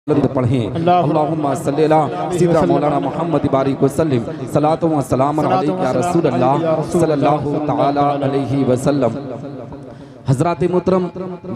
पढ़ें अल्लाहुम्मा सल्ली अला सय्यिदना मौलाना मुहम्मद बारिक वसल्लम सलातो व सलाम अलैका या रसूल अल्लाह सल्लल्लाहु तआला अलैहि वसल्लम। हज़रात मोहतरम,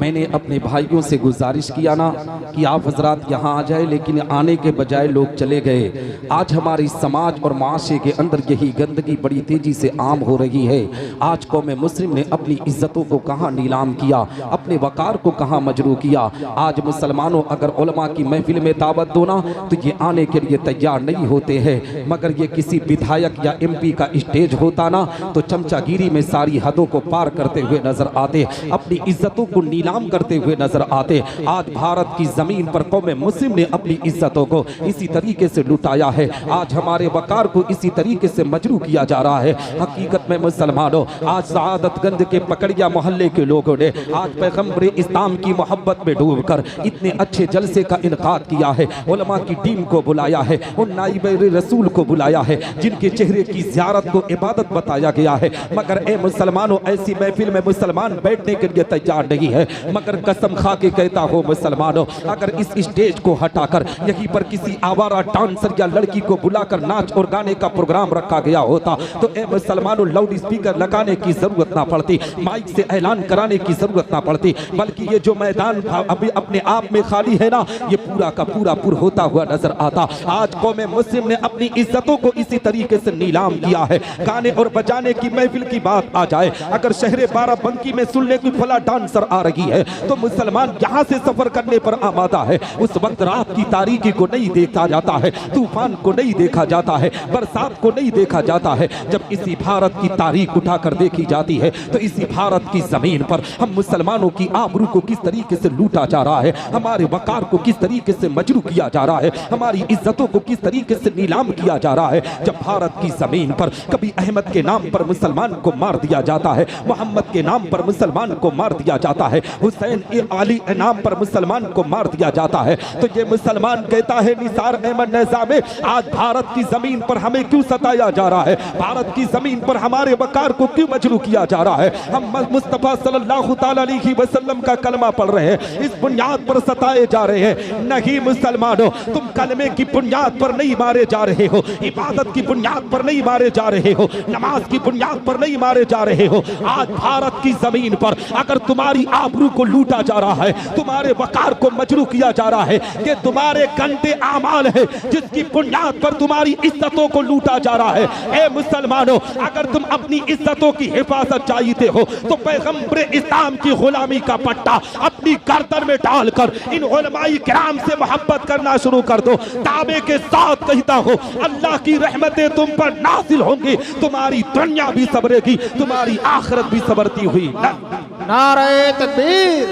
मैंने अपने भाइयों से गुजारिश किया ना कि आप हजरात यहाँ आ जाए, लेकिन आने के बजाय लोग चले गए। आज हमारी समाज और माशरे के अंदर यही गंदगी बड़ी तेजी से आम हो रही है। आज कौम मुस्लिम ने अपनी इज्जतों को कहाँ नीलाम किया, अपने वकार को कहाँ मजरू किया। आज मुसलमानों अगर उलमा की महफिल में दावत दो ना तो ये आने के लिए तैयार नहीं होते हैं, मगर ये किसी विधायक या MP का स्टेज होता ना तो चमचागिरी में सारी हदों को पार करते हुए नजर आते, अपनी इज्जतों को नीलाम करते हुए नजर आते। आज भारत की जमीन पर कौम मुस्लिम ने अपनी इज्जतों को इसी तरीके से लुटाया है। आज हमारे वकार को इसी तरीके से मजरू किया जा रहा है। हकीकत में मुसलमानों, आज सआदतगंज के पकड़िया मोहल्ले के लोगों ने आज पैगंबर इस्लाम की मोहब्बत में डूबकर इतने अच्छे जलसे का इनकाद किया है। उलमा की टीम को बुलाया है, उन नाइब रसूल को बुलाया है जिनके चेहरे की ज़ियारत को इबादत बताया गया है। मगर ए मुसलमानों, ऐसी महफिल में मुसलमान बैठने के लिए तैयार नहीं है। मगर कसम खा के कहता हो मुसलमानों, अगर इस स्टेज को हटाकर यहीं पर किसी आवारा डांसर या लड़की को बुलाकर नाच और गाने का प्रोग्राम रखा गया होता तो ए मुसलमानों, लाउड स्पीकर लगाने की जरूरत ना पड़ती, माइक से ऐलान कराने की जरूरत ना पड़ती, बल्कि ये जो मैदान अभी अपने आप में खाली है ना, ये पूरा का पूरा पुर होता हुआ नजर आता। आज कौम मुस्लिम ने अपनी इज्जतों को इसी तरीके से नीलाम किया है। गाने और बजाने की महफिल की बात आ जाए, अगर शहर बाराबंकी में सुनने कोई फला डांसर आ रही है तो मुसलमान यहाँ से सफर करने पर आमादा है। उस वक्त रात की तारीकी को नहीं देखा जाता है, तूफान को नहीं देखा जाता है, बरसात को नहीं देखा जाता है। जब इसी भारत की तारीख उठाकर देखी जाती है तो इसी भारत की जमीन पर हम मुसलमानों की आबरू को किस तरीके से लूटा जा रहा है, हमारे वकार को किस तरीके से मजरू किया जा रहा है, हमारी इज्जतों को किस तरीके से नीलाम किया जा रहा है। जब भारत की जमीन पर कभी अहमद के नाम पर मुसलमान को मार दिया जाता है, मोहम्मद के नाम पर मुसलमान को मार दिया जाता है, हुसैन अली के नाम पर मुसलमान को मार दिया जाता है, तो ये मुसलमान कहता है निसार अहमद निज़ामी, आज भारत की जमीन पर हमें क्यों सताया जा रहा है, भारत की जमीन पर हमारे वकार को क्यों मजरू किया जा रहा है। हम मुस्तफा सल्लल्लाहु तआला अलैहि वसल्लम का कलमा पढ़ रहे हैं, इस बुनियाद पर सताए जा रहे हैं। नहीं मुसलमानों, तुम कलमे की बुनियाद पर नहीं मारे जा रहे हो, इबादत की बुनियाद पर नहीं मारे जा रहे हो, नमाज की बुनियाद पर नहीं मारे जा रहे हो। आज भारत की जमीन पर अगर तुम्हारी आबरू को लूटा जा रहा है, तुम्हारे वकार को मजरू किया जा रहा है, कि तुम्हारे गंदे आमाल है जिसकी बुनियाद पर तुम्हारी इज्जतों को लूटा जा रहा है। ए मुसलमानों, अगर तुम अपनी इज्जतों की हिफाजत चाहते हो तो पैगंबर इस्लाम की गुलामी का पट्टा अपनी गर्दन में डालकर इन उलमाई किराम से मोहब्बत करना शुरू कर दो। दावे के साथ कहता हो, अल्लाह की रहमतें तुम पर नाज़िल होंगी, तुम्हारी दुनिया भी सबरेगी, तुम्हारी आखिरत भी सबरती हुई। नारे तकबीर,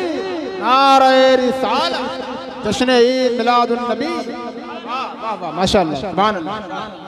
नारे रिसालत, जश्न ईद मिलादुन नबी। वाह वाह माशाअल्लाह, सुभान अल्लाह।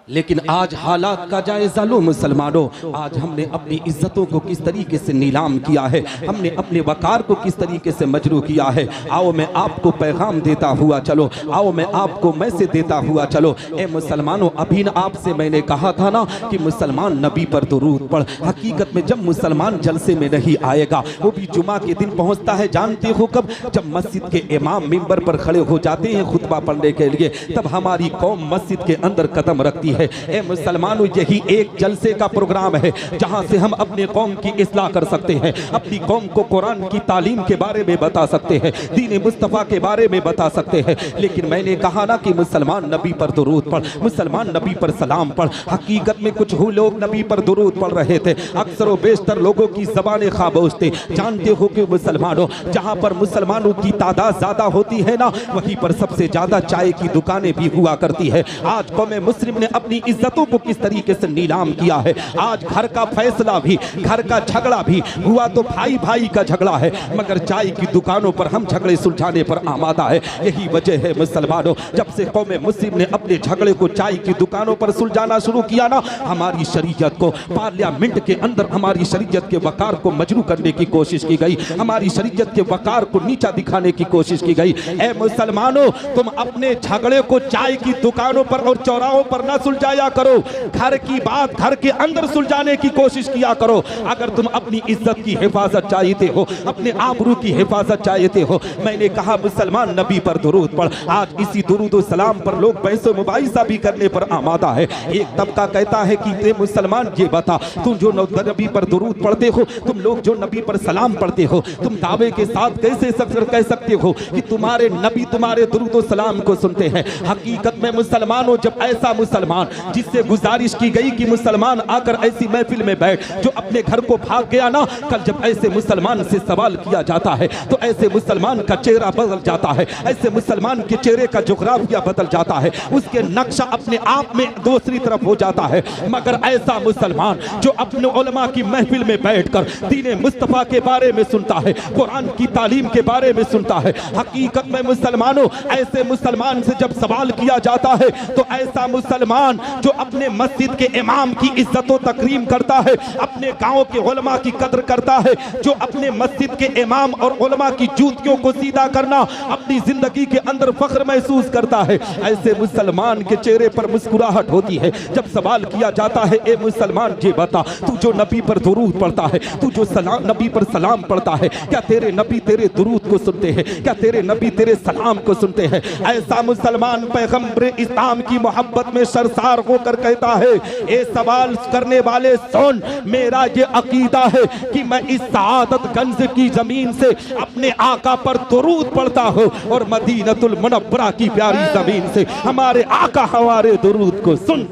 लेकिन आज हालात का जायजा लो मुसलमानों, आज हमने अपनी इज्जतों को किस तरीके से नीलाम किया है, हमने अपने वकार को किस तरीके से मजरू किया है। आओ मैं आपको पैगाम देता हुआ चलो, आओ मैं आपको मैसेज देता हुआ चलो। ए मुसलमानों, अभी न आपसे मैंने कहा था ना कि मुसलमान नबी पर दुरूद पढ़। हकीकत में जब मुसलमान जलसे में नहीं आएगा, वो भी जुमा के दिन पहुँचता है, जानते हो कब? जब मस्जिद के इमाम मिंबर पर खड़े हो जाते हैं खुतबा पढ़ने के लिए, तब हमारी कौम मस्जिद के अंदर कदम रखती है। ए मुसलमानों, यही एक जलसे का प्रोग्राम है जहां से हम अपने कौम की इस्लाह कर सकते हैं, अपनी कौम को कुरान की तालीम के बारे में बता सकते हैं, दीन मुस्तफा के बारे में बता सकते हैं। लेकिन मैंने कहा ना कि मुसलमान नबी पर दुरूद पढ़, मुसलमान नबी पर सलाम पढ़। हकीकत में कुछ लोग नबी पर दुरूद पढ़ रहे थे, अक्सर व बेशतर लोगों की ज़बानें खामोश थी। जानते हो कि मुसलमानों, जहां पर मुसलमानों की तादाद ज्यादा होती है ना, वहीं पर सबसे ज्यादा चाय की दुकानें भी हुआ करती है। आज कौम मुस्लिम ने अपनी इज्जतों को किस तरीके से नीलाम किया है। आज घर का फैसला भी, घर का झगड़ा भी हुआ तो भाई भाई का झगड़ा है, मगर चाय की दुकानों पर हम झगड़े सुलझाने पर आमादा है। यही वजह है मुसलमानों, जब से कौम मुस्लिम ने अपने झगड़े को चाय की दुकानों पर सुलझाना शुरू किया ना, हमारी शरीयत को पार्लियामेंट के अंदर हमारी शरीयत के वकार को मजरू करने की कोशिश की गई, हमारी शरीयत के वकार को नीचा दिखाने की कोशिश की गई। ए मुसलमानों, तुम अपने झगड़े को चाय की दुकानों पर और चौराहों पर न सुलझाया करो, घर की बात घर के अंदर सुलझाने की कोशिश किया करो। अगर तुम अपनी इज्जत की हिफाजत चाहते हो, अपने आबरू की हिफाजत चाहते हो, मैंने कहा मुसलमान नबी पर दुरूद पढ़। आज इसी दुरूद और सलाम पर लोग बहसो मुबाहिसा भी करने पर आमादा है। एक तबका कहता है कि ते मुसलमान ये बता, तुम जो नबी पर दुरूद पढ़ते हो, तुम लोग जो नबी पर सलाम पढ़ते हो, तुम दावे के साथ कैसे कह सकते हो कि तुम्हारे नबी तुम्हारे दुरूद और सलाम को सुनते हैं? हकीकत में मुसलमानों, जब ऐसा मुसलमान जिससे गुजारिश की गई कि मुसलमान आकर ऐसी महफिल में बैठ, जो अपने घर को भाग गया ना, कल जब ऐसे मुसलमान से सवाल किया जाता है तो ऐसे मुसलमान का चेहरा बदल जाता है, ऐसे मुसलमान के चेहरे का जोग्राफिया बदल जाता है, उसके नक्शा अपने आप में दूसरी तरफ हो जाता है। मगर ऐसा मुसलमान जो अपने उलमा की महफिल में बैठकर दीन मुस्तफा के बारे में सुनता है, कुरान की तालीम के बारे में सुनता है, हकीकत में मुसलमानों, ऐसे मुसलमान से जब सवाल किया जाता है तो ऐसा मुसलमान जो अपने मस्जिद के इमाम की इज्जत व तकरीम करता है, अपने गांव के उलमा की कदर करता है, जो अपने मस्जिद के इमाम और उलमा की जूतियों को सीधा करना अपनी जिंदगी के अंदर फख्र महसूस करता है, ऐसे मुसलमान के चेहरे पर मुस्कुराहट होती है जब सवाल किया जाता है, ए मुसलमान ये बता, तू जो नबी पर दुरूद पढ़ता है, तू जो नबी पर सलाम पढ़ता है, क्या तेरे नबी तेरे दुरूद को सुनते हैं? क्या तेरे नबी तेरे सलाम को सुनते हैं? ऐसा मुसलमान पैगंबर इस्लाम की मोहब्बत में सरसार होकर कहता है, ए सवाल करने वाले सुन, मेरा ये अकीदा है कि मैं इस सआदतगंज की जमीन से अपने आका पर दुरूद पढ़ता हूँ और मदीनतुल मुनव्वरा की प्यारी जमीन से हमारे आका हमारे दुरूद को सुन।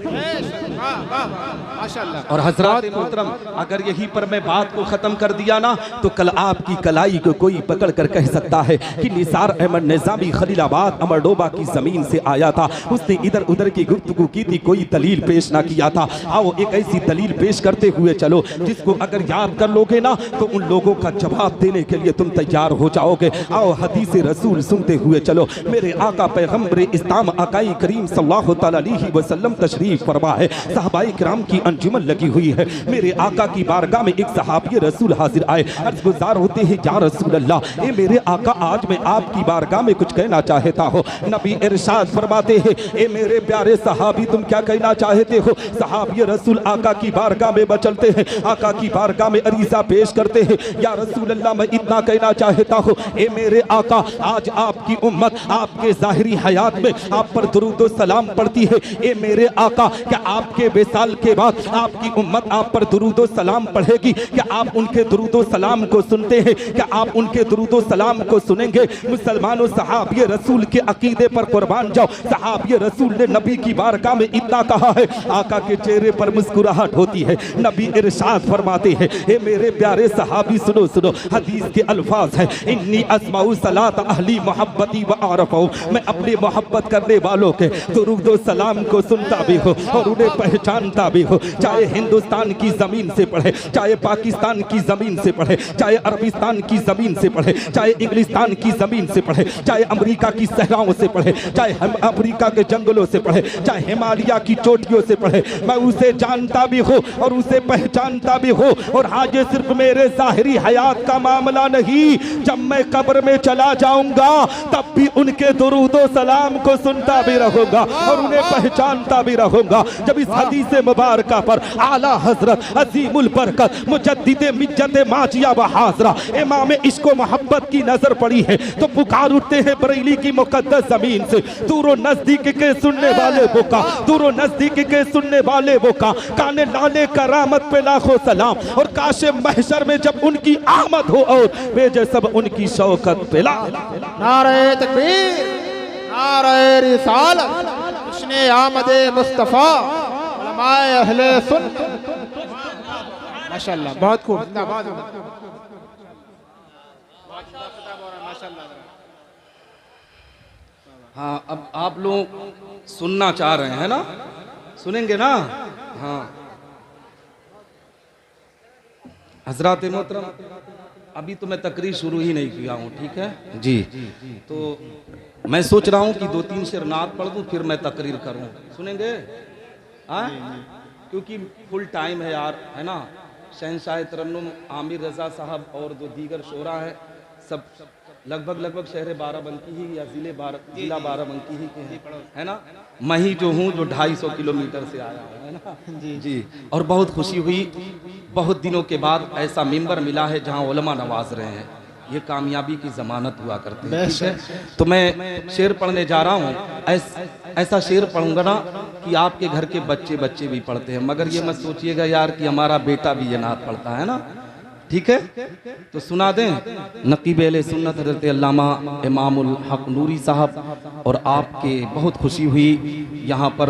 और हजरात मोहतरम, अगर यहीं पर मैं बात को खत्म कर दिया ना, तो कल आपकी कलाई को कोई पकड़ कर कह सकता है कि निसार अहमद निजामी खलीलाबाद अमरडोबा की जमीन से आया था, उसने इधर उधर की गुफ्तगू की थी, कोई दलील पेश ना किया था। आओ एक ऐसी दलील पेश करते हुए चलो जिसको अगर याद कर लोगे ना तो उन लोगों का जवाब देने के लिए तुम तैयार हो जाओगे। आओ हदीस रसूल सुनते हुए चलो। मेरे आका पैगंबर इस्लाम आकाई करीम सल्लल्लाहु अलैहि वसल्लम तशरीफ फरमा है, सहाबाए किराम की अंजुमन लगी हुई है। मेरे आका की बारगाह में एक सहाबी रसूल हाजिर आए, अर्ज गुजार होते हैं, या रसूल अल्लाह, ए मेरे आका, आज मैं आपकी बारगाह में कुछ कहना चाहता हूँ। नबी इरशाद फरमाते हैं, ए मेरे प्यारे सहाबी, तुम क्या कहना चाहते हो? सहाबी रसूल आका की बारगाह में बचलते हैं, आका की बारगाह में अरीजा पेश करते हैं, या रसूल अल्लाह, मैं इतना कहना चाहता हूँ, ए मेरे आका, आज आपकी उम्मत आपके जाहिरी हयात में आप पर दुरूद व सलाम पढ़ती है। ए मेरे आका, क्या आपके विसाल के बाद आपकी उम्मत आप पर दुरूद व सलाम पढ़ेगी? क्या आप उनके दुरूद व सलाम को सुनते हैं? क्या आप उनके दुरूद व सलाम को सुनेंगे? मुसलमानों, सहाबी रसूल के अकीदे पर कुर्बान जाओ। सहाबी रसूल ने नबी की बारगाह में इतना कहा है, आका के चेहरे पर मुस्कुराहट होती है। नबी इरशाद फरमाते हैं, हे मेरे प्यारे सहाबी, सुनो सुनो, हदीस के अल्फाज है, इन्नी अस्माउ सलात अहली मोहब्बती व आरफू, मैं अपनी मोहब्बत करने वालों के दुरूद व सलाम को सुनता भी हूँ और उन्हें पहचानता भी हूँ। चाहे हिंदुस्तान की जमीन से पढ़े, चाहे पाकिस्तान की जमीन से पढ़े, चाहे अरबिस्तान की जमीन से पढ़े, चाहे इंग्लिस्तान की जमीन से पढ़े, चाहे अमेरिका की सहराओं से पढ़े, चाहे अफ्रीका के जंगलों से पढ़े, चाहे हिमालय की चोटियों से पढ़े, मैं उसे जानता भी हूँ और उसे पहचानता भी हूँ। और आज ये सिर्फ मेरे जाहिरी हयात का मामला नहीं, जब मैं कब्र में चला जाऊंगा तब भी उनके दुरूद व सलाम को सुनता भी रहूंगा और उन्हें पहचानता भी रहूंगा। जब इस हदीस मुबारका पर आला हजरत अजीमुल बरकत मुजद्दिदे मिज्जत माजिया व हाजरा इमाम इश्क व मोहब्बत की नजर पड़ी है तो पुकार उठते हैं बरेली की मुकद्दस जमीन से, दूरो नजदीक के सुनने वाले वो का, दूरो नजदीक के सुनने वाले वो का, काने लाले करामत पे लाखों सलाम। और काशे महशर में जब उनकी आमद हो और भेजे सब उनकी शौकत पे ला। नारे तकबीर, नारे रिसालत, उसने आमदे मुस्तफा, उलमाए अहले सुन्नत। माशाअल्लाह, बहुत खूब, जिंदाबाद। हाँ, अब आप लोग सुनना चाह रहे हैं ना, सुनेंगे ना? हाँ हजरात मोहतरम, अभी तो मैं तकरीर शुरू ही नहीं किया हूँ, ठीक है जी? तो मैं सोच रहा हूँ कि 2-3 शेर नात पढ़ दूँ फिर मैं तकरीर करूँ, सुनेंगे? हाँ, क्योंकि फुल टाइम है यार, है ना? शहंशाह तरन्नुम आमिर रजा साहब और जो दीगर शोरा है सब लगभग शहर बाराबंकी ही या जिला बाराबंकी ही के हैं, है ना। मैं ही जो हूँ जो 250 किलोमीटर से आया हूँ, है ना जी। और बहुत खुशी हुई, बहुत दिनों के बाद ऐसा मिंबर मिला है जहाँ उलमा नवाज रहे हैं। ये कामयाबी की जमानत हुआ करती है, ठीक है। तो मैं शेर पढ़ने जा रहा हूँ, ऐसा शेर पढ़ूंगा ना कि आपके घर के बच्चे भी पढ़ते हैं, मगर ये मत सोचिएगा यार कि हमारा बेटा भी ये नात पढ़ता है ना, ठीक है। तो सुना दें। नकीब अहले सुन्नत हज़रत अल्लामा इमामुल हक नूरी साहब, और आपके बहुत खुशी हुई यहाँ पर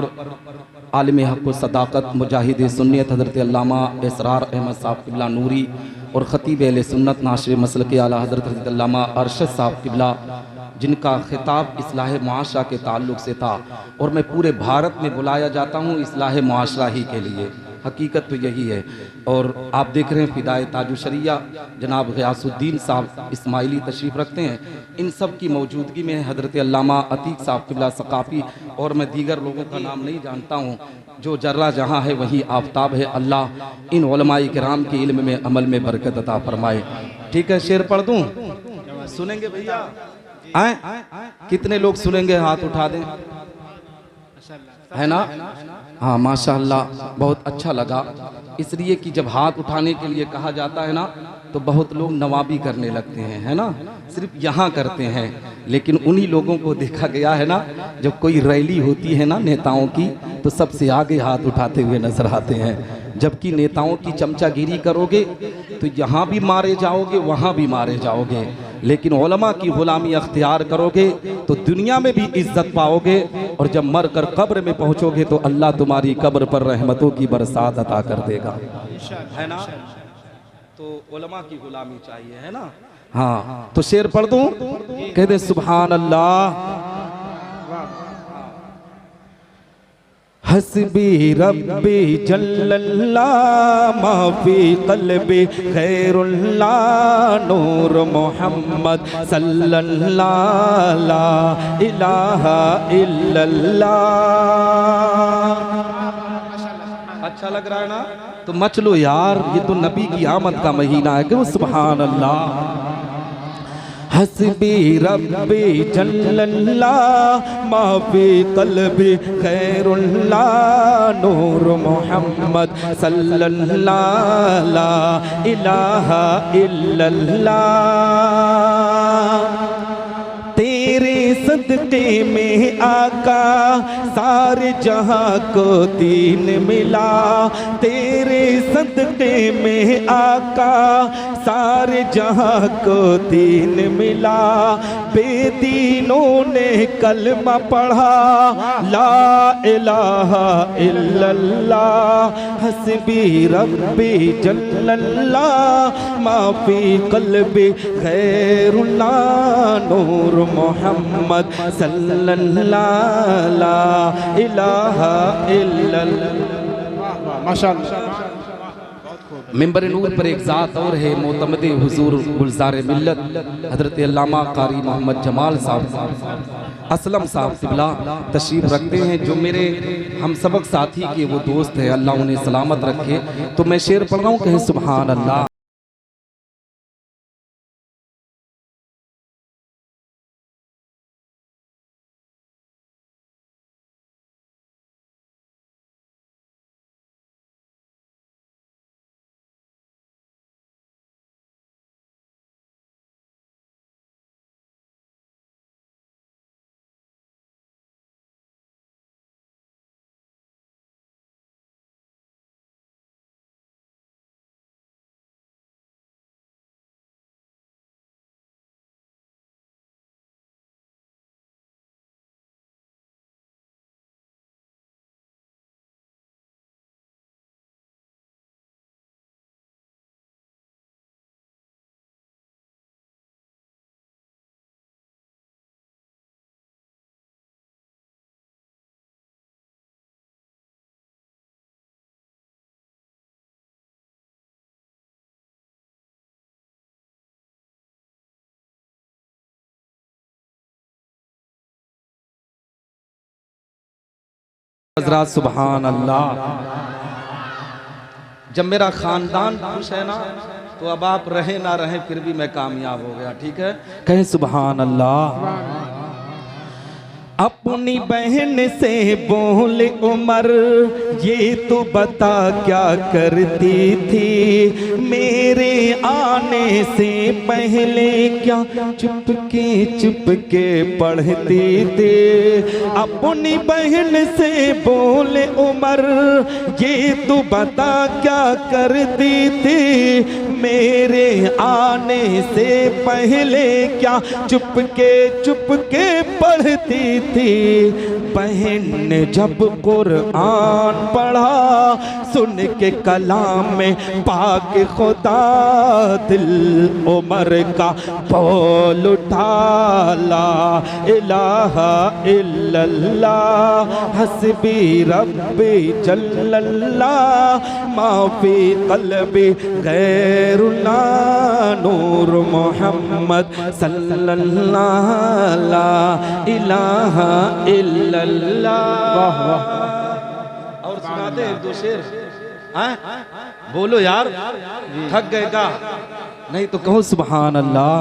आलिम हक व सदाकत मुजाहिद सुन्नियत हज़रत अल्लामा इसरार अहमद साहब क़िबला नूरी और ख़तीब अहले सुन्नत नाशिर मसलक आला हज़रत हज़रत अल्लामा अरशद साहब क़िबला, जिनका खिताब इस्लाह मुआशरा के ताल्लुक़ से था। और मैं पूरे भारत में बुलाया जाता हूँ इस्लाह मुआशरा ही के लिए, हकीकत तो यही है। और आप देख रहे हैं फ़िदाए ताजुशरिया जनाब ग़ियासुद्दीन साहब इस्माइली तशरीफ़ रखते हैं। इन सब की मौजूदगी में हज़रत अल्लामा अतीक साहब क़िबला सक़ाफ़ी, और मैं दीगर लोगों का नाम नहीं जानता हूँ। जो जर्रा जहाँ है वही आफ्ताब है। अल्लाह इन उलमाए किराम के इल्म में अमल में बरकत अता फरमाए। ठीक है, शेर पढ़ दूँ? सुनेंगे भैया? आए कितने लोग सुनेंगे? हाथ उठा दें, है ना। हाँ माशाअल्लाह, बहुत अच्छा लगा। इसलिए कि जब हाथ उठाने के लिए कहा जाता है ना तो बहुत लोग नवाबी करने लगते हैं, है ना, सिर्फ यहाँ करते हैं। लेकिन उन्हीं लोगों को देखा गया है ना, जब कोई रैली होती है ना नेताओं की, तो सबसे आगे हाथ उठाते हुए नजर आते हैं। जबकि नेताओं की चमचागिरी करोगे तो यहाँ भी मारे जाओगे, वहाँ भी मारे जाओगे। लेकिन उलमा की गुलामी अख्तियार करोगे तो दुनिया में भी इज्जत पाओगे, और जब मर कर कब्र में पहुँचोगे तो अल्लाह तुम्हारी कब्र पर रहमतों की बरसात अता कर देगा, है ना। तो उलमा की गुलामी चाहिए, है ना। हाँ, तो शेर पढ़ दूं? कह दे सुभान अल्लाह। हस्बी रब्बी जल्लल्लाह माफी क़ल्बी खैरुल्लाह नूर मोहम्मद सल्लल्लाह ला इलाहा इल्लल्लाह। अच्छा लग रहा है ना? तो मच लो यार, ये तो नबी की आमद का महीना है। क्यों सुभान अल्लाह। हस्बी रब्बी जल्लल्लाह माफी क़ल्बी खैरुल्लाह नूर मोहम्मद सल्लल्लाह ला इलाहा इल्लल्लाह। तेरे सदक़े में आका सारे जहां को दीन मिला, तेरे सदक़े में आका सारे जहां को दीन मिला। बेदीनों ने कलमा पढ़ा ला इलाहा इल्लल्लाह। हस्बी रब्बी जल्लल्लाह माफी क़ल्बी खैरुल्लाह नूर मोहम्मद सल्लल्लाह ला इलाहा इल्लल्लाह। माशाअल्लाह। मिंबर नूर पर एक ज़ात और है, मोतमदे हुजूर गुलजार मिल्लत हज़रत अल्लामा कारी मोहम्मद जमाल साहब असलम साहब क़िबला तशरीफ़ रखते हैं, जो मेरे हम सबक साथी के वो दोस्त हैं। अल्लाह उन्हें सलामत रखे। तो मैं शेर पढ़ रहा हूँ, कहें सुभान अल्लाह। हज़रात सुभान अल्लाह। जब मेरा ख़ानदान खुश है ना तो अब आप रहे ना रहे फिर भी मैं कामयाब हो गया। ठीक है, कहें सुभान अल्लाह। अपनी बहन से बोले उमर, ये तो बता क्या करती थी मेरे आने से पहले, क्या चुपके पढ़ती थी। अपनी बहन से बोले उमर, ये तो बता क्या करती थी मेरे आने से पहले, क्या चुपके पढ़ती थी। बहन ने जब कुरान पढ़ा, सुन के कलाम में पाक खुदा, दिल उमर का बोल उठा, ला इलाहा इल्लल्लाह हस्बी रब्बी जल्लल्लाह, माफी क़ल्बी गैरुल्लाह, नूर मोहम्मद सल्लल्लाह ला इलाहा इल्लल्लाह। वाह वाह। और सुनाते हैं 2 शेर। बोलो यार, थक गए का? नहीं तो कहो सुभान अल्लाह।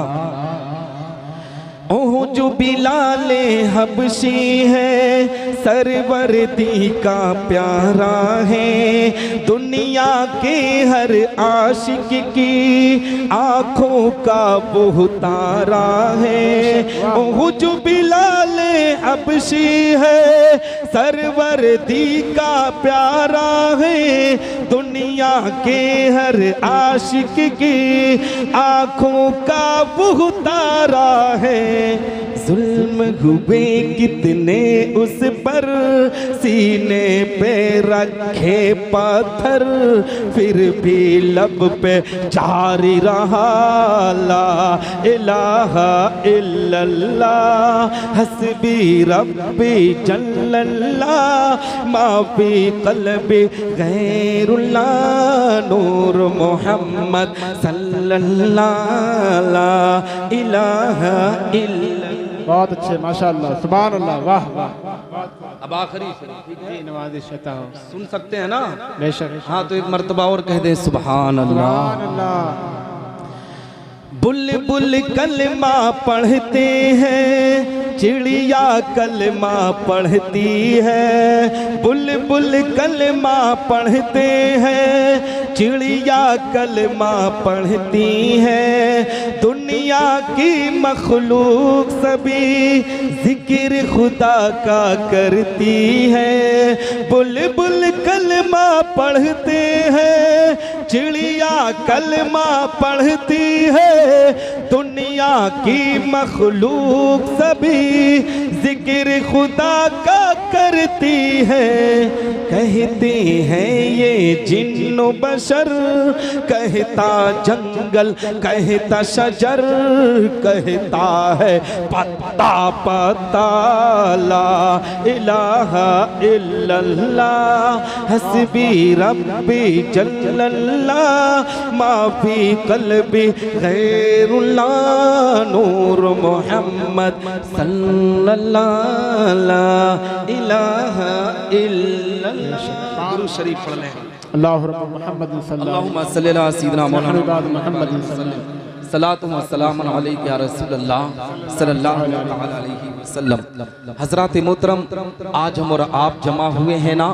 ओह जो बिलाले हबशी है, सरवरदी का प्यारा है, दुनिया के हर आशिक की आँखों का वो तारा है। ओह जो बिलाले हबशी है, सरवरदी का प्यारा है, दुनिया के हर आशिक की आँखों का वो तारा है। जुल्म हुए कितने उस पर, सीने पे रखे पत्थर, फिर भी लब पे जारी रहा, ला इलाहा इल्लल्लाह हस्बी रब्बी जल्लल्लाह, माफी क़ल्बी गैरुल्लाह, नूर मोहम्मद सल्लल्लाह ला इलाहा इल्लल्लाह। बहुत अच्छे, माशाअल्लाह, सुभान अल्लाह, वाह वाह। अब आखिरी जी नवाज़िश अता हो, सुन सकते हैं ना? बेशक। हाँ तो एक मर्तबा और कह दे सुभान अल्लाह। सुभान अल्लाह। बुलबुल कलमा पढ़ते हैं, चिड़िया कलमा पढ़ती है। बुलबुल कलमा पढ़ते हैं, चिड़िया कलमा पढ़ती है। दुनिया की मखलूक सभी जिक्र खुदा का करती है। बुलबुल कलमा पढ़ते हैं, चिड़िया कलमा पढ़ती है। दुनिया की मखलूक सभी जिक्र खुदा का करती है। कहते हैं ये जिन्नो बशर, कहता जंगल कहता शजर, कहता है पत्ता पत्ता, ला इलाहा इल्लल्लाह हस्बी रब्बी जल्लल्लाह, माफी क़ल्बी गैरुल्लाह, नूर मोहम्मद सल्लल्लाह ला इलाहा इल्लल्लाह। दुरूद शरीफ पढ़ लें। अल्लाह रब्बु मुहम्मद अल्लाहुम्मा सल्ली अला सय्यिदिना मौलाना मुहम्मद सलातु व सलाम अलैका या रसूलल्लाह सल्लल्लाहु अलैहि वसल्लम। हज़रात मोहतरम, आज हम और आप जमा हुए हैं ना,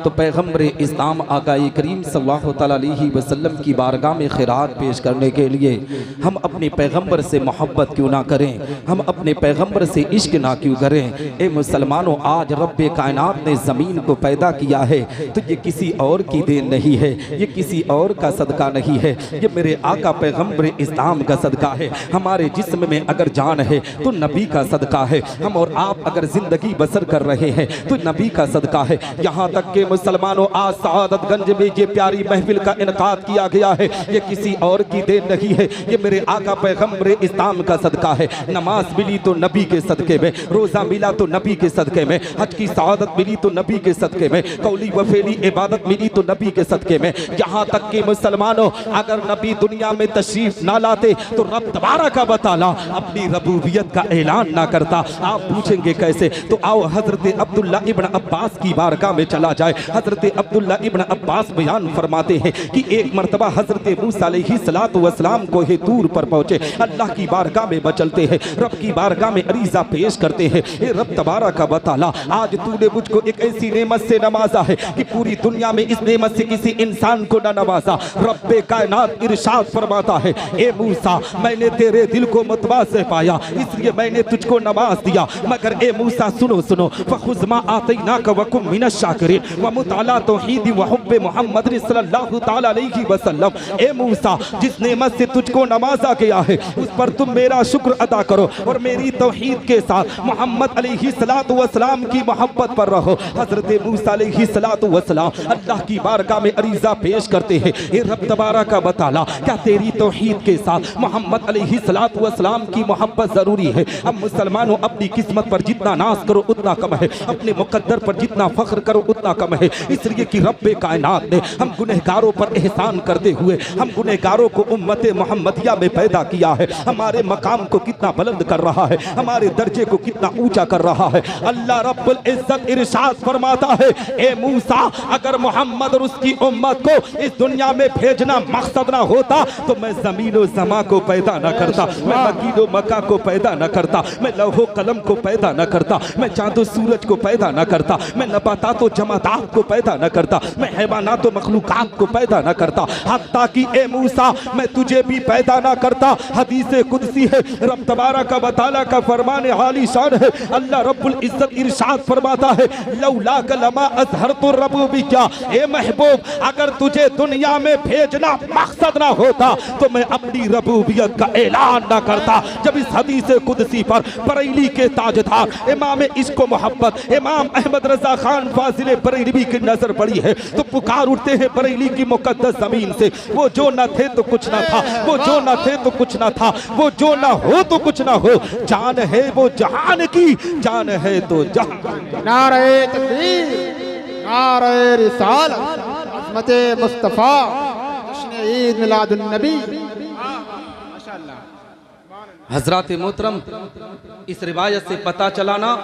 तो पैगम्बर इस्लाम आकाए करीम सल्लल्लाहु अलैहि वसल्लम की बारगाह में खैरात पेश करने के लिए हम अपने पैगम्बर से मोहब्बत क्यों ना करें, हम अपने पैगम्बर से इश्क ना क्यों करें। ए मुसलमानों, आज रब्बे कायनात ने ज़मीन को पैदा किया है तो ये किसी और की देन नहीं है, ये किसी और का सदका नहीं है, ये मेरे आका पैगम्बर इस्लाम का सदका है। हमारे जिस्म में अगर जान है तो नबी का सदका है। हम और आप अगर जिंदगी बसर कर रहे हैं तो नबी का सदका है। यहाँ तक के मुसलमानों, आज सआदतगंज में ये प्यारी महफिल का इनकाद किया गया है, ये किसी और की देन नहीं है, ये मेरे आका पैगम्बर इस्लाम का सदका है। नमाज मिली तो नबी के सदके में, रोजा मिला तो नबी के सदके में, हज की सआदत मिली तो नबी के सदके में, कौली वफेली इबादत मिली तो नबी के सदके में। यहाँ तक कि मुसलमानों, अगर नबी दुनिया में तशरीफ ना लाते चाहते तो रब तबारक व तआला अपनी रबूबियत का ऐलान ना करता। आप पूछेंगे कैसे, तो आओ हजरत अब्दुल्ला इब्न अब्बास की बारगाह में चला जाए। हजरत अब्दुल्ला इब्न अब्बास बयान फरमाते हैं कि एक मरतबा हजरत मूसा अलैहिस्सलातु वस्सलाम को हे दूर पर पहुंचे, अल्लाह की बारगाह में बचलते हैं, रब की बारगाह में अरीजा पेश करते हैं, हे रब तबारक व तआला आज तूने मुझको एक ऐसी नेमत से नवाजा है कि पूरी दुनिया में इस नेमत से किसी इंसान को न नवाजा। रब्बे कायनात इरशाद फरमाता है, ए मूसा मैंने तेरे दिल को मुतवा से पाया इसलिए मैंने तुझको नवाज दिया, मगर ए मूसा सुनो सुनो, फखुज़ मा आतैनाका व कुम मिनश शाकिरीन व मुताला तौहीद व हुब्बे मोहम्मद सल्लल्लाहु तआला अलैहि वसल्लम। ए मूसा जिस नेमत से तुझको नवाजा गया है उस पर तुम मेरा शुक्र अदा करो और मेरी तौहीद के साथ मोहम्मद अलैहिस्सलातु वस्सलाम की मोहब्बत पर रहो। हजरत मूसा अलैहिस्सलातु वस्सलाम अल्लाह की बारगाह में अरीजा पेश करते हैं, ए रब तबारक व तआला क्या तेरी तौहीद के साथ मोहम्मद अलैहिस्सलातु वस्सलाम की मोहब्बत जरूरी है? हम मुसलमानों अपनी किस्मत पर जितना नाज करो उतना कम है, अपने मुकद्दर पर जितना फख्र करो उतना कम है, इसलिए कि रब्बे कायनात ने हम गुनहगारों पर एहसान करते हुए हम गुनहगारों को उम्मत मोहम्मदिया में पैदा किया है। हमारे मकाम को कितना बुलंद कर रहा है, हमारे दर्जे को कितना ऊंचा कर रहा है। अल्लाह रब्बुल इज्जत इरशाद फरमाता है, ए मूसा अगर मोहम्मद और उसकी उम्मत को इस दुनिया में भेजना मकसद ना होता तो मैं जमीन और समा को पैदा न करता, मैं मकीन और मक्का को पैदा न करता, मैं लौहो कलम को पैदा न करता, मैं चांदो सूरज को पैदा न करता, मैं नबातात और जमादात को पैदा न करता, मैं हैवानात और मखलूकात को पैदा न करता, हत्ता कि ए मूसा मैं तुझे भी पैदा ना करता। हदीस कुदसी है, रब तबारक व तआला का फरमान आली शान है, अल्लाह रब्बुल इज्जत इरशाद फरमाता है, लौला कलमा अज़हरतु रबूबिय्या, ए महबूब अगर तुझे दुनिया में भेजना मकसद ना होता तो मैं अपनी रबूबियत का ऐलान ना करता। जब इस हदीस कुदसी पर बरेली के ताजदार इमाम इश्क व मोहब्बत इमाम अहमद रजा खान फाजिल बरेलवी की नजर पड़ी है तो पुकार उठते हैं बरेली की मुकद्दस जमीन से, वो जो न थे तो कुछ ना था, वो जो न थे तो कुछ ना था, वो जो ना हो तो कुछ ना हो, जान है वो जहान की, जान है तो जहान। नारे तकबीर, नारे रिसालत, अज़मते मुस्तफ़ा, जश्न ईद मिलादुन नबी। हजरत मोहतरम इस रिवायत से पता चला ना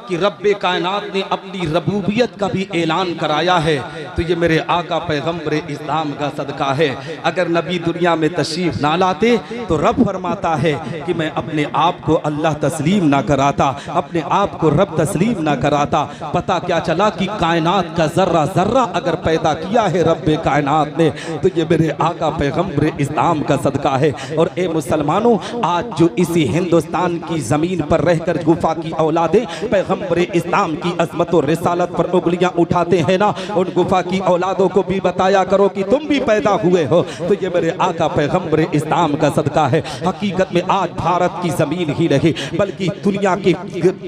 कि रब्बे कायनात ने अपनी रबूबियत का भी ऐलान कराया है, तो ये मेरे आका पैगम्बर इस्लाम का सदका है। अगर नबी दुनिया में तशरीफ ना लाते तो रब फरमाता है कि मैं अपने आप को अल्लाह तस्लीम ना कराता, अपने आप को रब तस्लीम ना कराता। पता क्या चला कि कायनात का जर्रा जर्रा अगर पैदा किया है रब्बे कायनात ने तो ये मेरे आका पैगम्बर इस्लाम का सदका है। और ए मुसलमानों आज जो इसी हिंदुस्तान की जमीन पर रहकर गुफा की औलादे पैगम्बर इस्लाम की अजमत और रिसालत पर उंगलियां उठाते हैं ना, उन गुफा की औलादों को भी बताया करो कि तुम भी पैदा हुए हो। तो ये मेरे आका पैगम्बर इस्लाम का सदका है। हकीकत में आज भारत की जमीन ही नहीं बल्कि दुनिया के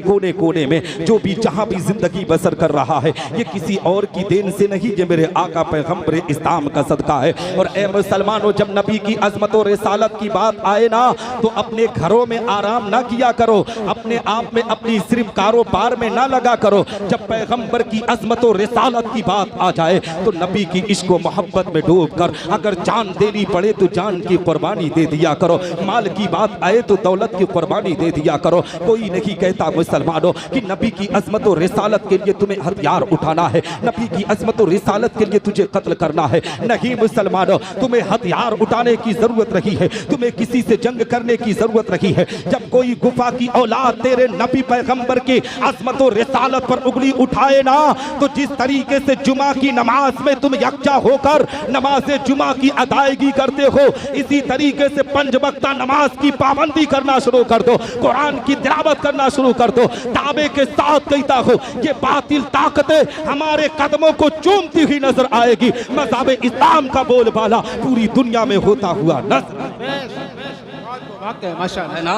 कोने कोने में जो भी जहां भी जिंदगी बसर कर रहा है ये किसी और की देन से नहीं, ये मेरे आका पैगम्बर इस्लाम का सदका है। और ए मुसलमानों जब नबी की अजमत और रिसालत की बात आए ना तो अपने घरों में आराम ना किया करो, अपने आप में अपनी सिर्फ कारोबार में ना लगा करो। जब पैगंबर की अजमत और रिसालत की बात आ जाए तो नबी की इश्क व मोहब्बत में डूब कर अगर जान देनी पड़े तो जान की कुर्बानी दे दिया करो, माल की बात आए तो दौलत की कुर्बानी दे दिया करो। कोई नहीं कहता मुसलमानों कि नबी की अजमत और रिसालत के लिए तुम्हें हथियार उठाना है, नबी की अजमत और रिसालत के लिए तुझे कत्ल करना है। नहीं मुसलमानों, तुम्हें हथियार उठाने की जरूरत रही है, तुम्हें किसी से जंग करने की जरूरत रही है। जब कोई गुफा की औलाद तेरे नबी पैगंबर की अजमत और रिसालत पर उंगली उठाए ना तो जिस तरीके से जुमा की नमाज में तुम यकजा होकर नमाज जुमा की अदायगी करते हो इसी तरीके से पंज वक्ता नमाज की पाबंदी करना शुरू कर दो, कुरान की तिलावत करना शुरू कर दो। दावे के साथ कहता हो ये बातिल ताकतें हमारे कदमों को चूमती हुई नजर आएगी। मज़हब इस्लाम का बोलबाला पूरी दुनिया में होता हुआ नजर माशाअल्लाह है ना।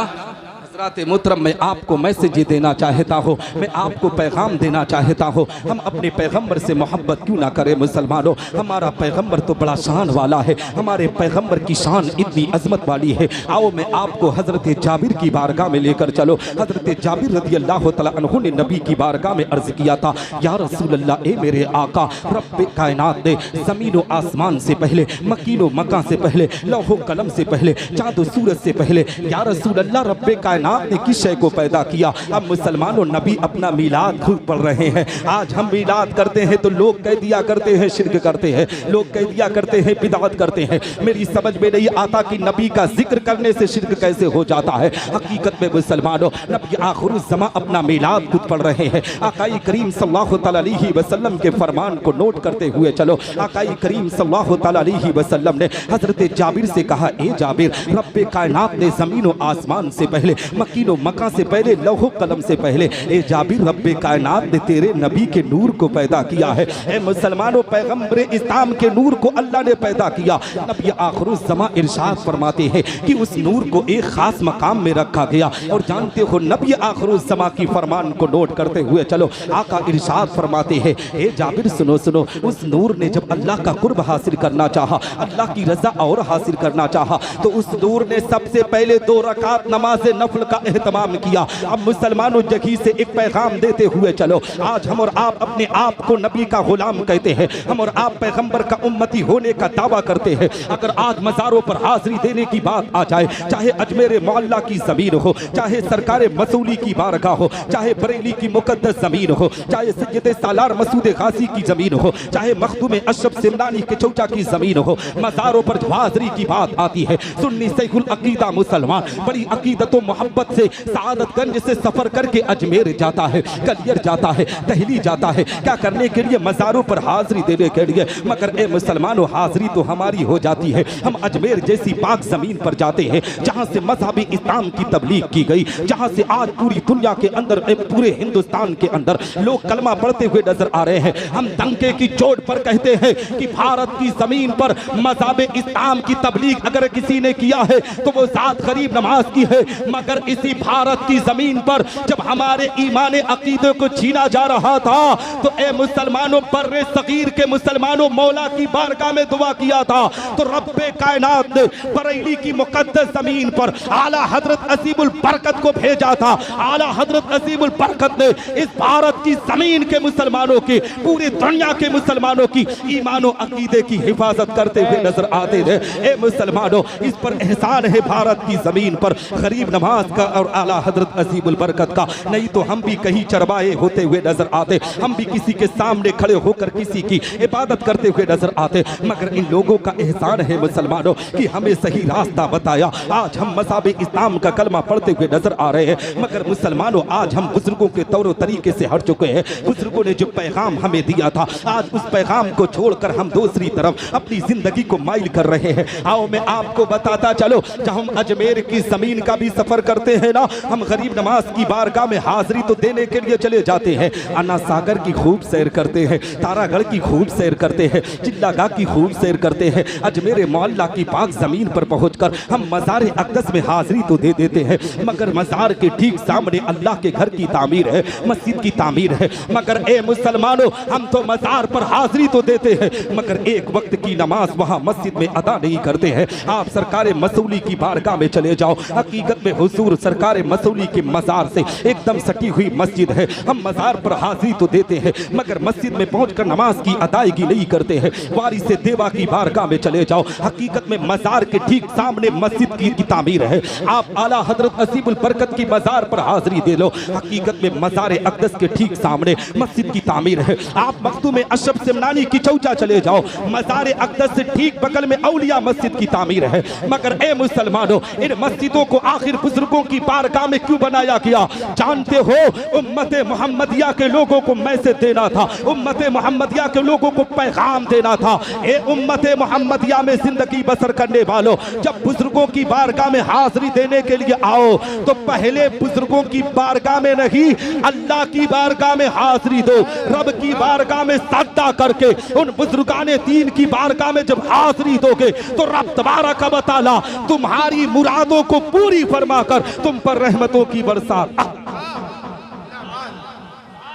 हज़रात मोहतरम मैं आपको मैसेज देना चाहता हूँ, मैं आपको पैगाम देना चाहता हूँ। हम अपने पैगम्बर से मोहब्बत क्यों ना करें मुसलमानों। हमारा पैगम्बर तो बड़ा शान वाला है, हमारे पैगम्बर की शान इतनी अजमत वाली है। आओ मैं आपको हज़रत जाबिर की बारगाह में लेकर चलो। हज़रत जाबिर रज़ी अल्लाह तआला अन्हु ने नबी की बारगाह में अर्ज़ किया था, या रसूल अल्लाह, ए मेरे आका, रब्बे कायनात ने ज़मीन व आसमान से पहले, मकीन व मकां से पहले, लौह कलम से पहले, चाँद सूरज से पहले, या रसूल अल्लाह, रब्बे कायनात ने किस शय को पैदा किया। अब मुसलमानों नबी अपना मीलाद खुद पढ़ रहे हैं। आज हम मीलाद करते हैं तो लोग कह दिया करते हैं शिर्क करते हैं, लोग कह दिया करते हैं बिदअत करते हैं। मेरी समझ में नहीं आता कि नबी का जिक्र करने से शिर्क कैसे हो जाता है। हकीकत में मुसलमानों नबी आखिरुज़्ज़मा अपना मीलाद खुद पढ़ रहे हैं। आकाई करीम सल्लल्लाहु अलैहि वसल्लम के फरमान को नोट करते हुए चलो। आकाई करीम सल्लल्लाहु अलैहि वसल्लम ने हज़रत जाबिर से कहा, ए जाबिर, रब्बे कायनात ने ज़मीन व आसमान से पहले, मकीन व मकां से पहले, लौह कलम से पहले, ए जाबिर, रब्बे कायनात ने तेरे नबी के नूर को पैदा किया है। ए मुसलमानों, पैगम्बर इस्लाम के नूर को अल्लाह ने पैदा किया। नबी आखिरुज़्ज़मा इरशाद फरमाते हैं कि उस नूर को एक खास मकाम में रखा गया। और जानते हो नबी आखिरुज़्ज़मा की फरमान को नोट करते हुए चलो। आका इरशाद फरमाते हैं, ए जाबिर सुनो सुनो, उस नूर ने जब अल्लाह का कुर्ब हासिल करना चाहा, अल्लाह की रजा और हासिल करना चाहा, तो उस नूर ने सबसे पहले 2 रकात नमाज नफल का एहतमाम किया। अब मुसलमानों जगी से एक पैगाम देते हुए चलो। आज हम और आप अपने आप को नबी का गुलाम कहते हैं, हम और आप पैगंबर का उम्मती होने का दावा करते हैं। अगर आज मज़ारों पर हाजिरी देने की बात आ जाए, चाहे अजमेर मोहल्ला की ज़मीन हो, चाहे सरकार मसूली की बारगाह हो, चाहे बरेली की मुकद्दस ज़मीन हो, चाहे सैयद सालार मसूद गाजी की ज़मीन हो, चाहे मखदूम अशरफ सिमनानी के चौचा की ज़मीन हो, मज़ारों पर हाजिरी की बात आती है। सुन्नी सैहुल अकीदा मुसलमान बड़ी अकीदत व मोहब्बत से सादतगंज से सफ़र करके अजमेर जाता है, कलियर जाता है, दहली जाता है, क्या करने के लिए? मज़ारों पर हाजिरी देने के लिए। मगर ए मुसलमानों, हाजिरी तो हमारी हो जाती है, हम अजमेर जैसी पाक ज़मीन पर जाते हैं जहाँ से मज़हब इस्लाम की तबलीग की गई, जहाँ से आज पूरी दुनिया के अंदर, पूरे हिंदुस्तान के अंदर लोग कलमा पढ़ते हुए नजर आ रहे हैं। हम डंके की चोट पर कहते हैं कि भारत की ज़मीन पर मज़हब इस्लाम की तबलीग अगर किसी ने किया है तो वो ज़ात गरीब नमाज की है। मगर इसी भारत की ज़मीन पर जब हमारे ईमान अकीदे को छीना जा रहा था तो ए मुसलमानों, बर्रे सगीर के मुसलमानों, मौला की बारगाह में दुआ किया था तो रब्बे कायनात ने बरेली की मुकद्दस ज़मीन पर आला हजरत अजीमुल बरकत को भेजा था। आला हजरत अजीमुल बरकत ने इस भारत की ज़मीन के मुसलमानों की, पूरी दुनिया के मुसलमानों की ईमानो अकीदे की हिफाजत करते हुए नजर आते थे। ए मुसलमानों, इस पर एहसान है भारत की ज़मीन पर गरीब नमाज का और आला हजरत अजीमुल बरकत का। नहीं तो हम भी कहीं चरवाए होते हुए नजर आते, हम भी किसी के सामने खड़े होकर किसी की इबादत करते हुए नजर आते। मगर इन लोगों का एहसान है मुसलमानों कि हमें सही रास्ता बताया। आज हम मज़हब इस्लाम का कलमा पढ़ते हुए नजर आ रहे हैं, मगर मुसलमानों आज हम बुजुर्गों के तौर तरीके से हट चुके हैं। बुजुर्गों ने जो पैगाम हमें दिया था, आज उस पैगाम को छोड़कर हम दूसरी तरफ अपनी जिंदगी को माइल कर रहे हैं। आओ मैं आपको बताता चलो, जब हम अजमेर की जमीन का भी सफर करते हैं ना, हम गरीब नमाज की बारगाह में हाजिरी तो देने के लिए चले जाते हैं, अन्ना सागर की खूब सैर करते हैं, तारागढ़ की खूब सैर करते हैं, चिल्लागाह की खूब सैर करते हैं। अजमेर मोहल्ला की पाक जमीन पर पहुंचकर हम मज़ार अक़दस में हाजिरी तो दे देते हैं, मगर मज़ार के ठीक सामने अल्लाह के घर की तामीर है, मस्जिद की तामीर है। मगर ए मुसलमानों, हम तो मज़ार पर हाजिरी तो देते हैं, मगर एक वक्त की नमाज वहाँ मस्जिद में अदा नहीं करते हैं। आप सरकार मसूली की बारगाह में चले जाओ, हकीकत में हुजूर सरकार मसूली के मज़ार से एकदम सटी हुई मस्जिद है। हम मज़ार पर हाजिरी तो देते हैं, मगर मस्जिद में पहुंचकर नमाज की अदायगी नहीं करते हैं। वारिस देवा की बारगाह में चले जाओ, हकीकत में मज़ार के ठीक सामने मस्जिद की तामीर है। आप आला हजरत अजीमुल बरकत की मज़ार पर हाजिरी दे लो, हकीकत में मज़ार अक़दस के ठीक सामने मस्जिद की तामीर है। आप मखदूम अशरफ सिमनानी की चौचा चले जाओ, मज़ार अक़दस से ठीक बगल में औलिया मस्जिद की तामीर है। मगर ए मुसलमानों, इन मस्जिदों को आखिर बुजुर्गों की बारगाह में क्यों बनाया गया? जानते हो, उम्मत मोहम्मदिया के लोगों को मैसेज देना था, उम्मत मोहम्मदिया के लोगों को पैगाम देना था। ए उम्मत मोहम्मदिया में जिंदगी बसर करने वालों, जब बुजुर्गों की बारगाह में हाजिरी देने के लिए आओ तो पहले बुजुर्गों की बारगाह में नहीं, अल्लाह की बारगाह में हाजिरी दो। रब की बारगाह में सजदा करके उन बुजुर्गाने दीन की बारगाह में जब हाजिरी दोगे तो रब तबारक व तआला तुम्हारी मुरादों को पूरी फरमाकर तुम पर रहमतों की बरसात।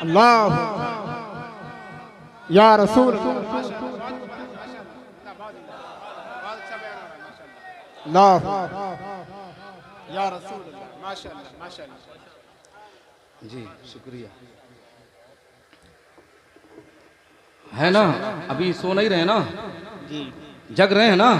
अल्लाह या रसूल अल्लाह या रसूल माशाअल्लाह माशाअल्लाह। जी शुक्रिया। है ना, अभी सो नहीं रहे ना, जग रहे हैं ना।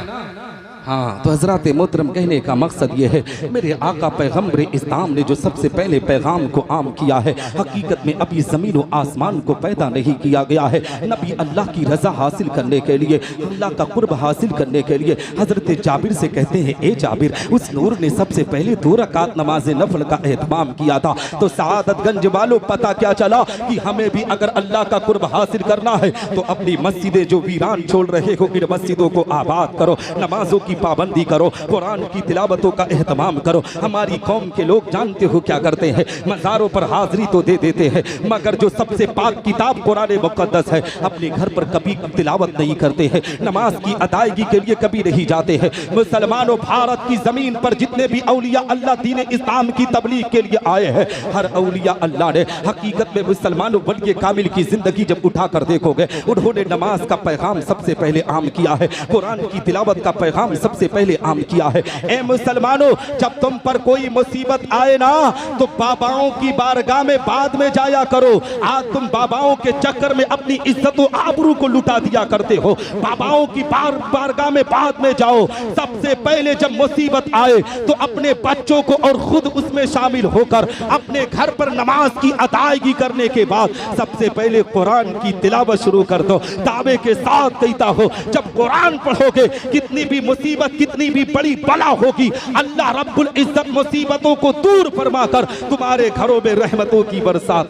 हाँ, तो हजरत मोहतरम कहने का मकसद ये है, मेरे आका पैगम्बर इस्लाम ने जो सबसे पहले पैगाम को आम किया है, हकीकत में अभी ज़मीन व आसमान को पैदा नहीं किया गया है। नबी अल्लाह की रज़ा हासिल करने के लिए, अल्लाह का कुर्ब हासिल करने के लिए हजरत जाबिर से कहते हैं, ए जाबिर, उस नूर ने सबसे पहले 2 रकात नमाज नफल का एहतमाम किया था। तो सआदतगंज वालों, पता क्या चला कि हमें भी अगर अल्लाह का कुर्ब हासिल करना है तो अपनी मस्जिदें जो वीरान छोड़ रहे हो, इन मस्जिदों को आबाद करो, नमाजों की पाबंदी करो, कुरान की तिलावतों का एहतमाम करो। हमारी कौम के लोग जानते हो क्या करते हैं, मज़ारों पर हाजिरी तो दे देते हैं, मगर जो सबसे पाक किताब कुरान मुक़द्दस है, अपने घर पर कभी तिलावत नहीं करते हैं, नमाज की अदायगी के लिए कभी नहीं जाते हैं। मुसलमानों, भारत की ज़मीन पर जितने भी औलिया अल्लाह दीन इस्लाम की तबलीग के लिए आए हैं, हर औलिया अल्लाह ने हकीकत में मुसलमानों वली कामिल की ज़िंदगी जब उठा कर देखोगे, उन्होंने नमाज का पैगाम सबसे पहले आम किया है, कुरान की तिलावत का पैगाम सबसे पहले आम किया है। ए मुसलमानों, जब तुम पर कोई मुसीबत आए ना, तो बाबाओं की बारगाह में बाद में जाया करो। आज तुम बाबाओं के चक्कर में अपनी इज्जत और आबरू को लुटा दिया करते हो। बाबाओं की बारगाह में बाद में जाओ। सबसे पहले जब मुसीबत आए तो अपने बच्चों को और खुद उसमें शामिल होकर अपने घर पर नमाज की अदायगी करने के बाद सबसे पहले कुरान की तिलावत शुरू कर दो। दावे के साथ कहता हो, जब कुरान पढ़ोगे, कितनी भी मुसीबत, कितनी भी बड़ी बला होगी, अल्लाह रब्बुल इज्जत मुसीबतों को दूर फरमाकर तुम्हारे घरों में रहमतों की बरसात,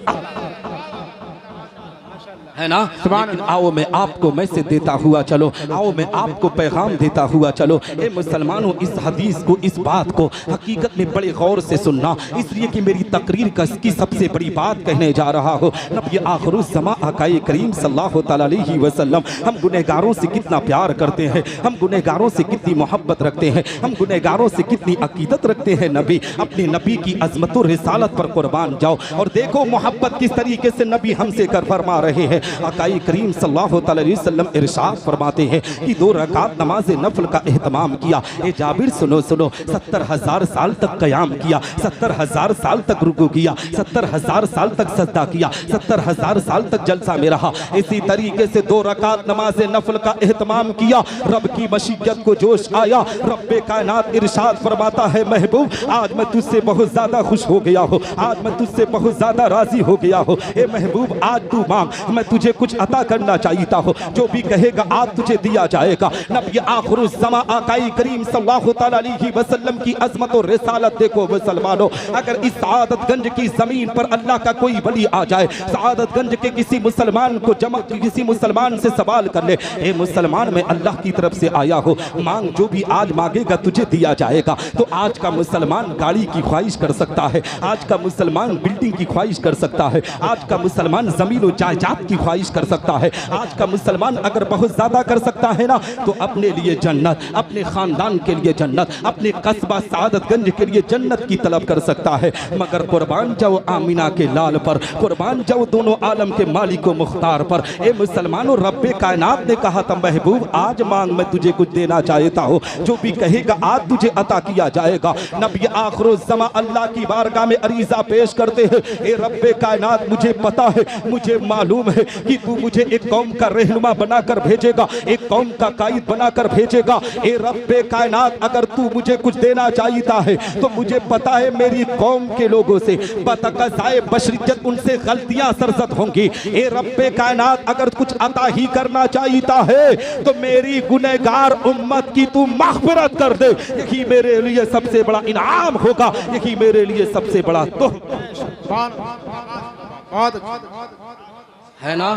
है ना। लेकिन आओ मैं आपको मैसेज देता हुआ चलो, आओ मैं आपको पैगाम देता हुआ चलो। ए मुसलमानों, इस हदीस को, इस बात को हकीकत में बड़े गौर से सुनना, इसलिए कि मेरी तकरीर का इसकी सबसे बड़ी बात कहने जा रहा हो। नबी आखिरुज़्ज़मा आकाए करीम सल्लल्लाहु अलैहि वसल्लम हम गुनहगारों से कितना प्यार करते हैं, हम गुनहगारों से कितनी मोहब्बत रखते हैं, हम गुनहगारों से कितनी अकीदत रखते हैं। नबी, अपने नबी की अज़मत और रिसालत पर कुर्बान जाओ और देखो मोहब्बत किस तरीके से नबी हमसे कर फरमा रहे हैं। आकाई करीम सल्लल्लाहु अलैहि वसल्लम इरशाद फरमाते हैं कि 2 रकात नमाज नफल का एहतमाम किया। ए जाबिर, सुनो सुनो, 70,000 साल तक क़याम किया, 70,000 साल तक रुकू किया, 70,000 साल तक सजदा किया, 70,000 साल तक जलसा में रहा। इसी तरीके से 2 रकात नमाज नफल का एहतमाम किया। रब की मशीयत को जोश आया। रब्बे कायनात इरशाद फरमाता है, महबूब, आज मैं तुझसे बहुत ज्यादा खुश हो गया हो, आज मैं तुझसे बहुत ज्यादा राजी हो गया हो। ए महबूब, आज तू मांग, मैं तुझे कुछ अता करना चाहता हो, जो भी कहेगा आज तुझे दिया जाएगा। नबी आखिरुज़्ज़मा आकाई करीम सल्लल्लाहु अलैहि वसल्लम की अज़मत और रिसालत देखो मुसलमानों। अगर इस सआदतगंज की जमीन पर अल्लाह का कोई वली आ जाए, सआदतगंज के किसी मुसलमान को किसी मुसलमान से सवाल कर ले, ए मुसलमान, मैं अल्लाह की तरफ से आया हो, मांग, जो भी आज मांगेगा तुझे दिया जाएगा। तो आज का मुसलमान गाड़ी की ख्वाहिश कर सकता है, आज का मुसलमान बिल्डिंग की ख्वाहिश कर सकता है, आज का मुसलमान जमीन और जायदाद की ख्वाहिश कर सकता है। आज का मुसलमान अगर बहुत ज्यादा कर सकता है ना, तो अपने लिए जन्नत, अपने खानदान के लिए जन्नत, अपने कस्बा सआदतगंज के लिए जन्नत की तलब कर सकता है। मगर कुर्बान जाओ आमिना के लाल पर, कुर्बान जाओ दोनों आलम के मालिक व मुख्तार पर। ए मुसलमानों, रब्बे कायनात ने कहा था, महबूब, आज मांग, मैं तुझे कुछ देना चाहता हूँ, जो भी कहेगा आज तुझे अता किया जाएगा। नबी आखिरुज़्ज़मा अल्लाह की बारगाह में अरीज़ा पेश करते हैं, ए रब्बे कायनात, मुझे पता है, मुझे मालूम है कि तू मुझे एक कौम का रहनुमा बनाकर भेजेगा, एक कौम का कायद बनाकर भेजेगा। ए रब्बे कायनात, अगर तू मुझे कुछ देना चाहता है तो मुझे पता है मेरी कौम के लोगों से बतक़ज़ाए बशरियत उनसे गलतियां सरजद होंगी। ए रब्बे कायनात, अगर कुछ अता ही करना चाहता है तो मेरी गुनहगार उम्मत की तू मग़फ़िरत कर दे। यही मेरे लिए सबसे बड़ा इनाम होगा, यही मेरे लिए सबसे बड़ा है ना।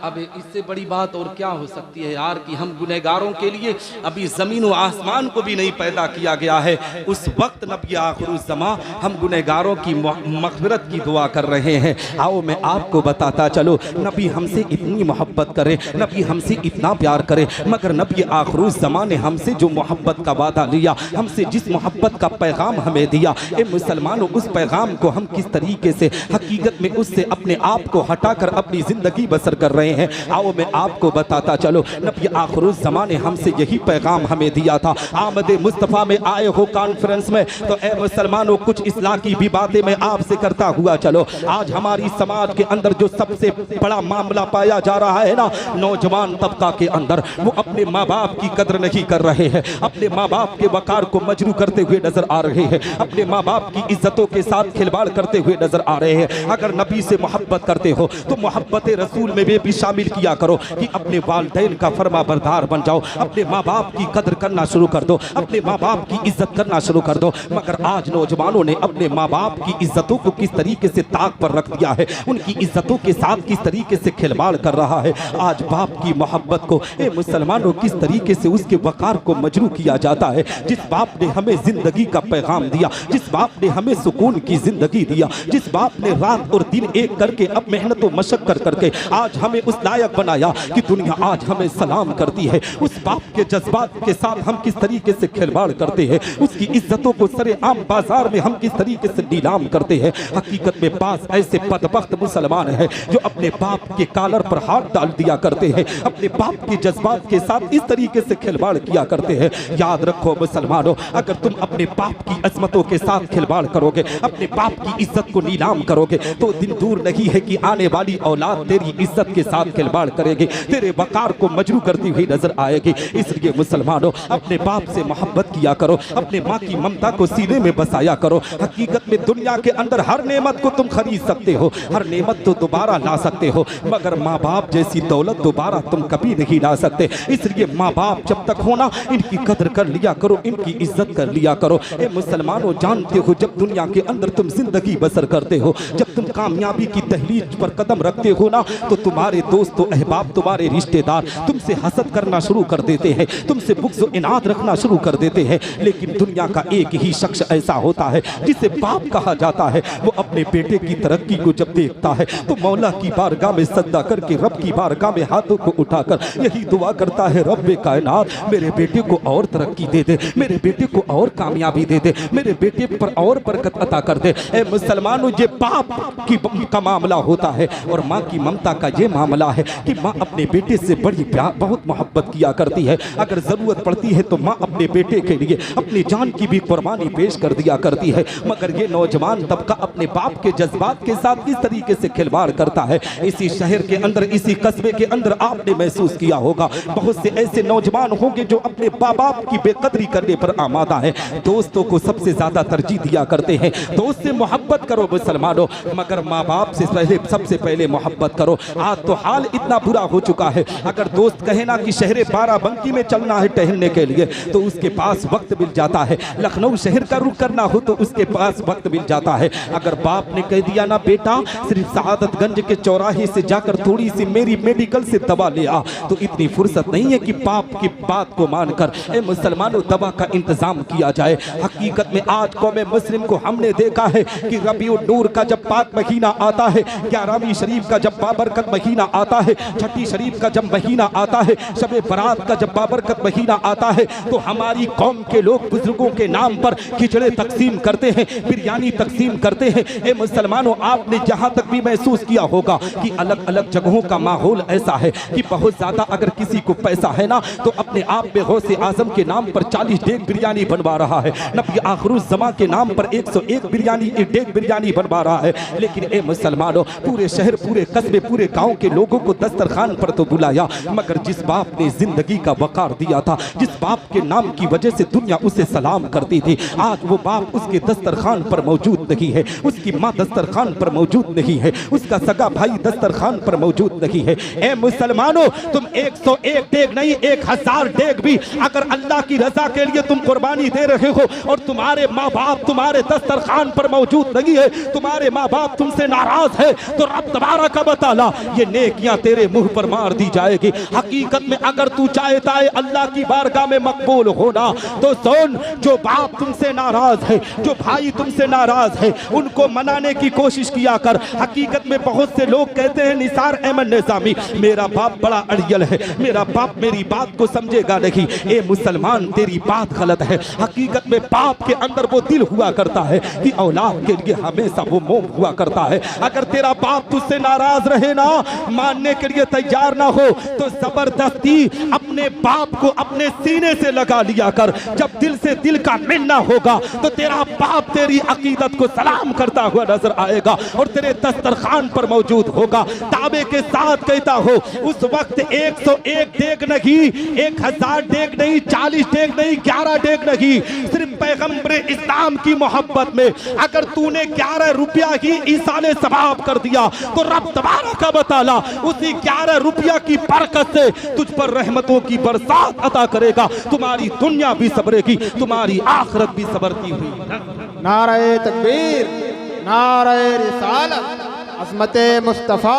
अब इससे बड़ी बात और क्या हो सकती है यार कि हम गुनहगारों के लिए अभी ज़मीन व आसमान को भी नहीं पैदा किया गया है। उस वक्त नबी आखिरुज़्ज़मा हम गुनहगारों की मग़फ़िरत की दुआ कर रहे हैं। आओ मैं आपको बताता चलो, नबी हमसे इतनी मोहब्बत करे, नबी हमसे इतना प्यार करे, मगर नबी आखिरुज़्ज़मा ने हमसे जो मोहब्बत का वादा लिया, हमसे जिस मोहब्बत का पैगाम हमें दिया, ए मुसलमानों, उस पैगाम को हम किस तरीके से हकीकत में उससे अपने आप को हटाकर अपनी ज़िंदगी बसर कर रहे हैं। आओ मैं आपको बताता चलो, नबी आखिरुज़्ज़मा ने हमसे यही पैगाम हमें दिया था। आमद मुस्तफ़ा में आए हो कॉन्फ्रेंस में, तो ए मुसलमानों कुछ इस्लाह की भी बातें मैं आपसे करता हुआ चलो। आज हमारी समाज के अंदर जो सबसे बड़ा मामला पाया जा रहा है ना, नौजवान तबका के अंदर, वो अपने माँ बाप की कदर नहीं कर रहे हैं, अपने माँ बाप के वकार को मजरू करते हुए नजर आ रहे हैं, अपने माँ बाप की इज्जतों के साथ खिलवाड़ करते हुए नजर आ रहे हैं। अगर नबी से मोहब्बत करते हो तो मोहब्बत रसूल में भी शामिल किया करो कि अपने वालिदैन का फरमा बरदार बन जाओ, अपने माँ बाप की कदर करना शुरू कर दो, अपने माँ बाप की इज्जत करना शुरू कर दो। मगर आज नौजवानों ने अपने माँ बाप की इज्जतों को किस तरीके से ताक पर रख दिया है, उनकी इज्जतों के साथ किस तरीके से खिलवाड़ कर रहा है। आज बाप की मोहब्बत को ए मुसलमानों किस तरीके से उसके वकार को मजरू किया जाता है। जिस बाप ने हमें जिंदगी का पैगाम दिया, जिस बाप ने हमें सुकून की जिंदगी दिया, जिस बाप ने रात और दिन एक करके अब मेहनत और मशक्कत करके आज हमें उस लायक बनाया कि दुनिया आज हमें सलाम करती है, उस बाप के जज्बात के साथ हम किस तरीके से खिलवाड़ करते हैं, उसकी इज्जतों को सरेआम बाजार में हम किस तरीके से नीलाम करते हैं। हकीकत में पास ऐसे बदबख्त मुसलमान हैं जो अपने बाप के कालर पर हाथ डाल दिया करते हैं, अपने बाप के जज्बात के साथ इस तरीके से खिलवाड़ किया करते हैं। याद रखो मुसलमानों, अगर तुम अपने बाप की अजमतों के साथ खिलवाड़ करोगे, अपने बाप की इज्जत को नीलाम करोगे, तो दिन दूर नहीं है कि आने वाली औलाद तेरी इज्जत के साथ खिलवाड़ करेगी, तेरे वकार को मजरू करती हुई नजर आएगी। इसलिए मुसलमानों, अपने बाप से मोहब्बत किया करो, अपने माँ की ममता को सीने में बसाया करो। हकीकत में दुनिया के अंदर हर नेमत को तुम खरीद सकते हो, हर नेमत तो दोबारा ला सकते हो, मगर माँ बाप जैसी दौलत दोबारा तुम कभी नहीं ला सकते। इसलिए माँ बाप जब तक होना, इनकी कदर कर लिया करो, इनकी इज्जत कर लिया करो। ए मुसलमानों, जानते हो जब दुनिया के अंदर तुम जिंदगी बसर करते हो, जब तुम कामयाबी की दहलीज पर कदम रखते हो ना, तो तुम्हारे दोस्तों, अहबाब, तुम्हारे रिश्तेदार तुमसे हसद करना शुरू कर देते हैं, तुमसे बुग़्ज़ व इनाद रखना शुरू कर देते हैं। लेकिन दुनिया का एक ही शख्स ऐसा होता है जिसे बाप कहा जाता है। वो अपने बेटे की तरक्की को जब देखता है तो मौला की बारगाह में सजदा करके, रब की बारगाह में हाथों को उठाकर यही दुआ करता है, रब्बे कायनात मेरे बेटे को और तरक्की दे दे, मेरे बेटे को और कामयाबी दे दे, मेरे बेटे पर और बरकत अता कर दे। ए मुसलमानों, ये बाप का मामला होता है और माँ की ममता का ये मामला है कि माँ अपने बेटे से बड़ी प्यार, बहुत मोहब्बत किया करती है। अगर ज़रूरत पड़ती है तो माँ अपने बेटे के लिए अपनी जान की भी कुर्बानी पेश कर दिया करती है। मगर ये नौजवान तबका अपने बाप के जज्बात के साथ किस तरीके से खिलवाड़ करता है, इसी शहर के अंदर, इसी कस्बे के अंदर आपने महसूस किया होगा। बहुत से ऐसे नौजवान होंगे जो अपने माँ बाप की बेकदरी करने पर आमादा है, दोस्तों को सबसे ज्यादा तरजीह दिया करते हैं। दोस्त से मोहब्बत करो मुसलमानों, मगर माँ बाप से पहले, सबसे पहले मोहब्बत करो। आज तो हाल इतना बुरा हो चुका है, अगर दोस्त कहे ना कि शहर बाराबंकी में चलना है टहलने के लिए, तो उसके पास वक्त मिल जाता है। लखनऊ शहर का रुख करना हो तो उसके पास वक्त मिल जाता है। अगर बाप ने कह दिया ना, बेटा सिर्फ सआदतगंज के चौराहे से जाकर थोड़ी सी मेरी मेडिकल से दवा ले आ, तो इतनी फुर्सत नहीं है कि बाप की बात को मानकर ए मुसलमानों दवा का इंतजाम किया जाए। हकीकत में आज कौम मुस्लिम को हमने देखा है कि रबीउल नूर का जब पाक महीना आता है, 11वीं शरीफ का जब बाबरकत महीना आता है, छठी शरीफ का जब महीना आता है, शबे बरात का जब बाबरकत महीना आता है, तो हमारी कौम के लोग बुजुर्गों के नाम पर खिचड़े तकसीम करते हैं, बिरयानी तकसीम करते हैं। ए मुसलमानों, आपने जहां तक भी महसूस किया होगा कि अलग अलग जगहों का माहौल ऐसा है कि बहुत ज्यादा अगर किसी को पैसा है ना, तो अपने आप में गौसे आजम के नाम पर 40 डेग बिरयानी बनवा रहा है, नबी आखिरुज़्ज़मा के नाम पर 101 बिरयानी, डेग बिरयानी बनवा रहा है। लेकिन ए मुसलमानों, पूरे शहर, पूरे कस्बे, पूरे गांव के लोगों को दस्तरखान पर तो बुलाया, मगर जिस बाप ने जिंदगी का वकार दिया था, जिस बाप के नाम की वजह से दुनिया उसे सलाम करती थी, आज वो बाप उसके दस्तरखान पर मौजूद नहीं है, उसकी माँ दस्तरखान पर मौजूद नहीं है, उसका सगा भाई दस्तरखान पर मौजूद नहीं है। ए मुसलमानों, तुम 101 डेग नहीं, 1000 डेग भी अगर अल्लाह की रजा के लिए तुम कुर्बानी दे रहे हो और तुम्हारे माँ बाप तुम्हारे दस्तरखान पर मौजूद नहीं है, तुम्हारे माँ बाप तुमसे नाराज है, तो रब तबारक व तआला ताला ये नेकियां तेरे मुंह पर मार दी जाएगी। हकीकत में अगर तू चाहता है अल्लाह की बारगाह में मकबूल होना तो सुन, जो बाप तुमसे नाराज है, जो भाई तुमसे नाराज है, उनको मनाने की कोशिश किया कर। हकीकत में बहुत से लोग कहते हैं निसार अहमद निज़ामी मेरा बाप बड़ा अड़ियल है, मेरा बाप मेरी बात को समझेगा नहीं। ए मुसलमान, तेरी बात गलत है। हकीकत में बाप के अंदर वो दिल हुआ करता है कि औलाद के लिए हमेशा वो मोह हुआ करता है। अगर तेरा बाप तुझसे नाराज रहे ना, मानने के लिए तैयार ना हो, तो जबरदस्ती अपने बाप को अपने सीने से लगा लिया कर। जब दिल से दिल का मिलना होगा तो तेरा बाप तेरी अकीदत को सलाम करता हुआ नजर आएगा और तेरे दस्तरखान पर मौजूद होगा। दावे के साथ कहता हो, उस वक्त 101 देग नहीं, 1000 देग नहीं, 40 देग नहीं, 11 देग नहीं, सिर्फ पैगंबर इस्लाम की मोहब्बत में अगर तूने 11 रुपया ही ईसाले सवाब कर दिया तो रब तबारक व तआला उसी 11 रुपया की बरकत से तुझ पर रहमतों की बरसात अता करेगा। तुम्हारी दुनिया भी सबरेगी, तुम्हारी आखिरत भी सबरती हुई। नारे तकबीर, नारे रिसालत, अज़मते मुस्तफ़ा,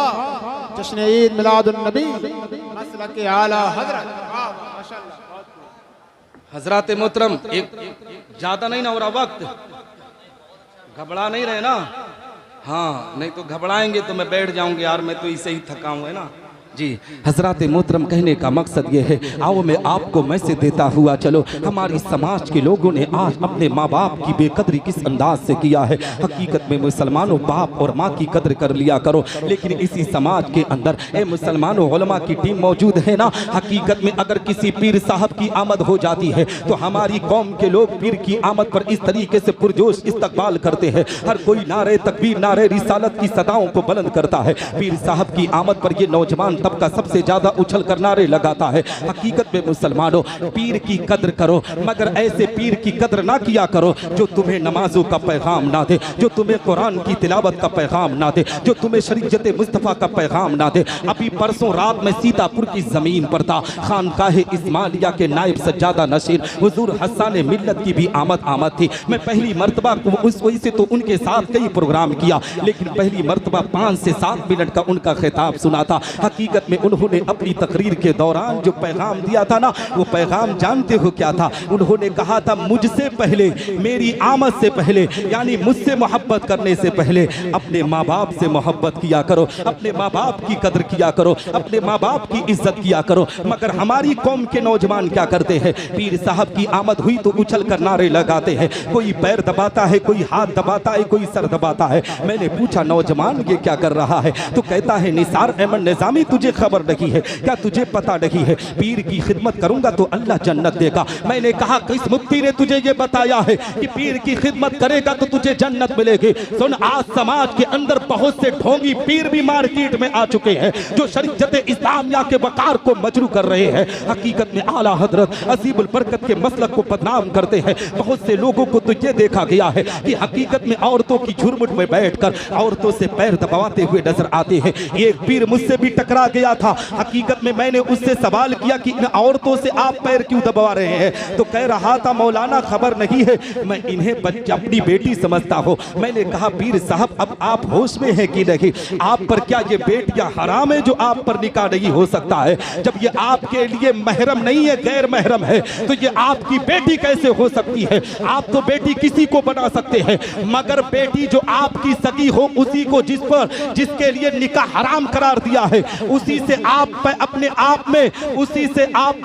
जश्न ईद मिलादुन नबी, मसलके आला हज़रत। हजरत मोहतरम, एक ज्यादा नहीं ना हो रहा वक्त, घबरा नहीं रहे ना? हाँ, नहीं तो घबराएंगे तो मैं बैठ जाऊंगी यार, मैं तो इसे ही थका हूं, है ना जी। हजरत मोहतरम, कहने का मकसद ये है, आओ मैं आपको मैसेज देता हुआ चलो। हमारी समाज के लोगों ने आज अपने माँ बाप की बेकदरी किस अंदाज से किया है। हकीकत में मुसलमानों, बाप और माँ की कदर कर लिया करो। लेकिन इसी समाज के अंदर ए मुसलमानों, उलमा की टीम मौजूद है ना। हकीकत में अगर किसी पीर साहब की आमद हो जाती है तो हमारी कौम के लोग पीर की आमद पर इस तरीके से पुरजोश इस्तकबाल करते हैं। हर कोई नारे तकबीर, नारे रिसालत की सदाओं को बुलंद करता है। पीर साहब की आमद पर ये नौजवान तबका सबसे ज्यादा उछल कर नारे लगाता है। हकीकत में मुसलमानों, पीर की कद्र करो, मगर ऐसे पीर की कद्र ना किया करो जो तुम्हें नमाजों का पैगाम ना दे, जो तुम्हें कुरान की तिलावत का पैगाम ना दे, जो तुम्हें शरीयत मुस्तफ़ा का पैगाम ना दे। अभी परसों रात में सीतापुर की जमीन पर था, खानकाह इस्माइलिया के नायब सज्जादा नशीर हुजूर हसन मिल्लत की भी आमद थी। मैं पहली मर्तबा उस वजह से तो उनके साथ कई प्रोग्राम किया, लेकिन पहली मर्तबा 5 से 7 मिनट का उनका खिताब सुना था। हकीकत में उन्होंने अपनी तकरीर के दौरान जो पैगाम दिया था ना, वो पैगाम जानते हो क्या था? उन्होंने कहा था, मुझसे पहले, मेरी आमद से पहले, यानी मुझसे मोहब्बत करने से पहले अपने माँ बाप से मोहब्बत किया करो, अपने माँ बाप की कदर किया करो, अपने माँ बाप की इज्जत किया करो। मगर हमारी कौम के नौजवान क्या करते हैं? पीर साहब की आमद हुई तो उछल कर नारे लगाते हैं, कोई पैर दबाता है, कोई हाथ दबाता है, कोई सर दबाता है। मैंने पूछा, नौजवान ये क्या कर रहा है? तो कहता है, निसार अहमद निज़ामी, तुझे खबर नहीं है क्या? तुझे पता नहीं है? पीर की खिदमत करूंगा तो अल्लाह जन्नत देगा। मैंने कहा, किस मुफ्ती ने तुझे ये बताया है कि पीर की खिदमत करेगा तो तुझे जन्नत मिलेगी? सुन, आज समाज के अंदर बहुत से ढोंगी पीर भी मार्केट में आ चुके हैं जो शरीयत इस्लामिया के वकार को मजरू कर रहे हैं। हकीकत में आला हजरत अजीबुल बरकत के मसलक को बदनाम करते हैं। बहुत से लोगों को तो ये देखा गया है कि हकीकत में औरतों की झुरमुट में बैठकर औरतों से पैर दबाते हुए नजर आते हैं। एक पीर मुझसे भी टकरा गया था। हकीकत में मैंने उससे सवाल किया कि इन औरतों से आप पैर क्यों दबा रहे हैं? तो कह रहा था, मौलाना खबर नहीं है, मैं इन्हें बच्ची अपनी बेटी समझता हूँ। मैंने कहा, पीर साहब अब आप होश में हैं कि नहीं? आप पर क्या ये बेटियां हराम है जो आप पर निकाह नहीं हो सकता है? जब ये आपके लिए महरम नहीं है, गैर महरम है, तो ये आपकी बेटी कैसे हो सकती है? आप तो बेटी किसी को बना सकते हैं, मगर बेटी जो आपकी सगी हो उसी को जिसके लिए निकाह हराम करार दिया है, उसी से आप अपने आप में उसी से आप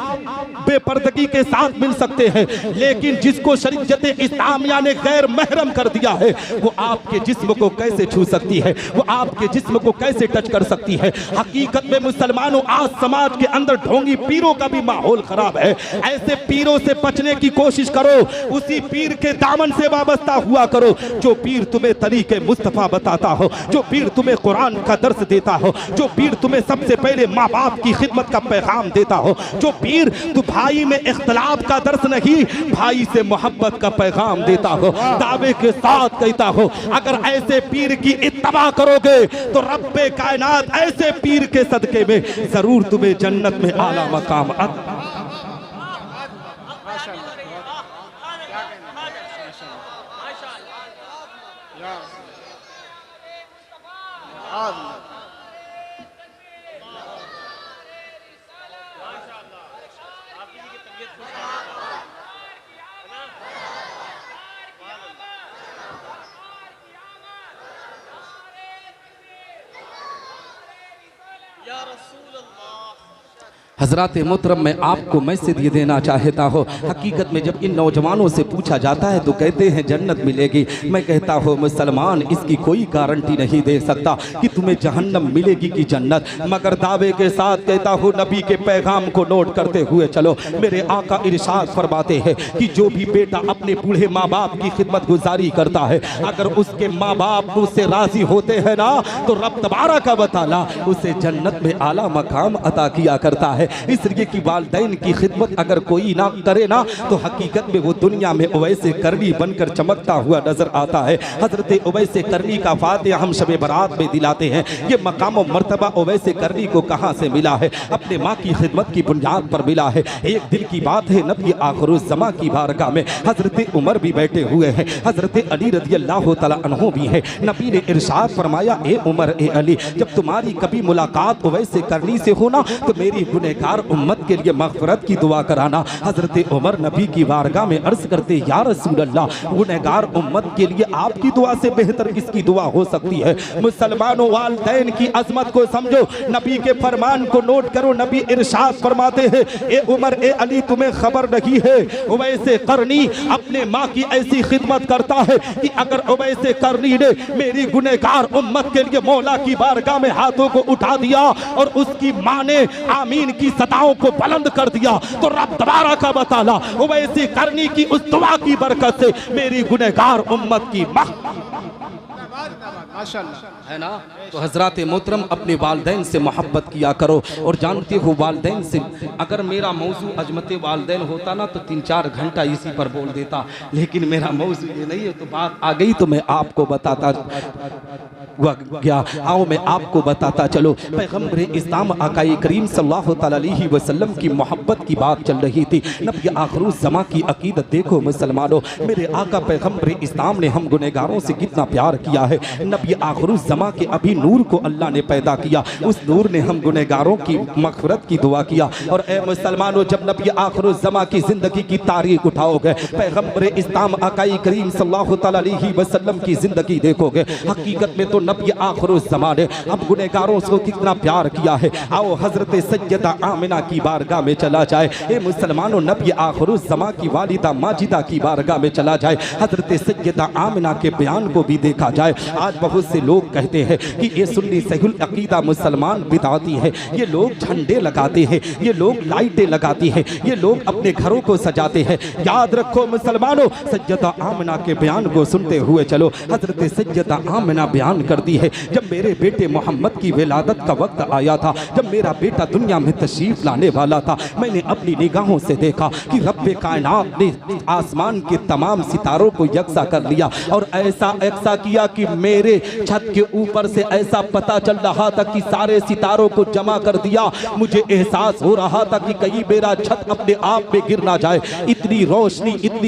बेपर्दगी के साथ मिल सकते हैं। लेकिन जिसको शरीयत इस्लामिया ने गैर महरम कर दिया है, वो आपके जिस्म को कैसे छू सकती है? वो आपके जिस्म को कैसे टच कर सकती है? हकीकत में मुसलमानों, आज समाज के अंदर ढोंगी पीरों का भी माहौल खराब है। ऐसे पीरों से बचने की कोशिश करो, उसी पीर के दामन से वाबस्ता हुआ करो जो पीर तुम्हें तरीके मुस्तफा बताता हो, जो पीर तुम्हें कुरान का दर्स देता हो, जो पीर तुम्हें सबसे पहले माँ बाप की खिदमत का पैगाम देता हो, जो पीर तू भाई में इख्तलाफ का दर्स नहीं, भाई से मोहब्बत का पैगाम देता हो। दावे के साथ कहता हो, अगर ऐसे पीर की इत्तबा करोगे तो रब्बे कायनात ऐसे पीर के सदके में जरूर तुम्हें जन्नत में आला मकाम हजरात मोहतरम, मैं आपको मैसेज ये देना चाहता हूँ। हकीकत में जब इन नौजवानों से पूछा जाता है तो कहते हैं जन्नत मिलेगी। मैं कहता हूँ मुसलमान इसकी कोई गारंटी नहीं दे सकता कि तुम्हें जहन्नम मिलेगी कि जन्नत, मगर दावे के साथ कहता हूँ नबी के पैगाम को नोट करते हुए चलो। मेरे आका इरशाद फरमाते हैं कि जो भी बेटा अपने बूढ़े माँ बाप की खिदमत गुजारी करता है, अगर उसके माँ बाप उससे राजी होते हैं ना, तो रब तबारक व तआला उसे जन्नत में आला मकाम अता किया करता है। इसलिए कि वालिदैन की खिदमत अगर कोई ना करे ना, तो हकीकत में वो दुनिया में उवैसे करनी बनकर चमकता हुआ नजर आता है। हजरत उवैसे करनी का फातिहा हम शब बरात में दिलाते हैं। ये मकाम व मर्तबा उवैसे करनी को कहाँ से मिला है? अपने माँ की खिदमत की बुनियाद पर मिला है। एक दिन की बात है, नबी आखिरुज़्ज़मा की बारगाह में हजरत उमर भी बैठे हुए हैं, हजरत अली रज़ियल्लाहु तआला अन्हु भी है। नबी ने इरशाद फरमाया, ए उमर ए अली, जब तुम्हारी कभी मुलाकात उवैसे करनी से हो ना, तो मेरी गुनहगार उम्मत के लिए मग़फ़िरत की दुआ कराना। हजरत उमर नबी की बारगाह में अर्ज करते, या रसूल अल्लाह, गुनहगार उम्मत के लिए आपकी दुआ से बेहतर किसकी दुआ हो सकती है? मुसलमानों, वालिदैन की अज़मत को समझो, नबी के फरमान को नोट करो। नबी इरशाद फरमाते हैं, ए उमर ए अली, तुम्हें खबर नहीं है उवैसे करनी अपने माँ की ऐसी खिदमत करता है कि अगर उवैसे करनी ने मेरी गुनहगार उम्मत के लिए मौला की बारगाह में हाथों को उठा दिया और उसकी माँ ने आमीन की सदाओं को बुलंद कर दिया, तो रब तबारक व तआला उवैसे करनी की उस दुआ की बरकत से मेरी गुनहगार उम्मत की माशाअल्लाह है ना। तो हजरात मोहतरम, अपने वालिदैन से मोहब्बत किया करो। और जानते हो वालिदैन से, अगर मेरा मौजू अजमत वालिदैन होता ना तो 3-4 घंटा इसी पर बोल देता, लेकिन मेरा मौजू ये नहीं है। तो बात आ गई तो मैं आपको बताता गया। आओ मैं आपको बताता चलो। पैगम्बर इस्लाम आकाई करीम सल्लल्लाहु अलैहि वसल्लम की मोहब्बत की बात चल रही थी। नबी आखिरुज़्ज़मा की अकीदत देखो मुसलमानों, मेरे आका पैगम्बर इस्लाम ने हम गुनहगारों से कितना प्यार किया है। नबी आखिरुज़्ज़मा के अभी नूर को अल्लाह ने पैदा किया, उस नूर ने हम गुनहगारों की मग़फ़िरत की दुआ किया। और ए मुसलमानों, जब नबी आखिरुज़्ज़मा की ज़िंदगी की तारीख उठाओगे, पैगम्बर इस्लाम आकाई करीम सल्लल्लाहु अलैहि वसल्लम की ज़िंदगी देखोगे, हकीकत में तो नबी आखिरुज़्ज़मा ने अब गुनहगारों से कितना प्यार किया है। आओ हजरत सैयदा आमिना की बारगाह में चला जाए। ए मुसलमानों, नबी आखिरुज़्ज़मा की वालिदा माजिदा की बारगाह में चला जाए, हजरत सैयदा आमिना के बयान को भी देखा जाए। आज बहुत से लोग कहते हैं कि ये सुन्नी सहीहुल अकीदा मुसलमान बिदाती है, ये लोग झंडे लगाते हैं, ये लोग लाइटें लगाती हैं, ये लोग अपने घरों को सजाते हैं। याद रखो मुसलमानों, सैयदा आमिना के बयान को सुनते हुए चलो। हजरत सैयदा आमिना बयान करती है, जब मेरे बेटे मोहम्मद की विलादत का वक्त आया था, जब मेरा बेटा दुनिया में तशरीफ लाने वाला था, मैंने अपनी निगाहों से देखा कि रब्बे कायनात ने आसमान के तमाम सितारों को यकसा कर लिया और ऐसा यकसा किया कि मेरे छत के ऊपर से ऐसा पता चल रहा था कि सारे सितारों को जमा कर दिया। मुझे एहसास हो रहा था कि कहीं मेरा छत अपने आप में गिर ना जाए। इतनी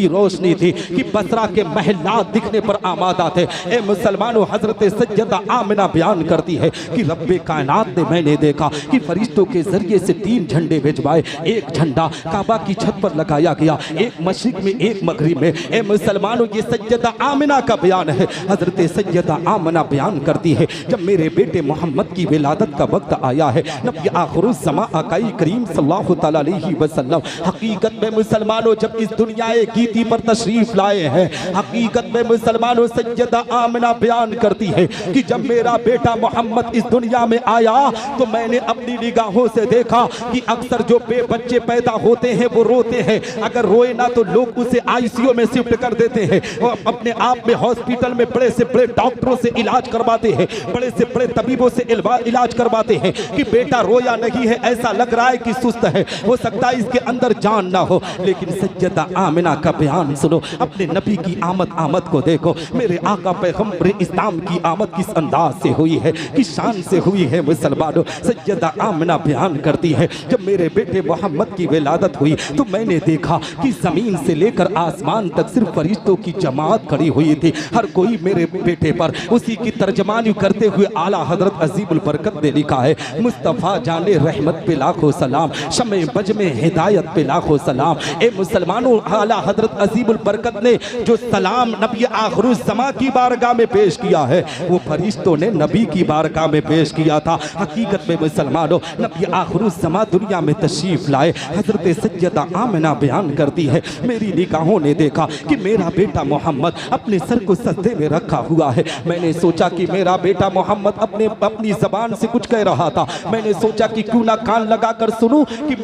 रोशनी थी कि बसरा के महलात दिखने पर आमादा थे। ए मुसलमानों, हजरत सैयदा आमिना बयान करती है कि रब्बे कायनात ने मैंने देखा कि फरिश्तों के जरिए से 3 झंडे भिजवाए। एक झंडा काबा की छत पर लगाया गया, एक मशरिक में, एक मगरिब में। ए मुसलमानों, ये सैयदा आमिना का बयान है। हजरत सैयदा आमिना बयान करती है, जब मेरे बेटे मोहम्मद की विलादत का वक्त आया है, नबी आखिरुज़्ज़मा आकाई करीम सल्लल्लाहु अलैहि वसल्लम हकीकत में मुसलमानों जब इस दुनिया गीती पर तशरीफ लाए हैं, हकीकत में मुसलमानों सैयदा आमिना बयान करती है कि जब मेरा बेटा मोहम्मद इस दुनिया में आया तो मैंने अपनी निगाहों से देखा कि अक्सर जो बच्चे पैदा होते हैं वो रोते हैं, अगर रोए ना तो लोग उसे आईसीयू में शिफ्ट कर देते हैं और अपने आप में हॉस्पिटल में बड़े से बड़े डॉक्टरों से इलाज करवाते हैं, बड़े से बड़े तबीबों से इलाज करवाते हैं कि बेटा रोया नहीं है, ऐसा लग रहा है कि सुस्त है, हो सकता है इसके अंदर जान ना हो। लेकिन सैयदा आमिना का बयान सुनो, अपने नबी की आमद को देखो। मेरे आका पैगम्बर इस्लाम की आमद किस अंदाज से हुई है, किस शान से हुई है मुसलमानों। सैयदा आमिना बयान करती है, जब मेरे बेटे मोहम्मद की विलादत हुई तो मैंने देखा कि जमीन से लेकर आसमान तक सिर्फ फरिश्तों की जमात खड़ी हुई थी, हर कोई मेरे बेटे पर उसी की तर्जमानी करते हुए आला हजरत अजीबुल बरकत ने लिखा है, मुस्तफ़ा जाने रहमत पे लाखों सलाम, शमे बज में हिदायत पे लाखों सलाम। ए मुसलमानों, आला हजरत अजीबुल बरकत ने जो सलाम नबी आखिरुज़्ज़मा की बारगाह में पेश किया है, वो फरिश्तों ने नबी की बारगाह में पेश किया था। हकीकत में मुसलमानों, नबी आखिरुज़्ज़मा दुनिया में तशरीफ लाए। हजरत सैयदा आमिना बयान करती है, मेरी निगाहों ने देखा कि मेरा बेटा मोहम्मद अपने सर को सजदे में रखा हुआ है। मैंने सोचा कि मेरा बेटा मोहम्मद अपनी जबान से कुछ कह रहा था। मैंने सोचा कि क्यों ना कान लगा कर सुनूं कि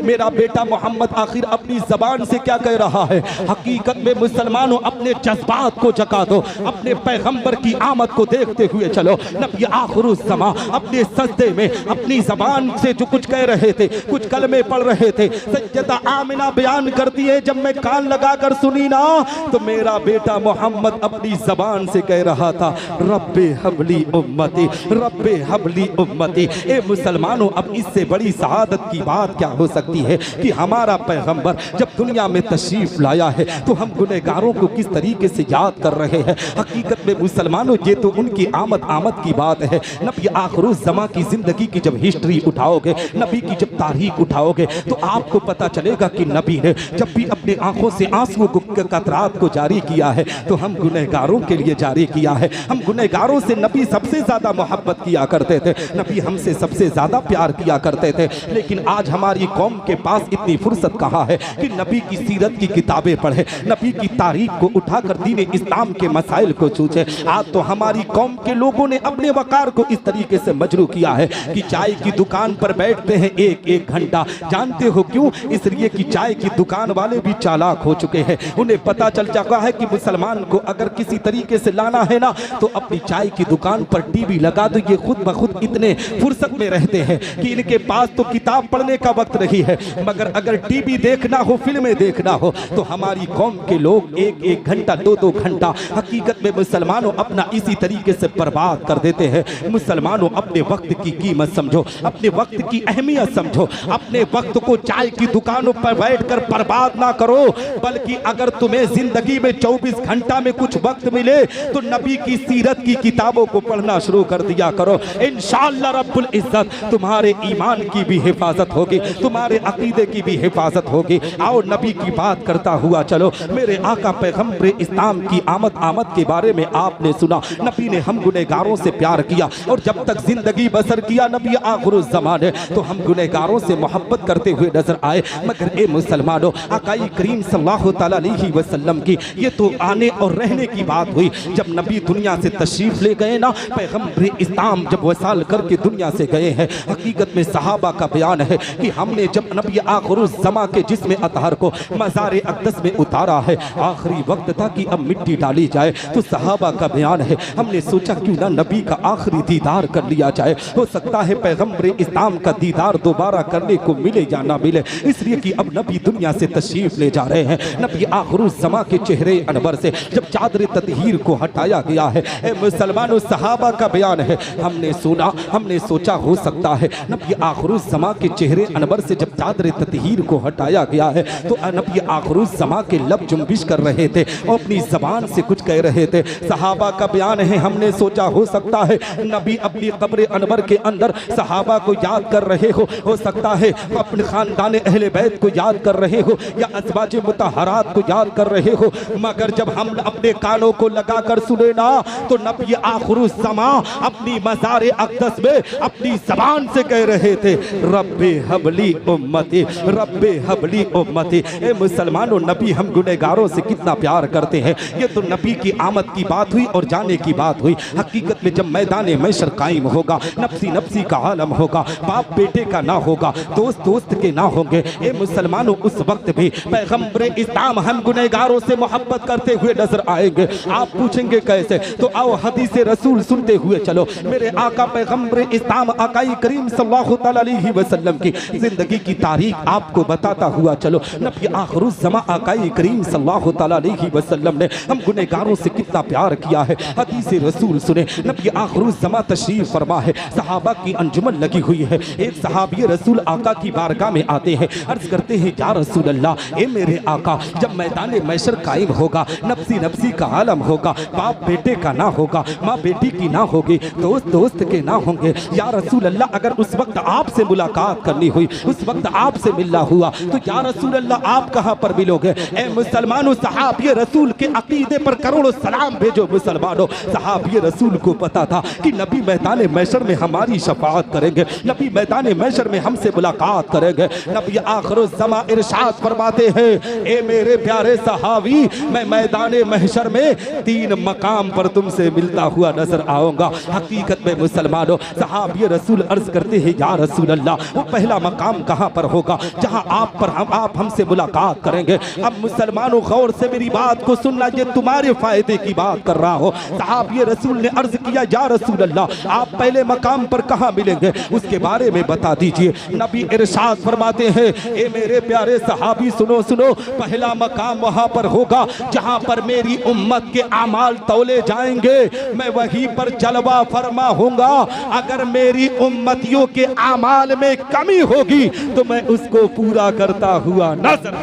मेरा बेटा मोहम्मद आखिर अपनी जबान से क्या कह रहा है। हकीकत में मुसलमानों, अपने जज्बात को जगा दो, अपने पैगंबर की आमद को देखते हुए चलो। नबी आखिरुज़्ज़मा अपने सजदे में अपनी जबान से जो कुछ कह रहे थे, कुछ कलमे पढ़ रहे थे। सैयदा आमिना बयान करती है, जब मैं कान लगा कर सुनी ना तो मेरा बेटा मोहम्मद अपनी जबान से कह रहा था, रब्बे हबली उम्मती, रब्बे हबली उम्मती। ए मुसलमानों, अब इससे बड़ी सआदत की बात क्या हो सकती है कि हमारा पैगंबर जब दुनिया में तशरीफ लाया है तो हम गुनहगारों को किस तरीके से याद कर रहे हैं। हकीकत में मुसलमानों, ये तो उनकी आमद की बात है। नबी आखिरुज़्ज़मा की जिंदगी की जब हिस्ट्री उठाओगे, नबी की जब तारीख उठाओगे तो आपको पता चलेगा कि नबी ने जब भी अपनी आंखों से आंसुओं को कतरात को जारी किया है तो हम गुनहगारों के लिए जारी किया है। हम गुनहगारों से नबी सबसे ज्यादा मोहब्बत किया करते थे, नबी हमसे सबसे ज्यादा प्यार किया करते थे। लेकिन आज हमारी कौम के पास इतनी फुर्सत कहाँ है कि नबी की सीरत की किताबें पढ़े, नबी की तारीख को उठाकर दीन इस्लाम के मसाइल को सोचे। आज तो हमारी कौम के लोगों ने अपने वकार को इस तरीके से मजरू किया है कि चाय की दुकान पर बैठते हैं एक घंटा। जानते हो क्यों? इसलिए कि चाय की दुकान वाले भी चालाक हो चुके हैं। उन्हें पता चल चुका है कि मुसलमान को अगर किसी तरीके से लाना है ना तो अपनी चाय की दुकान पर टीवी लगा दो। ये खुद ब खुद इतने फुर्सत में रहते हैं कि इनके पास तो किताब पढ़ने का वक्त नहीं है, मगर अगर टीवी देखना हो, फिल्में देखना हो तो हमारी कौम के लोग एक घंटा, दो घंटा हकीकत में मुसलमानों अपना इसी तरीके से बर्बाद कर देते हैं। मुसलमानों, अपने वक्त की कीमत समझो, अपने वक्त की अहमियत समझो, अपने वक्त को चाय की दुकानों पर बैठकर बर्बाद ना करो, बल्कि अगर तुम्हें जिंदगी में 24 घंटा में कुछ वक्त मिले तो नबी की सीरत की किताबों को पढ़ना शुरू कर दिया करो। इंशाअल्लाह रब्बुल इज्जत तुम्हारे ईमान की भी हिफाजत होगी, तुम्हारे अकीदे की भी हिफाजत होगी। आओ नबी की बात करता हुआ चलो। मेरे आका पैगंबर इस्लाम की आमद के बारे में आपने सुना, नबी ने हम गुनहगारों से प्यार किया और जब तक जिंदगी बसर किया नबी आखिरुज़्ज़मा ने तो हम गुनहगारों से मोहब्बत करते हुए नजर आए। मगर ए मुसलमानों, आकाई करीम सल्लल्लाहु तआला अलैहि वसल्लम की ये तो आने और रहने की बात हुई। जब नबी दुनिया से तशरीफ ले गए ना, पैगंबर इस्लाम जब वसाल करके दुनिया से गए हैं, हकीकत में सहाबा का बयान है कि हमने जब नबी आखिरुज़्ज़मा के जिस्म अतहर को मज़ार अक़दस में उतारा है, आखिरी वक्त था कि अब मिट्टी डाली जाए, तो सहाबा का बयान है हमने सोचा क्यों ना नबी का आखिरी दीदार कर लिया जाए। हो सकता है पैगंबर इस्लाम का दीदार दोबारा करने को मिले या ना मिले, इसलिए कि अब नबी दुनिया से तशरीफ ले जा रहे हैं। नबी आखिरुज़्ज़मा के चेहरे अनवर से जब चादर ततहीर को हटाया गया है, ए मुसलमानों, सहाबा का बयान है हमने सुना, हमने सोचा हो सकता है नबी आखिरुज़्ज़मा के चेहरे अनवर से जब चादर ततहीर को हटाया गया है तो नबी आखिरुज़्ज़मा के लब जुम्बिश कर रहे थे और अपनी जबान से कुछ कह रहे थे। सहाबा का बयान है हमने सोचा हो सकता है नबी अपनी कब्र अनवर के अंदर सहाबा को याद कर रहे हो सकता है अपने खानदान अहले बैत को याद कर रहे हो या अज़वाज मुतहरात को याद कर रहे हो। मगर जब हम अपने कानों को लगा कर सुने ना तो नबी आखिरुज़्ज़मा अपनी मज़ार अक़दस में अपनी जबान से कह रहे थे, रब्बे हबली उम्मती, रब्बे हबली उम्मती। ए मुसलमानों, नबी हम गुनहगारों से कितना प्यार करते हैं। ये तो नबी की आमद की बात हुई और जाने की बात हुई। हकीकत में जब मैदान महशर कायम होगा, नफ्सी नफ्सी का आलम होगा, बाप बेटे का ना होगा, दोस्त दोस्त के ना होंगे, ए मुसलमानों, उस वक्त भी पैगंबर इस्लाम हम गुनहगारों से मोहब्बत करते हुए नजर आएंगे। आप पूछेंगे कैसे? तो आओ हदीस रसूल सुनते हुए चलो। मेरे आका पैगंबर इस्लाम आकाई करीम सल्लल्लाहु तआला अलैहि वसल्लम की जिंदगी की तारीख आपको बताता हुआ चलो। नबी आखिरुज़्ज़मा आकाई करीम सल्लल्लाहु तआला अलैहि वसल्लम ने हम गुनहगारों से कितना प्यार किया है। हदीस रसूल सुने। नबी आखिरुज़्ज़मा तशरीफ फरमा है, सहाबा की अंजुमन लगी हुई है। एक सहाबी रसूल आका की बारगाह में आते हैं, अर्ज करते हैं, या रसूल अल्लाह, ए मेरे आका, जब मैदान महशर कायम होगा, नफ्सी नफ्सी का आलम होगा, बाप बेटे का ना होगा, माँ बेटी की ना होगी, दोस्त दोस्त के ना होंगे, या रसूल अल्लाह, अगर उस वक्त आपसे मुलाकात करनी हुई, उस वक्त आपसे मिलना हुआ, तो या रसूल अल्लाह आप कहाँ पर मिलोगे? ए मुसलमानों, सहाबी रसूल के अकीदे पर करोड़ों सलाम भेजो। मुसलमानों, सहाबी सहाबी रसूल को पता था कि नबी मैदान महशर में हमारी शफाअत करेंगे, नबी मैदान महशर में हमसे मुलाकात करेंगे। नबी आखिरुज़्ज़मा इरशाद फरमाते हैं, ए मेरे प्यारे सहाबी, मैं मैदान महशर में 3 मकाम पर तुमसे मिलता हुआ नजर आऊंगा। हकीकत में मुसलमानों, सहाबी रसूल अर्ज करते हैं, या रसूल अल्लाह, वो पहला मकाम कहाँ पर होगा जहाँ आप हमसे मुलाकात करेंगे। अब मुसलमानों गौर से मेरी बात को सुनना, ये तुम्हारे फायदे की बात कर रहा हो। सहाबी रसूल ने अर्ज किया, या रसूल अल्लाह, आप पहले मकाम पर कहाँ मिलेंगे, उसके बारे में बता दीजिए। नबी इरशाद फरमाते हैं, ए मेरे प्यारे सहाबी, सुनो सुनो, पहला मकाम वहां पर होगा जहां पर मेरी उम्मत के अमाल तौले जाएंगे, मैं वहीं पर जलवा फरमा होऊंगा। अगर मेरी उम्मतियों के अमाल में कमी होगी तो मैं उसको पूरा करता हुआ नजर।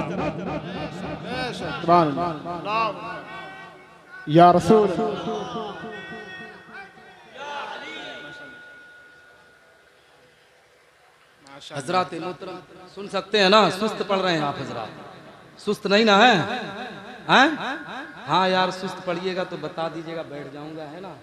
या रसूल हजरात मोहतरम, सुन सकते हैं ना? सुस्त पढ़ रहे हैं आप हजरात? सुस्त नहीं ना है? हैं? हाँ यार, सुस्त पढ़िएगा तो बता दीजिएगा, बैठ जाऊंगा, है ना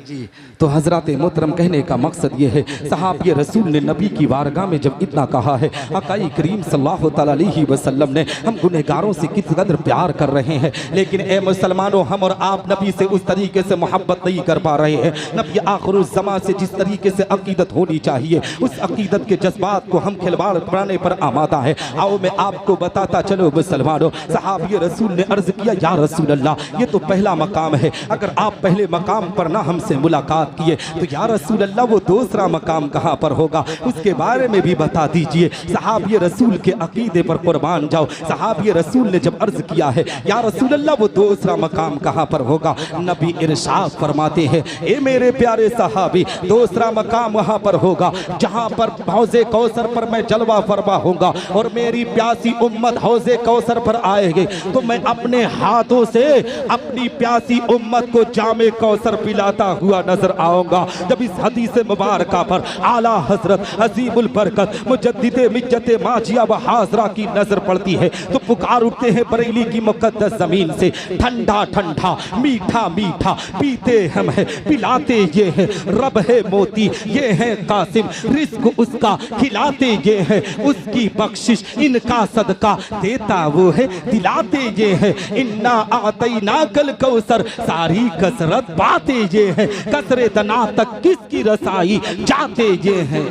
जी। तो हजरात मोहतरम, कहने का मकसद ये है, सहाबी रसूल ने नबी की वारगाह में जब इतना कहा है, आकाई करीम सल्लल्लाहु अलैहि वसल्लम ने हम गुनहगारों से किस कदर प्यार कर रहे हैं, लेकिन ए मुसलमानों, हम और आप नबी से उस तरीके से मोहब्बत नहीं कर पा रहे हैं। नबी आखिरुज़्ज़मा से जिस तरीके से अकीदत होनी चाहिए, उस अकीदत के जज्बात को हम खिलवाड़ बनाने पर आमादा है। आओ मैं आपको बताता चलो मुसलमानों, सहाबी रसूल ने अर्ज किया, या रसूल अल्लाह, ये तो पहला मकाम है, अगर आप पहले मकाम पर ना हमसे मुलाकात किए तो या रसूल अल्लाह, वो दूसरा मकाम कहाँ पर होगा, उसके बारे में भी बता दीजिए। सहाबी रसूल के अकीदे पर कुर्बान जाओ। सहाबी रसूल ने जब अर्ज किया है, या रसूल अल्लाह, वो दूसरा मकाम कहाँ पर होगा, नबी इरशाद फरमाते हैं, ए मेरे प्यारे सहाबी, दूसरा मकाम वहाँ पर होगा जहाँ पर हौज़े कौसर पर मैं जलवा फरमा होऊंगा और मेरी प्यासी उम्मत हौज़े कौसर पर आएगी तो मैं अपने हाथों से अपनी प्यासी उम्मत को जामे कौसर पिलाता हुआ नजर आऊंगा। जब इस हदीस मुबारका पर आला हजरत अजीमुल बरकत मुजद्दिदे मिज्जते माजिया व हाजरा की नजर पड़ती है तो पुकार उठते हैं बरेली की मुकद्दस जमीन से, ठंडा ठंडा मीठा मीठा पीते हम है, पिलाते ये है, रब है मोती ये है कासिम, रिस्क उसका खिलाते ये है, उसकी बख्शिश इनका सदका देता वो है, दिलाते ये है, इन्ना आतैना कल कौसर, सारी कसरत पाते ये है, कसरे तना तक किसकी रसाई जाते ये हैं।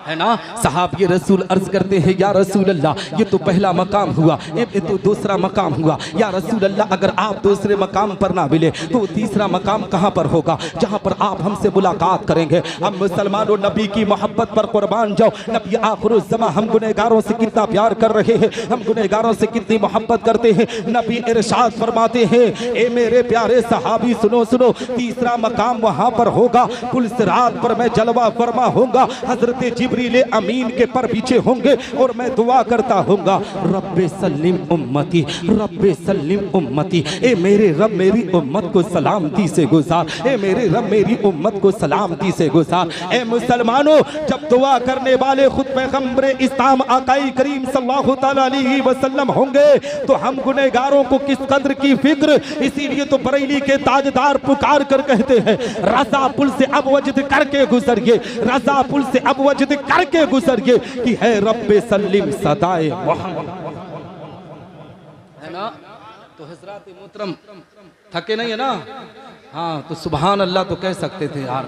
है ना? सहाबी रसूल अर्ज करते हैं, या रसूल अल्लाह, ये तो पहला मकाम हुआ, ये तो दूसरा मकाम हुआ। या रसूल अल्लाह, अगर आप दूसरे मकाम पर ना मिले तो तीसरा मकाम कहाँ पर होगा जहाँ पर आप हमसे मुलाकात करेंगे। अब मुसलमानों, नबी की मोहब्बत पर कुर्बान जाओ। नबी आखिरुज़्ज़मा हम गुनहगारों से कितना प्यार कर रहे हैं, हम गुनहगारों से कितनी मोहब्बत करते हैं। नबी इरशाद फरमाते हैं, ए मेरे प्यारे सहाबी, सुनो सुनो, तीसरा मकाम वहाँ पर होगा, कुल सिरात पर मैं जलवा फरमा होगा, हजरत जिब्रील अमीन के पर पीछे होंगे और मैं दुआ करता होऊंगा, रब्बे सल्लिम उम्मती, रब्बे सल्लिम उम्मती, ए मेरे रब मेरी उम्मत को सलामती से गुजार, ए मेरे रब मेरी उम्मत को सलामती से गुजार। ए मुसलमानों, जब दुआ करने वाले खुद पैगंबर इस्लाम आकाई करीम सल्लल्लाहु अलैहि वसल्लम होंगे तो हम गुनहगारों को किस कदर की फिक्र। इसीलिए तो बरेली के ताजदार पुकार कर कहते हैं, रज़ा पुल से अब वजद करके गुजरिए, रज़ा पुल से अब वजद करके गुजरिए कि है रब्बे सल्लिम सदाए मोहम्मद। है ना? तो हजरात मोहतरम, थके नहीं है ना? हाँ, तो सुभान अल्लाह तो कह सकते थे यार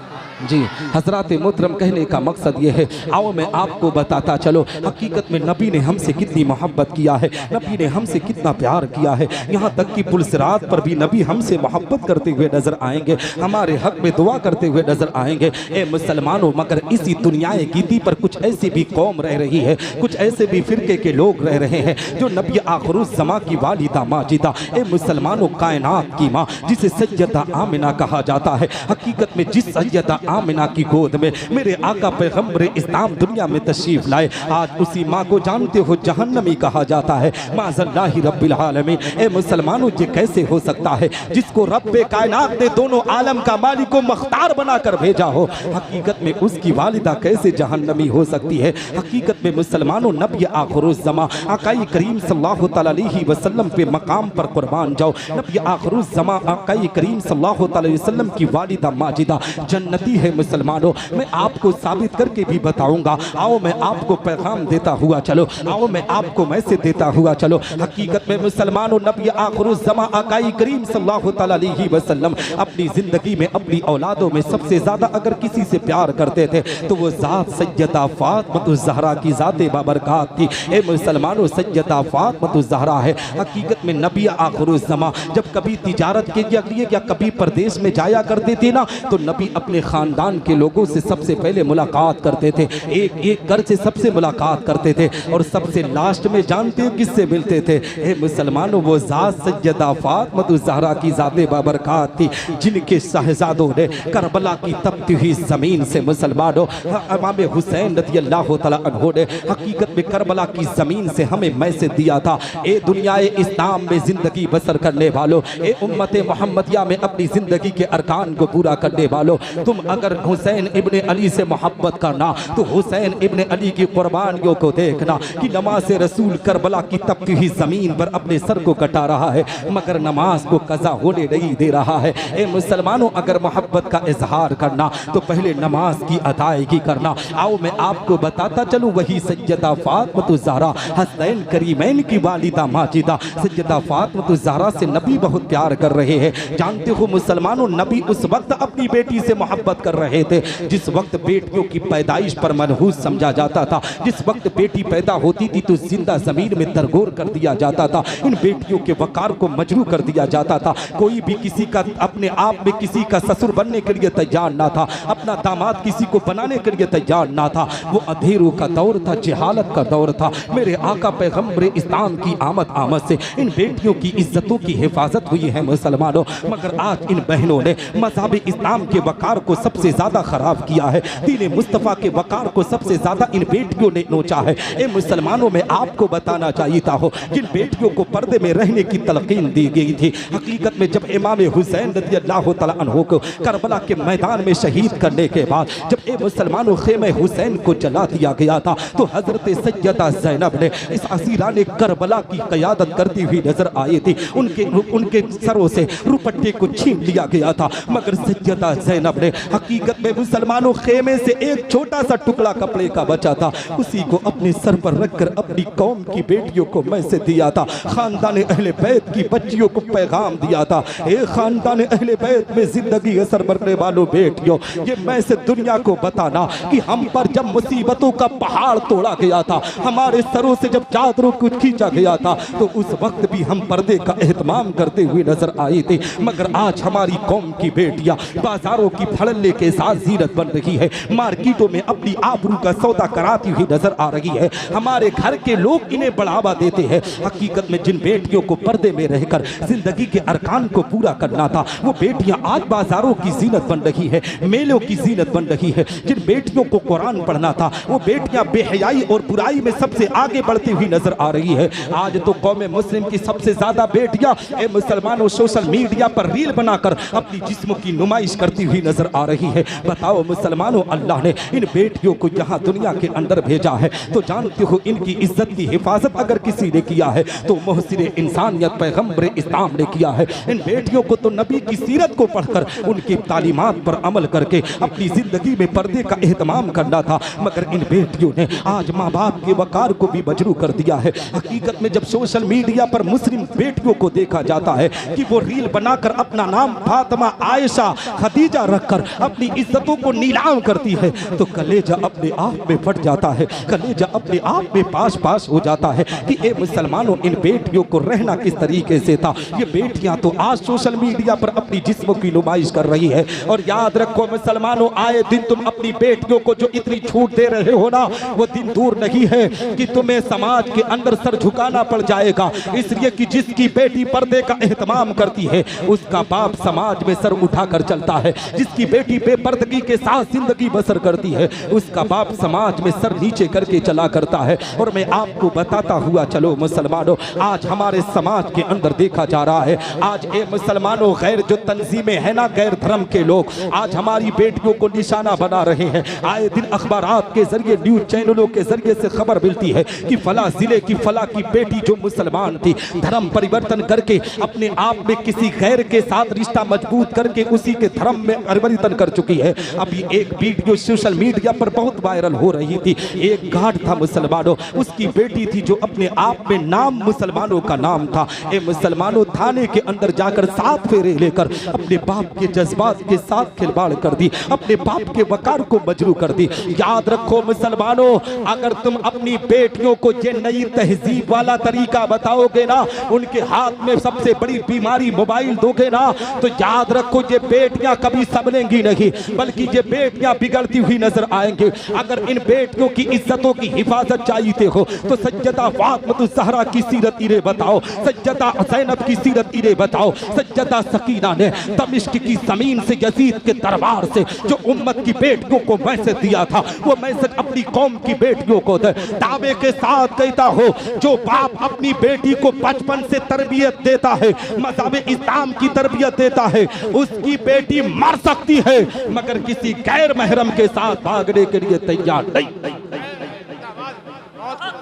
जी। हजरात मोहतरम, कहने का मकसद ये है, आओ मैं आपको बताता चलो, हकीकत में नबी ने हमसे कितनी मोहब्बत किया है, नबी ने हमसे कितना प्यार किया है। यहाँ तक कि पुलसिरात पर भी नबी हमसे मोहब्बत करते हुए नजर आएंगे, हमारे हक में दुआ करते हुए नजर आएंगे। ए मुसलमानों, मगर इसी दुनियाए गीती पर कुछ ऐसी भी कौम रह रही है, कुछ ऐसे भी फिरके के लोग रह रहे हैं जो नबी आखिरुज़्ज़मा की वालिदा माजिदा, ए मुसलमानों, कायनात की माँ जिसे सैयदा आमिना कहा जाता है, हकीकत में जिस सैयदा आमिना की गोद में मेरे आका पैगंबर इस्लाम दुनिया में तशरीफ लाए, आज उसी माँ को जानते हो जहन्नमी कहा जाता है, माज़ल्लाहि रब्बिल आलमीन। ए मुसलमानों, ये कैसे हो सकता है जिसको रब्बे कायनात ने दोनों आलम का मालिक को मख्तार बनाकर भेजा हो, हकीकत में उसकी वालिदा कैसे जहन्नमी हो सकती है। हकीकत में मुसलमानों, नबी आखिरुज़्ज़मा आकाई करीम सल्लल्लाहु अलैहि वसल्लम पे मकाम पर कुर्बान जाओ। नबी आखिरुज़्ज़मा ज़मा आक़ाई करीम सल्लल्लाहु अलैहि वसल्लम की वालिदा माजिदा जन्नती है। मुसलमानों, मैं आपको साबित करके भी बताऊंगा। आओ मैं आपको पैगाम देता हुआ चलो, आओ मैं आपको मैसेज देता हुआ चलो। हकीकत में मुसलमानों, नबी आखिरुज़्ज़मा आक़ाई करीम सल्लल्लाहु अलैहि वसल्लम अपनी ज़िंदगी में, अपनी औलादों में सबसे ज़्यादा अगर किसी से प्यार करते थे तो वो ज़ात सैयदा फ़ातिमा ज़हरा की ज़ाते बाबरकात थी। ए मुसलमानों, सैयदा फ़ातिमा ज़हरा है। हकीकत में नबी आखिरुज़्ज़मा जब कभी तिजारत के लिए या कभी प्रदेश में जाया करते थे ना, तो नबी अपने ख़ानदान के लोगों से सबसे पहले मुलाकात करते थे। एक एक घर से सबसे मुलाकात करते थे और सबसे लास्ट में जानते हो किससे मिलते थे? ए मुसलमानों, वो ज़ात सैयदा फ़ातिमा ज़हरा की ज़ाते बाबरकात थी, जिनके शहज़ादों ने करबला की तपती हुई ज़मीन से मुसलमानों इमाम हुसैन रज़ियल्लाहु तआला अन्हु ने हकीकत में करबला की ज़मीन से हमें मैसेज दिया था। ए दुनियाए इस्लाम में ज़िंदगी बसर करने वालों, ए उम्मत मोहम्मदिया में अपनी ज़िंदगी के अरकान को पूरा करने वालों, तुम अगर हुसैन इब्ने अली से मोहब्बत करना तो हुसैन इब्ने अली की कुर्बानियों को देखना कि नमाज रसूल करबला की तपती हुई ज़मीन पर अपने सर को कटा रहा है मगर नमाज को कज़ा होने नहीं दे रहा है। ए मुसलमानों, अगर मोहब्बत का इजहार करना तो पहले नमाज की अदायगी करना। आओ मैं आपको बताता चलूँ, वही सैयदा फ़ातिमा ज़हरा हसनैन करीमैन की वालिदा माजिदा सैयदा फ़ातिमा ज़हरा से नबी बहुत प्यार कर रहे हैं। जानते हो मुसलमानों, नबी उस वक्त अपनी बेटी से मोहब्बत कर रहे थे जिस वक्त बेटियों की पैदाइश पर मनहूस समझा जाता था। जिस वक्त बेटी पैदा होती थी तो जिंदा ज़मीन में दरगोर कर दिया जाता था। इन बेटियों के वकार को मजरू कर दिया जाता था। कोई भी किसी का अपने आप में किसी का ससुर बनने के लिए तैयार ना था, अपना दामाद किसी को बनाने के लिए तैयार ना था। वो अंधेरों का दौर था, जहालत का दौर था। मेरे आका पैगम्बर इस्लाम की आमद से इन बेटियों की इज्जतों की हिफाजत हुई है मुसलमानों। मगर आज इन बहनों ने मज़हब इस्लाम के वकार को सबसे ज़्यादा ख़राब किया है। दीन मुस्तफ़ा के वकार को सबसे ज़्यादा इन बेटियों ने नोचा है। ए मुसलमानों, में आपको बताना चाहिए था हो जिन बेटियों को पर्दे में रहने की तलकीन दी गई थी, हकीकत में जब इमाम हुसैन रज़ियल्लाहु तआला अन्हु को करबला के मैदान में शहीद करने के बाद जब ए मुसलमानों खेमे हुसैन को जला दिया गया था तो हज़रत सैयदा ज़ैनब ने इस असीराने करबला की क़यादत करती हुई नजर आई थी। उनके सरों से रुपट्टे को छीन लिया गया था मगर सैयदा ज़ैनब ने हकीकत में मुसलमानों खेमे से एक छोटा सा टुकड़ा कपड़े का बचा था, उसी को अपने सर पर रखकर अपनी कौम की बेटियों को मैसेज दिया था। खानदान अहले बैत की बच्चियों को पैगाम दिया था, ए खानदान अहले बैत में जिंदगी असर करने वालों बेटियों, ये मैसेज दुनिया को बताना कि हम पर जब मुसीबतों का पहाड़ तोड़ा गया था, हमारे सरों से जब चादरों को खींचा गया था तो उस वक्त भी हम पर्दे का एहतमाम करते हुए नजर आई थी। मगर आज हमारी कौम की बेटियां बाजारों की फड़ल्ले के साथ जीनत बन रही है, मार्केटों में अपनी आबरू का सौदा कराती हुई नजर आ रही है। हमारे घर के लोग इन्हें बढ़ावा देते हैं। हकीकत में जिन बेटियों को पर्दे में रहकर जिंदगी के अरकान को पूरा करना था वो बेटियां आज बाजारों की जीनत बन रही है, मेलों की जीनत बन रही है। जिन बेटियों को कुरान पढ़ना था वो बेटियां बेहयाई और बुराई में सबसे आगे बढ़ती हुई नजर आ रही है। आज तो कौम मुस्लिम की सबसे ज्यादा बेटियां ए मुसलमानों सोशल मीडिया पर रील बनाकर अपनी जिस्मों की नुमाइश करती हुई नजर आ रही है। बताओ मुसलमानों, अल्लाह ने इन बेटियों को यहाँ दुनिया के अंदर भेजा है तो जानते हो इनकी इज्जत की हिफाजत अगर किसी ने किया है तो मोहसिन इंसानियत पैगम्बर इस्लाम ने किया है। इन बेटियों को तो नबी की सीरत को पढ़कर उनकी तालीमात पर अमल करके अपनी जिंदगी में पर्दे का एहतमाम करना था मगर इन बेटियों ने आज माँ बाप के वकार को भी मजरू कर दिया है। हकीकत में जब सोशल मीडिया पर मुस्लिम बेटियों को देखा जाता है कि वो रील बनाकर अपना नाम फातिमा, आयशा, खदीजा रखकर अपनी इज्जतों को नीलाम करती है तो कलेजा अपने आप में फट जाता है, कलेजा अपने आप में पास पास हो जाता है कि ए मुसलमानों, इन बेटियों को रहना किस तरीके से था। ये बेटियां तो आज सोशल मीडिया पर अपनी जिस्मों की नुमाइश कर रही है। और याद रखो मुसलमानों, आए दिन तुम अपनी बेटियों को जो इतनी छूट दे रहे हो ना, वो दिन दूर नहीं है कि तुम्हें समाज के अंदर सर झुकाना पड़ जाएगा। इसलिए कि जिसकी बेटी पर्दे का एहतमाम करती है उसका बाप समाज में सर उठाकर चलता है। जिसकी बेटी बेपर्दगी के साथ जिंदगी बसर करती है उसका बाप समाज में सर नीचे करके चला करता है। और मैं आपको बताता हुआ चलो मुसलमानों, आज हमारे समाज के अंदर देखा जा रहा है, आज ए मुसलमानों गैर जो तंजीमें है ना, गैर धर्म के लोग आज हमारी बेटियों को निशाना बना रहे हैं। आए दिन अखबारात के जरिए, न्यूज चैनलों के जरिए से खबर मिलती है कि फला जिले की फला की बेटी जो मुसलमान थी धर्म परिवर्तन करके अपने आप में ने किसी गैर के साथ रिश्ता मजबूत करके उसी के धर्म में परिवर्तन कर चुकी है। अभी एक वीडियो सोशल मीडिया पर बहुत वायरल हो रही थी। एक घाट था मुसलमानों, उसकी बेटी थी जो अपने आप में नाम मुसलमानों का नाम था। ए मुसलमानों, थाने के अंदर जाकर 7 फेरे लेकर अपने बाप के जज्बात के साथ खिलवाड़ कर दी, अपने बाप के वकार को मजरू कर दी। याद रखो मुसलमानों, अगर तुम अपनी बेटियों को ये नई तहजीब वाला तरीका बताओगे ना, उनके हाथ में सबसे बड़ी बीमारी मोबाइल दोगे ना, तो याद रखो ये बेटियां कभी संभलेंगी नहीं, बल्कि ये बेटियां बिगड़ती हुई नजर आएंगे। अगर इन बेटियों की इज्जतों की हिफाजत चाहते हो तो सज्जदा फातिमा ज़हरा की सीरत इन्हें बताओ, सज्जदा ज़ैनब की सीरत इन्हें बताओ। सज्जदा सकीना ने दमिश्क की जमीन से यजीद के दरबार से जो उम्मत की बेटियों को मैसेज दिया था, वो मैसेज अपनी कौम की बेटियों को दे। दावे के साथ कहता हो, जो बाप अपनी बेटी को बचपन से तरबियत देता है, मज़हब इस्लाम की तरबियत देता है, उसकी बेटी मर सकती है मगर किसी गैर महरम के साथ भागने के लिए तैयार नहीं।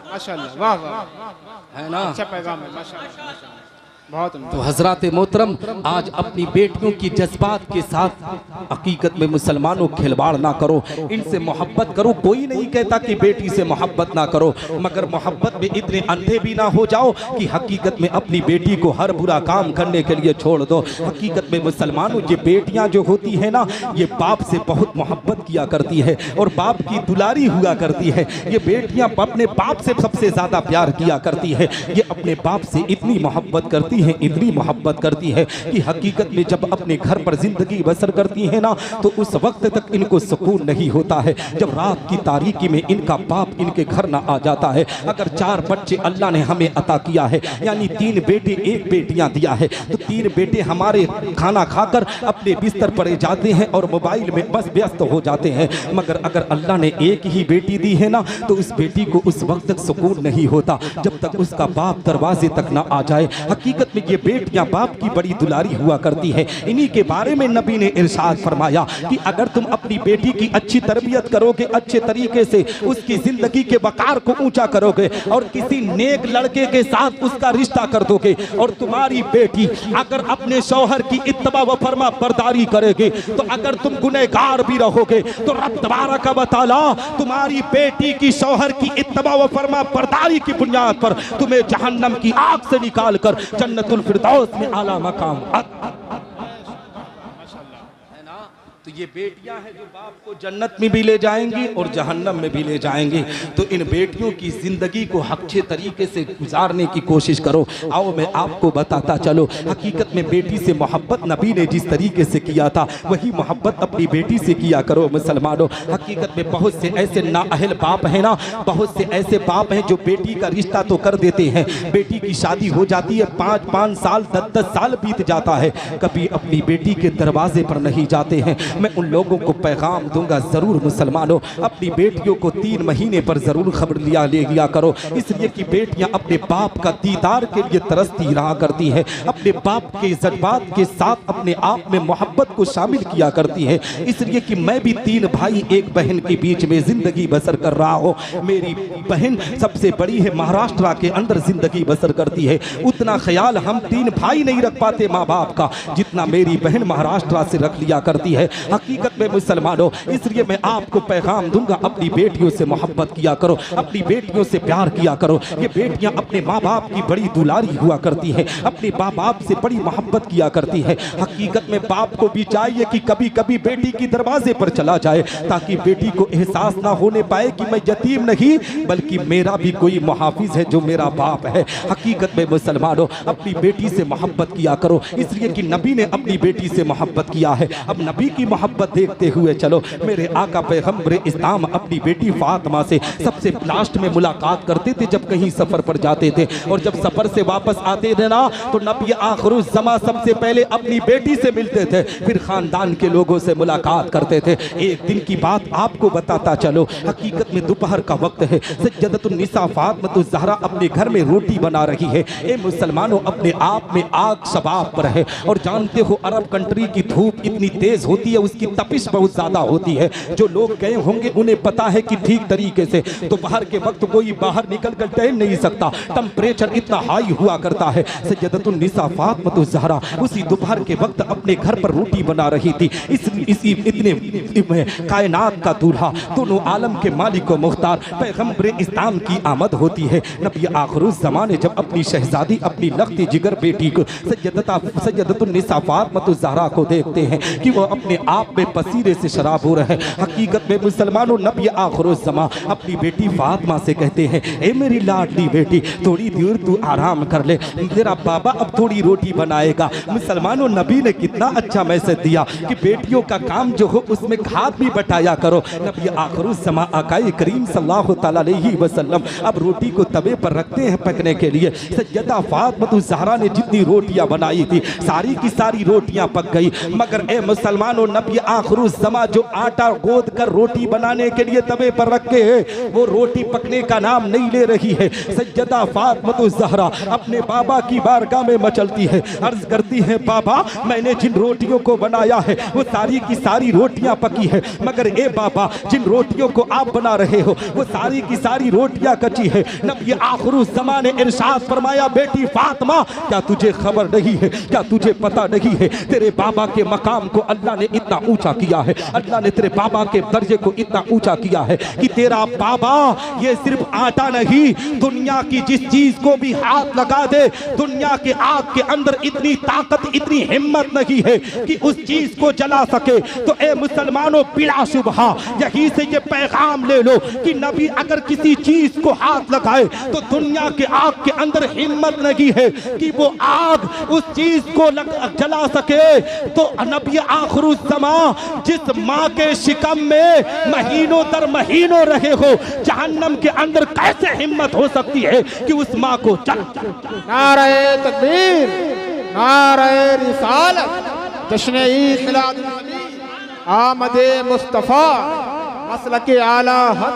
माशाअल्लाह, वाह वाह, है ना? अच्छा पैगाम है, माशाअल्लाह, बहुत तो हजरात मोहतरम, आज अपनी बेटियों की जज्बात के साथ हकीकत में मुसलमानों खिलवाड़ ना करो, इनसे मोहब्बत करो। कोई नहीं कहता कि बेटी से मोहब्बत ना करो, मगर मोहब्बत में इतने अंधे भी ना हो जाओ कि हकीकत में अपनी बेटी को हर बुरा काम करने के लिए छोड़ दो। हकीकत में मुसलमानों, ये बेटियां जो होती है ना, ये बाप से बहुत मोहब्बत किया करती है और बाप की दुलारी हुआ करती है। ये बेटियां अपने बाप से सबसे ज्यादा प्यार किया करती है। ये अपने बाप से इतनी मोहब्बत करती है, इतनी मोहब्बत करती है कि हकीकत में जब अपने घर पर जिंदगी बसर करती है ना, तो उस वक्त तक इनको सुकून नहीं होता है जब रात की तारीकी में इनका बाप इनके घर ना आ जाता है। अगर 4 बच्चे अल्लाह ने हमें अता किया है, यानी 3 बेटे 1 बेटियां दिया है, तो 3 बेटे हमारे खाना खाकर अपने बिस्तर पड़े जाते हैं और मोबाइल में बस व्यस्त हो जाते हैं। मगर अगर अल्लाह ने एक ही बेटी दी है ना, तो उस बेटी को उस वक्त तक सुकून नहीं होता जब तक उसका बाप दरवाजे तक ना आ जाए। हकीकत में ये बेटियां बाप की बड़ी दुलारी हुआ करती है। इन्हीं के बारे में नबी ने इरशाद फरमाया कि अगर तुम अपनी बेटी की अच्छी तरबियत करोगे, अच्छे तरीके से उसकी जिंदगी के वकार को ऊंचा करोगे और किसी नेक लड़के के साथ उसका रिश्ता कर दोगे, और तुम्हारी बेटी अगर अपने शौहर की इत्तबा व फरमा बरदारी करेगी, तो अगर तुम गुनहगार भी रहोगे तो रब तबारक व तआला तुम्हारी बेटी की शौहर की इत्तबा व फरमा बरदारी की बुनियाद पर तुम्हें जहन्नम की आग से निकाल कर जन्नतुल फिरदौस में आला मकाम। तो ये बेटियां हैं जो बाप को जन्नत में भी ले जाएंगी और जहन्नम में भी ले जाएंगी। तो इन बेटियों की जिंदगी को अच्छे तरीके से गुजारने की कोशिश करो। आओ मैं आपको बताता चलो, हकीकत में बेटी से मोहब्बत नबी ने जिस तरीके से किया था, वही मोहब्बत अपनी बेटी से किया करो मुसलमानों। हकीकत में बहुत से ऐसे नाअहल बाप हैं ना, बहुत से ऐसे बाप हैं जो बेटी का रिश्ता तो कर देते हैं, बेटी की शादी हो जाती है, 5-5 साल 10-10 साल बीत जाता है, कभी अपनी बेटी के दरवाजे पर नहीं जाते हैं। मैं उन लोगों को पैगाम दूंगा, जरूर मुसलमानों अपनी बेटियों को 3 महीने पर जरूर खबर ले लिया करो, इसलिए कि बेटियां अपने बाप का दीदार के लिए तरसती रहा करती है, अपने बाप के जज्बात के साथ अपने आप में मोहब्बत को शामिल किया करती है। इसलिए कि मैं भी 3 भाई 1 बहन के बीच में जिंदगी बसर कर रहा हूँ। मेरी बहन सबसे बड़ी है, महाराष्ट्र के अंदर जिंदगी बसर करती है। उतना ख्याल हम 3 भाई नहीं रख पाते माँ बाप का, जितना मेरी बहन महाराष्ट्र से रख लिया करती है। हकीकत में मुसलमानों, इसलिए मैं आपको पैगाम दूंगा, अपनी बेटियों से मोहब्बत किया करो, अपनी बेटियों से प्यार किया करो। ये बेटियां अपने माँ बाप की बड़ी दुलारी हुआ करती है, अपने माँ बाप से बड़ी मोहब्बत किया करती है। हकीकत में बाप को भी चाहिए कि कभी कभी बेटी की दरवाजे पर चला जाए, ताकि बेटी को एहसास ना होने पाए कि मैं यतीम नहीं, बल्कि मेरा भी कोई मुहाफिज है जो मेरा बाप है। हकीकत में मुसलमानों, अपनी बेटी से मोहब्बत किया करो, इसलिए कि नबी ने अपनी बेटी से मोहब्बत किया है। अब नबी की मोहब्बत देखते हुए चलो, मेरे आका पैगंबर इस्लाम अपनी बेटी फातिमा से सबसे लास्ट में मुलाकात करते थे जब कहीं सफर पर जाते थे, और जब सफर से वापस आते थे ना, तो नबी आखिरुज़्ज़मा सबसे पहले अपनी बेटी से मिलते थे, फिर खानदान के लोगों से मुलाकात करते थे। एक दिन की बात आपको बताता चलो, हकीकत में दोपहर का वक्त है, सज्जदतुन निसा फातिमा ज़हरा अपने घर में रोटी बना रही है। ए मुसलमानों, अपने आप में आग शबाब पर है, और जानते हो अरब कंट्री की धूप इतनी तेज होती है, उसकी तपिश बहुत ज्यादा होती है। जो लोग गए होंगे उन्हें पता है कि ठीक तरीके से दोपहर के वक्त कोई बाहर निकल कर टहल नहीं सकता, टेम्परेचर इतना हाई हुआ करता है। सैयदतुन निसा फातिमा ज़हरा उसी दोपहर के वक्त अपने घर पर रोटी बना रही थी। इसी इतने कायनात का दूल्हा, दोनों आलम के मालिक व मुख्तार पैगंबर इस्लाम की आमद होती है। नबी आखिरुज़ ज़माने जब अपनी शहजादी, अपनी लखती जिगर बेटी को सैयदतुन निसा फातिमा ज़हरा को देखते हैं कि वो अपने आप में पसीने से शराब हो रहे हैं। हकीकत में मुसलमानों, नबी आखिरुज़ ज़मा अपनी बेटी फातिमा से कहते हैं, ए मेरी लाडली बेटी, थोड़ी देर तू आराम कर ले, तेरा बाबा अब थोड़ी रोटी बनाएगा। मुसलमानों, नबी ने कितना अच्छा मैसेज दिया कि बेटियों का काम जो हो उसमें खाद भी बटाया करो। नबी आखिरुज़ ज़मा आकाए करीम सल्लल्लाहु तआला अलैहि वसल्लम अब रोटी को तवे पर रखते हैं पकने के लिए। सैयदा फातिमा ज़हरा ने जितनी रोटियां बनाई थी सारी की सारी रोटियां पक गई, मगर ए मुसलमानों, नबी आखिरुज़ ज़मा जो आटा गोद कर रोटी बनाने के लिए तवे पर रखे है वो रोटी पकने का नाम नहीं ले रही है। सैयदा फातिमा ज़हरा अपने बाबा की बारगाह में मचलती है, अर्ज करती है, बाबा मैंने जिन रोटियों को बनाया है वो सारी की सारी रोटियां पकी है, मगर ए बाबा जिन रोटियों को आप बना रहे हो वो सारी की सारी रोटियां कच्ची है। नबी आखिरुज़ ज़मा ने इरशाद फरमाया, बेटी फातिमा, क्या तुझे खबर नहीं है, क्या तुझे पता नहीं है, तेरे बाबा के मकाम को अल्लाह ने इतना ऊंचा किया है, अल्लाह ने तेरे बाबा के दर्जे को इतना ऊंचा किया है कि तेरा बाबा ये सिर्फ आटा नहीं, दुनिया की जिस चीज को भी हाथ लगा दे, दुनिया के आग के अंदर इतनी ताकत, इतनी हिम्मत नहीं है कि उस चीज को जला सके। तो ए मुसलमानों, बिला शुबहा यहीं से ये पैगाम ले लो कि नबी अगर किसी चीज को हाथ लगाए तो दुनिया के आग के अंदर हिम्मत नहीं है कि वो आग उस चीज को जला सके। तो नबी आखिरुज़ ज़मा जिस माँ के शिकम में महीनों दर महीनों रहे हो, जहन्नम के अंदर कैसे हिम्मत हो सकती है कि उस माँ को नारे तकबीर, नारे रिसालत, जश्न ईद मिलाद नबी, आमदे मुस्तफा, मसलके आला हद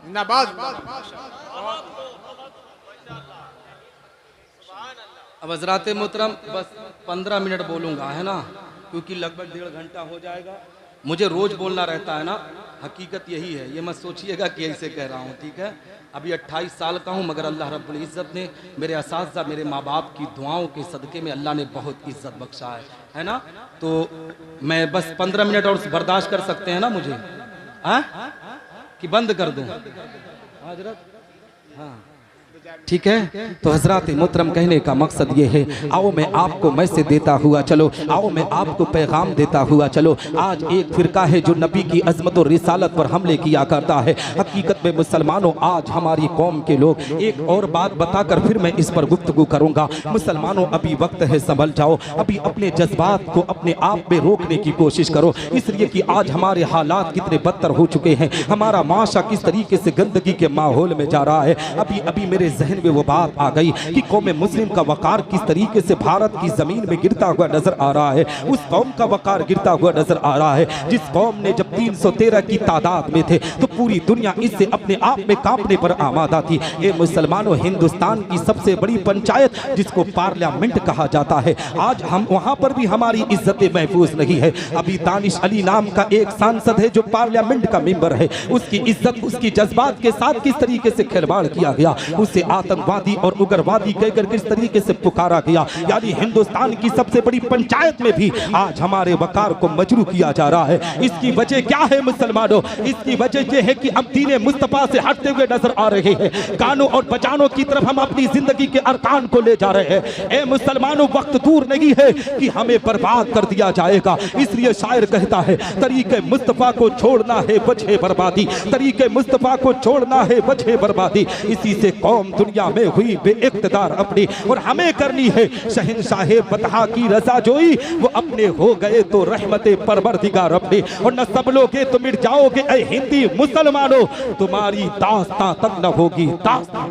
नबाज। अब हज़रात मोहतरम बस 15 मिनट बोलूँगा, है ना, क्योंकि लगभग 1.5 घंटा हो जाएगा। मुझे रोज़ बोलना रहता है ना, हकीकत यही है, ये मत सोचिएगा कि ऐसे कह रहा हूँ, ठीक है। अभी 28 साल का हूँ, मगर अल्लाह रब्बुल इज़्ज़त ने मेरे असातिज़ा, मेरे माँ बाप की दुआओं के सदक़े में अल्लाह ने बहुत इज़्ज़त बख्शा है ना। तो मैं बस 15 मिनट और बर्दाश्त कर सकते हैं ना मुझे, हाँ, कि बंद कर दूँ हज़रत? हाँ ठीक है। तो हजरात मोहतरम कहने का मकसद ये है, आओ मैं आपको मैसेज देता हुआ चलो, आओ मैं आपको पैगाम देता हुआ चलो। आज एक फिरका है जो नबी की अजमत और रिसालत पर हमले किया करता है। हकीकत में मुसलमानों, आज हमारी कौम के लोग, एक और बात बताकर फिर मैं इस पर गुफ्तगू करूंगा। मुसलमानों, अभी वक्त है, संभल जाओ, अभी अपने जज्बात को अपने आप में रोकने की कोशिश करो, इसलिए कि आज हमारे हालात कितने बदतर हो चुके हैं, हमारा माशा किस तरीके से गंदगी के माहौल में जा रहा है। अभी अभी मेरे जहन में वो बात आ गई कि कौम मुस्लिम का वकार किस तरीके से भारत की जमीन में गिरता हुआ नजर आ रहा है। उस कौम का वकार गिरता हुआ नजर आ रहा है जिस कौम ने जब 313 की तादाद में थे तो पूरी दुनिया इससे अपने आप में कांपने पर आमादा थी। ये मुसलमानों, हिंदुस्तान की सबसे बड़ी पंचायत जिसको पार्लियामेंट कहा जाता है, आज हम वहां पर भी हमारी इज्जतें महफूज नहीं है। अभी दानिश अली नाम का एक सांसद है जो पार्लियामेंट का मेंबर है, उसकी इज्जत, उसकी जज्बात के साथ किस तरीके से खिलवाड़ किया गया, उसे आतंकवादी और उग्रवादी कहकर किस तरीके से पुकारा गया। यानी हिंदुस्तान की सबसे बड़ी पंचायत में भी आज हमारे वकार को मजरू किया जा रहा है। इसकी वजह क्या है मुसलमानों? इसकी वजह यह है कि हम दीन मुस्तफा से हटते हुए नजर आ रहे हैं, गानों और बजानों की तरफ हम अपनी जिंदगी के अरकान को ले जा रहे हैं। ए मुसलमानों, वक्त दूर नहीं है कि हमें बर्बाद कर दिया जाएगा। इसलिए शायर कहता है, तरीके मुस्तफा को छोड़ना है वजह बर्बादी, तरीके मुस्तफा को छोड़ना है वजह बर्बादी। इसी से कौम दुनिया में हुई बेइख्तिदार अपनी, और हमें करनी है शहंशाह बतहा की रजा जोई, वो अपने हो गए तो रहमते परवरदिगार अपनी, और न सब लोगे तो मिट जाओगे ऐ हिंदी मुसलमानों, तुम्हारी दास्तां तक न होगी दास्तां।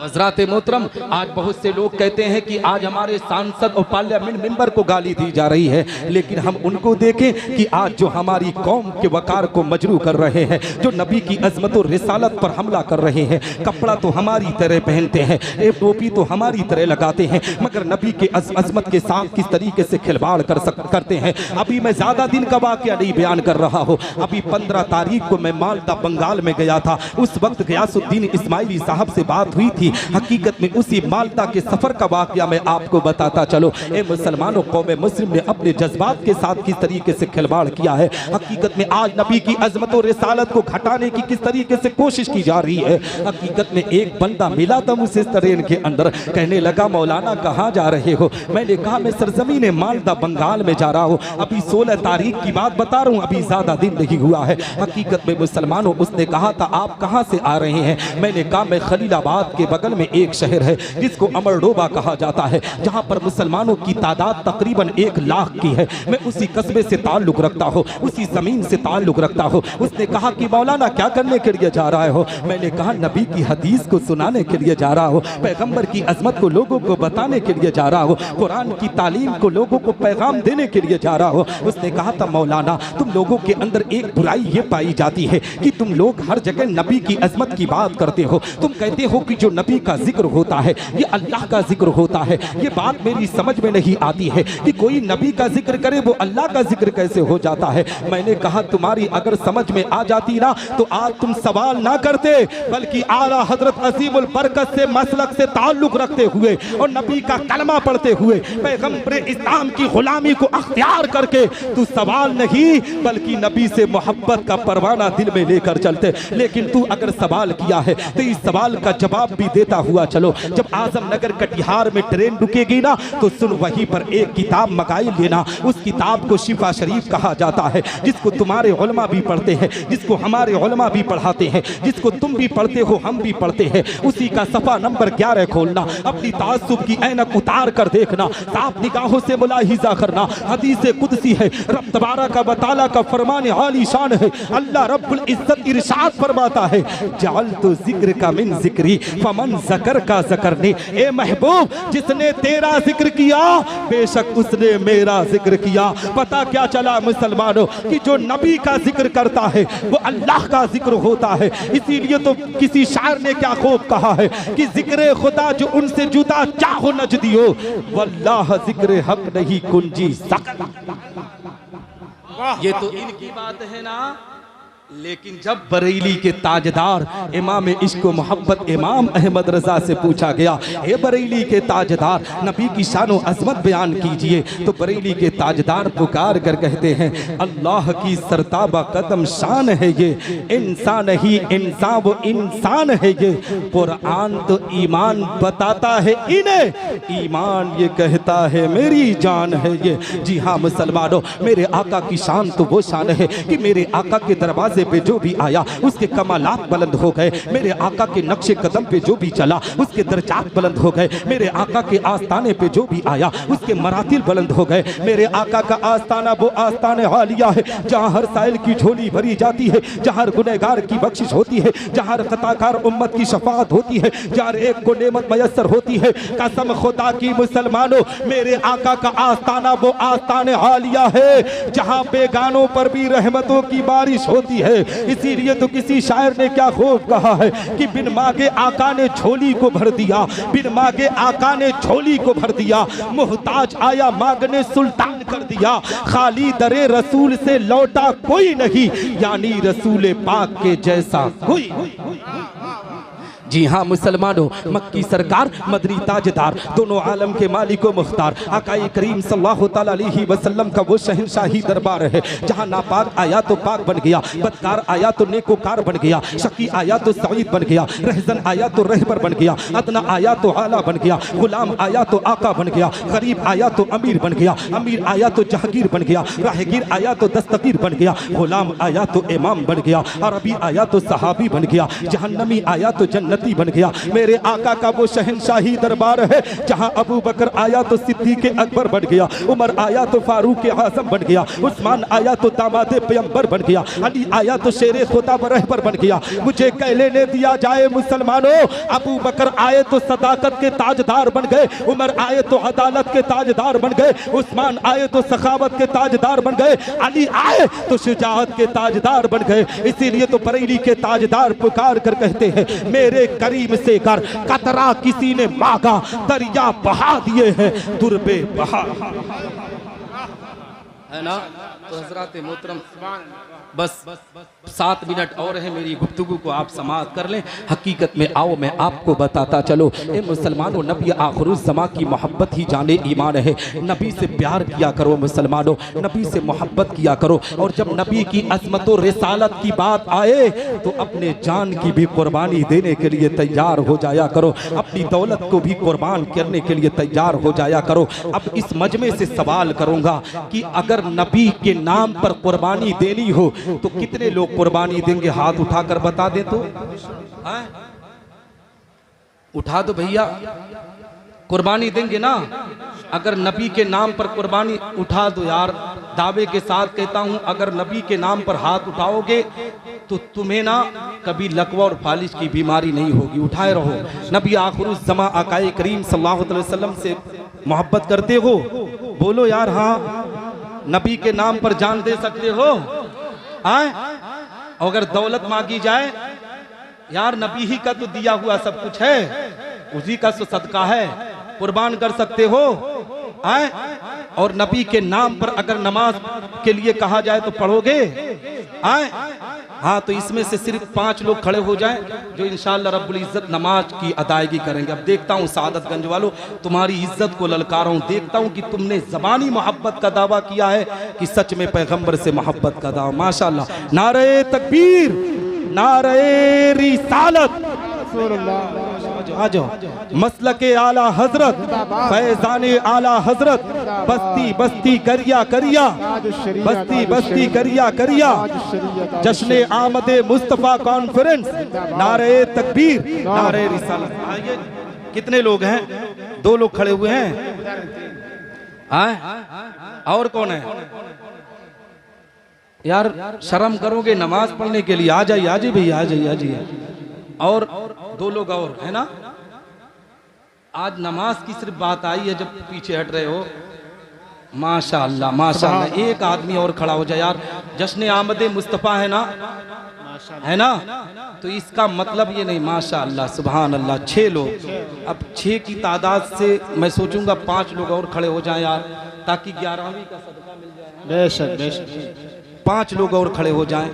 हज़रात मोहतरम, आज बहुत से लोग कहते हैं कि आज हमारे सांसद और पार्लियामेंट मेंबर को गाली दी जा रही है, लेकिन हम उनको देखें कि आज जो हमारी कौम के वकार को मजरू कर रहे हैं, जो नबी की अजमत और रिसालत पर हमला कर रहे हैं, कपड़ा तो हमारी तरह पहनते हैं, एक टोपी तो हमारी तरह लगाते हैं, मगर नबी के अजमत के साथ किस तरीके से खिलवाड़ करते हैं। अभी मैं ज़्यादा दिन का वाक़या नहीं बयान कर रहा हूँ। अभी 15 तारीख को मैं मालदा बंगाल में गया था। उस वक्त गयासुद्दीन इस्माइली साहब से बात हुई थी। हकीकत में उसी मालदा के सफर का वाकया मैं आपको बताता चलो। ए मुसलमानों, कौम मुस्लिम ने अपने जज्बात के साथ किस तरीके से खिलवाड़ किया है। हकीकत में आज नबी की अजमत और रिसालत को घटाने की किस तरीके से कोशिश की जा रही है। हकीकत में एक बंदा मिला था मुझसे ट्रेन के अंदर, कहने लगा मौलाना कहाँ जा रहे हो। मैंने कहा मैं सरजमीन मालदा बंगाल में जा रहा हूँ। अभी 16 तारीख की बात बता रहा हूँ, अभी ज्यादा दिन नहीं हुआ है। हकीकत में मुसलमानों, उसने कहा था आप कहाँ से आ रहे हैं। मैंने कहा मैं खलीलाबाद के बगल में एक शहर है जिसको अमरडोबा कहा जाता है, जहाँ पर मुसलमानों की तादाद तकरीबन 1 लाख की है। मैं उसी कस्बे से ताल्लुक रखता हूँ, उसी जमीन से ताल्लुक रखता हूँ। उसने कहा कि मौलाना क्या करने के लिए जा रहे हो। मैंने कहा नबी की हदीस को सुनाने के लिए जा रहा हूँ, पैगंबर की अजमत को लोगों को बताने के लिए जा रहा हूँ, कुरान की तालीम को लोगों को पैगाम देने के लिए जा रहा हूँ। उसने कहा था मौलाना तुम लोगों के अंदर एक बुराई ये पाई जाती है कि तुम लोग हर जगह नबी की अजमत की बात करते हो। तुम कहते हो कि जो नबी का जिक्र होता है ये अल्लाह का जिक्र होता है। ये बात मेरी समझ में नहीं आती है कि कोई नबी का जिक्र करे वो अल्लाह का जिक्र कैसे हो जाता है। मैंने कहा तुम्हारी अगर समझ में आ जाती ना तो आज तुम सवाल ना करते, बल्कि आला हजरत अजीमुल बरकत से मसलक से ताल्लुक रखते हुए और नबी का कलमा पढ़ते हुए पैगंबर इस्लाम की गुलामी को अख्तियार करके तू सवाल नहीं बल्कि नबी से मोहब्बत का परवाना दिल में लेकर चलते। लेकिन तू अगर सवाल किया है तो इस सवाल का जवाब भी देता हुआ चलो। जब आजमनगर कटिहार में ट्रेन रुकेगी ना तो सुन वहीं पर एक किताब मंगाई लेना। उस किताब को शिफा शरीफ कहा जाता है, जिसको तुम्हारे उलमा भी पढ़ते हैं, जिसको हमारे उलमा भी पढ़ाते हैं, जिसको तुम भी पढ़ते हो हम भी पढ़ते हैं। उसी का सफा नंबर 11 खोलना, अपनी तासुब की ऐनक उतार कर देखना, साफ निगाहों से मुलाहिजा करना। हदीस कुदसी है, रब तबारक व तआला का फरमान आली शान है। अल्लाह रब्बुल इज्जत इरशाद फरमाता है जअल तो जिक्र का मिन जिक्री फमन ज़कर का ज़करनी। ए महबूब, जिसने तेरा जिक्र किया बेशक उसने मेरा जिक्र किया। पता क्या चला मुसलमानों कि जो नबी का जिक्र करता है वो अल्लाह का जिक्र होता है। इसीलिए तो किसी शायर ने क्या खूब कहा है कि जिक्र खुदा जो उनसे जुदा चाहो नजदियो वल्लाह जिक्र हक नहीं कुंजी सक। ये तो इनकी बात है ना, लेकिन जब बरेली के ताजदार इमाम इश्क व मोहब्बत इमाम अहमद रजा से पूछा गया ए बरेली के ताजदार नबी की शान व अजमत बयान कीजिए, तो बरेली के ताजदार पुकार कर कहते हैं अल्लाह की सरताबा कदम शान है ये, इंसान ही इंसान वो इंसान है ये। कुरान तो ईमान बताता है इन्हें, ईमान ये कहता है मेरी जान है ये। जी हाँ मुसलमानों, मेरे आका की शान तो वो शान है कि मेरे आका के दरवाजे पे जो भी आया उसके कमालात बुलंद हो गए। मेरे आका के नक्शे कदम पे जो भी चला उसके दर्जात बुलंद हो गए। मेरे आका के आस्ताने पे जो भी आया उसके मरातिल बुलंद हो गए। मेरे आका का आस्ताना वो आस्ताने आलिया है जहाँ हर साइल की झोली भरी जाती है, जहाँ गुनहगार की बख्शिश होती है, जहाँ खताकार उम्मत की शफाअत होती है, जहाँ एक को नेमत मयसर होती है। कसम खुदा की मुसलमानों, मेरे आका का आस्ताना वो आस्ताने आलिया है जहाँ बेगानों पर भी रहमतों की बारिश होती है। इसीलिए तो किसी शायर ने क्या खूब कहा है कि बिन मांगे आका ने झोली को भर दिया, बिन मांगे आका ने झोली को भर दिया, मुहताज आया मांगने सुल्तान कर दिया, खाली दरे रसूल से लौटा कोई नहीं, यानी रसूल पाक के जैसा कोई। जी हाँ मुसलमानों, मक्की सरकार मदनी ताजदार दोनों आलम के मालिक व मुख्तार आकाए करीम सल्लल्लाहु तआला अलैहि वसल्लम का वो शहंशाही दरबार है जहाँ नापाक आया तो पाक बन गया, बदकार आया तो नेकोकार बन गया, शकी आया तो सईद बन गया, रहजन आया तो रहबर बन गया, अदना आया तो आला बन गया, गुलाम आया तो आका बन गया, गरीब आया तो अमीर बन गया, अमीर आया तो जहांगीर बन गया, राहगीर आया तो दस्तगीर बन गया, गुलाम आया तो इमाम बन गया, अरबी आया तो सहाबी बन गया, जहन्नमी आया तो जन्नत जन्नती बन गया। मेरे आका का वो शहनशाही दरबार है जहाँ अबू बकर आया तो सिद्दीक अकबर बन गया, उमर आया तो फारूक आज़म बन गया, उस्मान आया तो दामाद पैगंबर बन गया, अली आया तो शेरे खुदा रहबर बन गया। मुझे कह लेने दिया जाए मुसलमानों, अबू बकर आए तो सदाकत के ताजदार बन गए, उमर आए तो अदालत के ताजदार बन गए, उस्मान आए तो सखावत के ताजदार बन गए, अली आए तो शुजाअत के ताजदार बन गए। इसीलिए तो बरेली के ताजदार पुकार कर कहते हैं, मेरे करीम से कर कतरा किसी ने मांगा, दरिया बहा दिए हैं दुर्बे बहा, है ना। तो हजरात मोहतरम बस 7 मिनट और है, मेरी गुफ्तगू को आप समाप्त कर लें। हकीकत में आओ मैं आपको बताता चलो, ए मुसलमानों, नबी आखिरुज़्ज़मा की मोहब्बत ही जाने ईमान है। नबी से प्यार किया करो मुसलमानों, नबी से मोहब्बत किया करो, और जब नबी की अज़मत और रिसालत की बात आए तो अपने जान की भी कुर्बानी देने के लिए तैयार हो जाया करो, अपनी दौलत को भी कुर्बान करने के लिए तैयार हो जाया करो। अब इस मजमे से सवाल करूँगा कि अगर नबी के नाम पर कुर्बानी देनी हो तो कितने लोग कुर्बानी देंगे? हाथ उठाकर बता दे तो, उठा दो भैया, कुर्बानी देंगे ना? अगर नबी के नाम पर कुर्बानी, उठा दो यार। दावे के साथ कहता हूं, अगर नबी के नाम पर हाथ उठाओगे तो तुम्हें ना कभी लकवा और फालिश की बीमारी नहीं होगी। उठाए रहो। नबी आखिरुज़्ज़मा आकाए करीम सल्लल्लाहु अलैहि वसल्लम से मोहब्बत करते हो? बोलो यार हाँ। नबी के नाम पर जान दे सकते हो? अगर दौलत मांगी जाए, यार नबी ही का तो दिया हुआ सब कुछ है, उसी का तो सदका है, कुर्बान कर सकते हो? और नबी के नाम पर अगर नमाज के लिए कहा जाए तो पढ़ोगे? हाँ, तो इसमें से सिर्फ 5 लोग खड़े हो जाएं जो इंशाअल्लाह रब्बुल इज्जत नमाज की अदायगी करेंगे। अब देखता हूँ सादतगंज वालों, तुम्हारी इज्जत को ललकारा हूँ, देखता हूँ कि तुमने ज़बानी मोहब्बत का दावा किया है कि सच में पैगंबर से मोहब्बत का दावा। माशाअल्लाह। नारे तकबीर, नारे रिसालत, आ जाओ। मसलके आला हजरत, फैजाने आला हजरत, बस्ती बस्ती करिया करिया, बस्ती बस्ती करिया करिया, जश्न आमदे मुस्तफा कॉन्फ्रेंस, नारे तकबीर, नारे रिसालत। आइए, कितने लोग हैं? 2 लोग खड़े हुए हैं। और कौन है यार? शर्म करोगे नमाज पढ़ने के लिए? आ जाइए, आ जाइए भैया, आ जाइए, आ जाइए। और 2 लोग और है ना? आज नमाज की सिर्फ बात आई है, जब पीछे हट रहे हो। माशाअल्लाह माशाअल्लाह। एक आदमी और खड़ा हो जाए यार। जश्न आमदे मुस्तफ़ा है ना, है ना? तो इसका मतलब ये नहीं, माशाअल्लाह सुभान अल्लाह। 6 लोग। अब 6 की तादाद से मैं सोचूंगा 5 लोग और खड़े हो जाएं यार, ताकि 11वीं का सदका मिल जाए। बेशक बेशक। 5 लोग और खड़े हो जाएं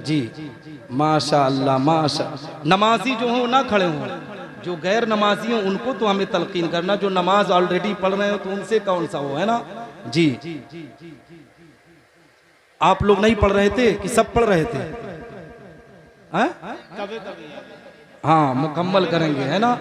जी। माशाअल्लाह माशाअल्लाह। नमाजी जो हो ना खड़े हों, जो गैर नमाजी हो उनको तो हमें तलकीन करना, जो नमाज ऑलरेडी पढ़ रहे हो तो उनसे कौन सा हो, है ना जी। आप लोग नहीं पढ़ रहे थे कि सब पढ़ रहे थे? हाँ, मुकम्मल करेंगे, है ना?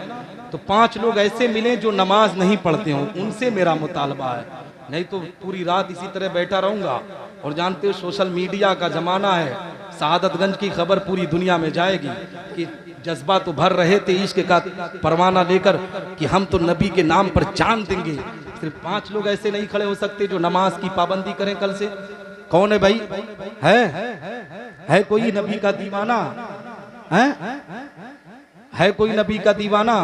तो 5 लोग ऐसे मिले जो नमाज नहीं पढ़ते हो, उनसे मेरा मुतालबा है। नहीं तो पूरी रात इसी तरह बैठा रहूंगा। और जानते हो सोशल मीडिया का जमाना है, शहादतगंज की खबर पूरी दुनिया में जाएगी कि जज्बा तो भर रहे थे इश्क का परवाना लेकर कि हम तो नबी के नाम पर जान देंगे। सिर्फ 5 लोग ऐसे नहीं खड़े हो सकते जो नमाज की पाबंदी करें कल से। कौन है भाई? है कोई नबी का दीवाना? है कोई नबी का दीवाना?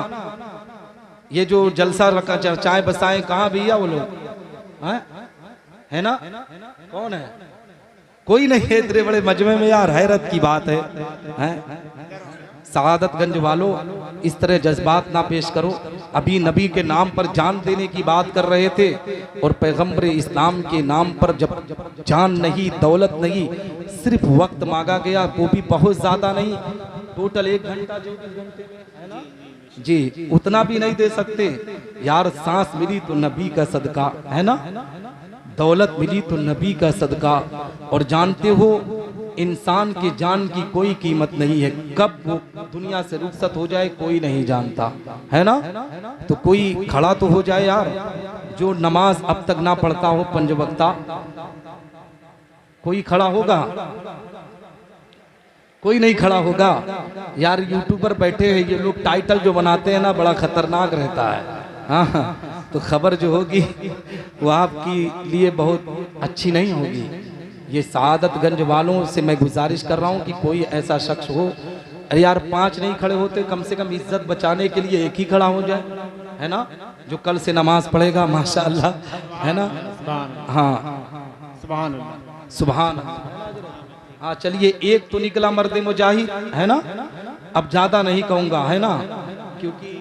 ये जो जलसा रखा चर्चाएं बसाएं, कहाँ भैया वो लोग? है ना? कौन है? कोई नहीं है इतने बड़े मजमे में यार, हैरत की बात है। सआदतगंज वालों, इस तरह जज्बात ना पेश करो। अभी नबी के नाम पर जान देने की बात कर रहे थे, और पैगंबर इस्लाम के नाम पर जब जान नहीं, दौलत नहीं, सिर्फ वक्त मांगा गया, वो भी बहुत ज्यादा नहीं, टोटल 1 घंटा 24 घंटे, है ना जी, उतना भी नहीं दे सकते यार। सांस मिली तो नबी का सदका, है ना? दौलत मिली तो नबी का सदका। और जानते हो इंसान की जान की कोई कीमत नहीं है, कब वो दुनिया से रुखसत हो जाए कोई नहीं जानता, है ना? तो कोई खड़ा तो हो जाए यार, जो नमाज अब तक ना पढ़ता हो 5 वक्ता, कोई खड़ा होगा? कोई नहीं खड़ा होगा। यार यूट्यूबर बैठे हैं ये लोग, टाइटल जो बनाते हैं ना बड़ा खतरनाक रहता है। हाँ, तो खबर जो होगी वो आपकी लिए बहुत अच्छी नहीं होगी। ये सआदतगंज वालों से मैं गुजारिश कर रहा हूँ कि कोई ऐसा शख्स हो, अरे यार 5 नहीं खड़े होते, कम से कम इज्जत बचाने के लिए एक ही खड़ा हो जाए, है ना, जो कल से नमाज पढ़ेगा माशाअल्लाह, है ना। हाँ सुभान अल्लाह, सुभान अल्लाह। हाँ चलिए, एक तो निकला मर्द मुजाहिद, है ना। अब ज्यादा नहीं कहूँगा, है ना, क्योंकि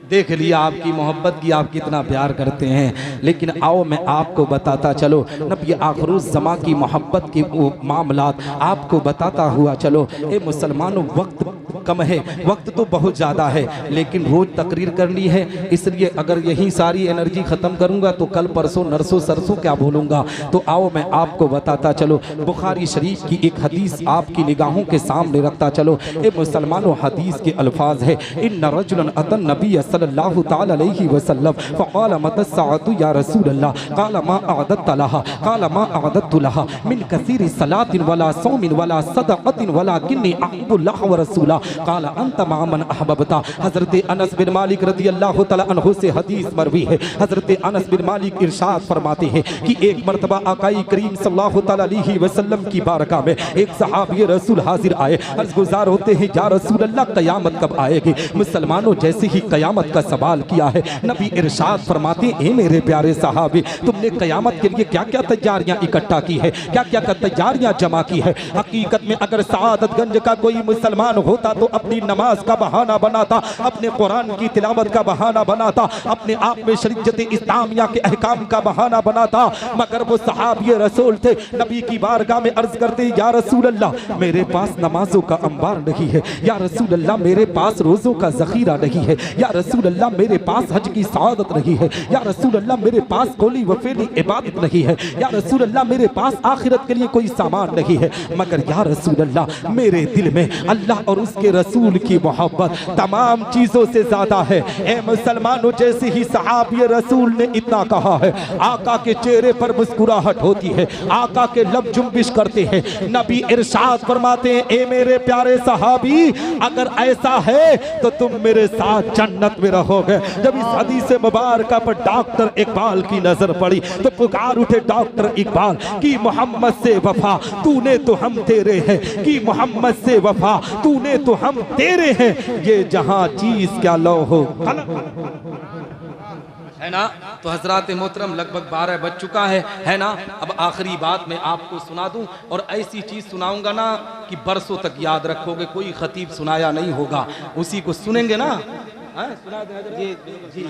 देख लिया आपकी मोहब्बत की, आप कितना प्यार करते हैं। लेकिन आओ मैं आपको बताता चलो नबी आखिरुज़्ज़मा की मोहब्बत के वो मामलात आपको बताता हुआ चलो। ए मुसलमानों, वक्त कम है, वक्त तो बहुत ज़्यादा है, लेकिन रोज़ तकरीर करनी है, इसलिए अगर यही सारी एनर्जी ख़त्म करूँगा तो कल परसों नरसों सरसों क्या बोलूँगा। तो आओ मैं आपको बताता चलो, बुखारी शरीफ की एक हदीस आपकी निगाहों के सामने रखता चलो। ए मुसलमानों, हदीस के अल्फाज है, इन्ना रजुलन अतन नबी सल्लल्लाहु तआला अलैहि वसल्लम फ़क़ाल मतस्साअतु या रसूल अल्लाह, क़ाल मा अअदत्त लहा, क़ाल मा अअदत्तु लहा मिन कसीरि सलातिन वला सौमिन वला सदक़तिन वलाकिन्नी अहिब्बुल्लाह व रसूला, क़ाल अंत मामन अहबब्ता। हज़रत अनस बिन मालिक रज़ियल्लाहु तआला अन्हु से हदीस मरवी है। हज़रत अनस बिन मालिक इरशाद फरमाते हैं कि एक मरतबा आकाई करीम सल्लल्लाहु तआला अलैहि वसल्लम की बारगाह में एक सहाबी रसूल हाजिर आए। अर्ज़ गुज़ार होते हैं, या रसूल अल्लाह, क़यामत कब आएगी। मुसलमानों, जैसे ही क़यामत का सवाल किया है, नबी इरशाद फरमाते हैं, ए मेरे प्यारे सहाबी, तुमने क़यामत के लिए क्या क्या तैयारियां इकट्ठा की है, क्या क्या तैयारियां जमा की है। हकीकत में अगर सआदतगंज का कोई मुसलमान होता तो अपनी नमाज का बहाना बनाता, अपने कुरान की तिलावत का बहाना बनाता, अपने आप में शरीयत इस्लामिया के अहकाम का बहाना बनाता, मगर वो सहाबी रसूल थे। नबी की बारगाह में अर्ज करते, या रसूल अल्लाह, मेरे पास नमाजों का अंबार नहीं है, या रसूल अल्लाह, मेरे पास रोज़ों का ज़ख़ीरा नहीं है, या रसूल अल्लाह, मेरे पास हज की सआदत नहीं है, या रसूल अल्लाह, मेरे पास कोली वफेली इबादत नहीं है, या रसूल अल्लाह, मेरे पास आखिरत के लिए कोई सामान नहीं है, मगर या रसूल अल्लाह, मेरे दिल में अल्लाह और उसके रसूल की मोहब्बत तमाम चीजों से ज्यादा है। ए मुसलमानों, जैसे ही सहाबी रसूल ने इतना कहा है, आका के चेहरे पर मुस्कुराहट होती है, आका के लब जुम्बिश करते हैं। नबी इरशाद फरमाते हैं, ए मेरे प्यारे सहाबी, अगर ऐसा है तो तुम मेरे साथ जन्नत में रहोगे। जब इस हदीस मुबारक पर डॉक्टर इकबाल की नजर पड़ी तो पुकार उठे डॉक्टर इकबाल कि मोहम्मद से वफा तूने तो हम तेरे हैं, कि मोहम्मद से वफा तूने तो हम तेरे हैं, ये जहां चीज क्या लो हो, है ना। तो हजरात मोहतरम, लगभग 12 बज चुका है ना। अब आखिरी बात मैं आपको सुना दूं, और ऐसी चीज सुनाऊंगा ना कि बरसों तक याद रखोगे। कोई खतीब सुनाया नहीं होगा, उसी को सुनेंगे ना। सुना जी जी,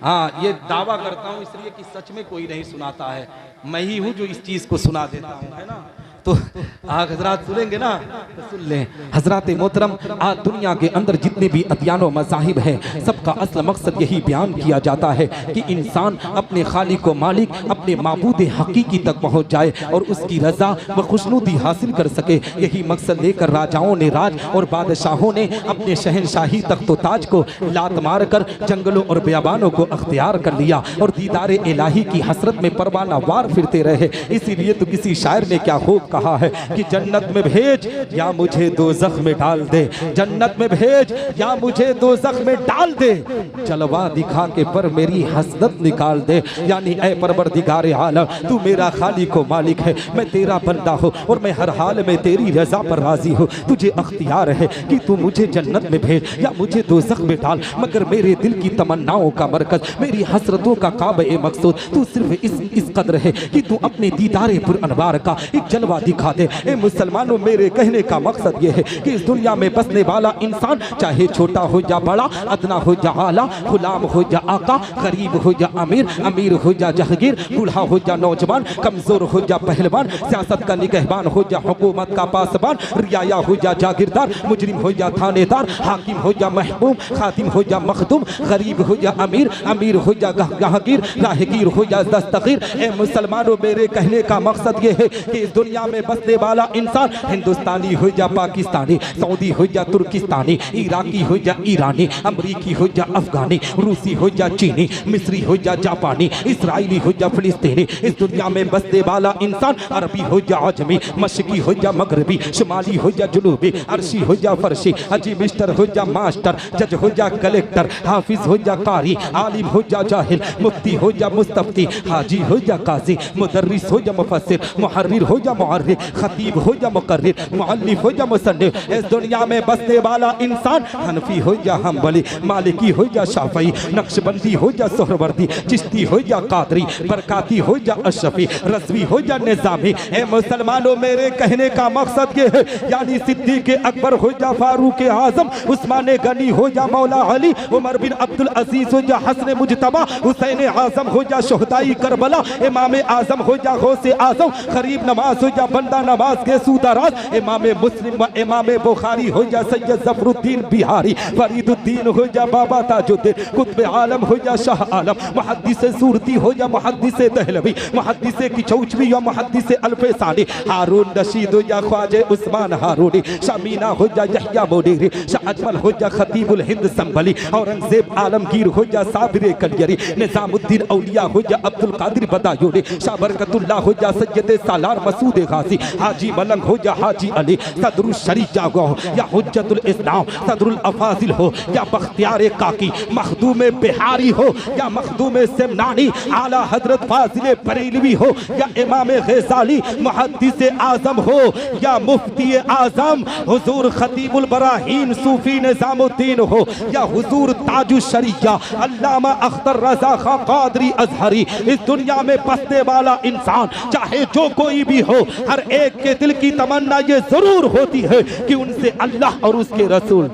हाँ, ये दावा करता हूँ इसलिए कि सच में कोई नहीं सुनाता है, मैं ही हूँ जो इस चीज को सुना देता हूँ, है ना। तो आप हजरात सुनेंगे ना, तो सुन लें। हजरात मोहतरम, आज दुनिया के अंदर जितने भी अदियान व मज़ाहिब हैं, सबका असल मकसद यही बयान किया जाता है कि इंसान अपने खालिक व मालिक, अपने माबूद हकीकी तक पहुँच जाए और उसकी रज़ा व खुशनुदी हासिल कर सके। यही मकसद लेकर राजाओं ने राज और बादशाहों ने अपने शहनशाही तख्त व ताज को लात मार कर जंगलों और बियाबानों को अख्तियार कर लिया और दीदार इलाही की हसरत में परवाना वार फिरते रहे। इसीलिए तो किसी शायर ने क्या खूब कहा है कि जन्नत में भेज या मुझे दोज़ख में डाल दे, जन्नत में भेज या मुझे दोज़ख में डाल दे, जलवा दिखा के पर मेरी हसरत निकाल दे। यानी ऐ परवरदिगार आलम, तू मेरा खालिक व मालिक है, मैं तेरा बंदा हूँ और मैं हर हाल में तेरी रजा पर राजी हूँ। तुझे अख्तियार है कि तू मुझे जन्नत में भेज या मुझे दोज़ख में डाल, मगर मेरे दिल की तमन्नाओं का मरकज, मेरी हसरतों का काबे मकसूद तू सिर्फ इस कदर है कि तू अपने दीदारे पुर अनवार का एक जलवा दिखा दे। ए मुसलमानों, मेरे कहने का मकसद ये है कि इस दुनिया में बसने वाला इंसान चाहे छोटा हो या बड़ा, अदना हो या आला, गुलाम हो या आका, गरीब हो या अमीर, अमीर हो या जहांगीर, बूढ़ा हो या नौजवान, कमजोर हो या पहलवान, सियासत का निगहबान हो या हुकूमत का पासबान, रियाया हो या जागीरदार, मुजरिम हो या थानेदार, हाकिम हो या महबूब, खातिम हो या मखदूम, गरीब हो या अमीर, अमीर हो या जहांगीर, राहगीर हो या दस्तगीर। ए मुसलमानों, मेरे कहने का मकसद ये है कि इस दुनिया में बसने वाला इंसान हिंदुस्तानी हो जा पाकिस्तानी, सऊदी हो जा तुर्किस्तानी, इराकी हो जा ईरानी, अमरीकी हो जा अफगानी, रूसी हो जा चीनी, मिस्री हो जा जापानी, इसराइली हो जा फिलिस्तीनी, इस दुनिया में बसने वाला इंसान अरबी हो जा अजमी, मशकी हो जा मगरबी, शुमाली हो जा जुनूबी, अरशी हो जा फरशी, अजी मिस्टर हो जा मास्टर, जज हो जा कलेक्टर, हाफिज हो जा कारी, आलिम हो जा जाहिल, मुफ्ती हो जा मुस्तफ्ती, हाजी हो जा काजी, मुदर्रिस हो जा मुफस्सिर, मुहर्रिर हो जा मुअर्रिख, खतीब हो जा मुकर्रिर, मुअल्लिफ हो जा मुसन्निफ। इस दुनिया में बसने वाला इंसान हनफी हो जा हम्बली, मालिकी हो जा शाफई, नक्शबंदी हो जा सोहरवर्दी, चिश्ती हो जा कादरी, बरकाती हो जा अशफी, रज़वी हो जा निज़ामी। ए मुसलमानों, मेरे कहने का मकसद ये है, यानी सिद्दीक़ अकबर हो जा फारूक आज़म, उस्मान गनी हो जा मौला अली, उमर बिन अब्दुल अजीज हो जा हसन मुजतबा, हुसैन आज़म हो जा शोहदाई करबला, इमाम आज़म हो जा गौसे आज़म, गरीब नवाज हो जा बंदा नवाज के सूदाराज, इमाम मुस्लिम व इमाम बुखारी हो जा सैयद ज़फरुद्दीन बिहारी, फरीदुद्दीन हो जा बाबा ताजुद्दीन, कुतुब आलम हो जा शाह आलम, मुहद्दिस सूरती हो जा मुहद्दिस दहलवी, मुहद्दिस किचौचवी या मुहद्दिस अल्फसानी, हारून रशीद हो जा ख्वाजा उस्मान हारूनी, शमीना हो जा यहया मोनीरी, शाह अजमल हो जा खतीबुल हिंद संभली, औरंगजेब आलमगीर हो जा साबिर कलियरी, निजामुद्दीन औलिया हो जा अब्दुल कादिर बदायूनी, शाह बरकतुल्लाह हो जा सैयद सालार मसूद गाजी, हाजी मलंग हो जा हाजी अली, सदरुल शरीफ जागो हो या हुज्जतुल इस्लाम, सदरुल अफाजिल हो या बख्तियार काकी, मखदूम बिहारी हो या मखदूम सेमनानी, आला हजरत फाजिल बरेलवी हो या इमाम गज़ाली, मुहद्दिस आज़म हो या मुफ्ती आज़म, हुजूर खतीबुल बराहीन सूफी निज़ामुद्दीन हो या हुजूर ताजुश शरिया अल्लामा अख्तर रज़ा खां क़ादरी अज़हरी। इस दुनिया में बसने वाला इंसान चाहे जो कोई भी हो, हर एक के दिल की तमन्ना ये जरूर होती है कि उनसे अल्लाह और उसके रसूल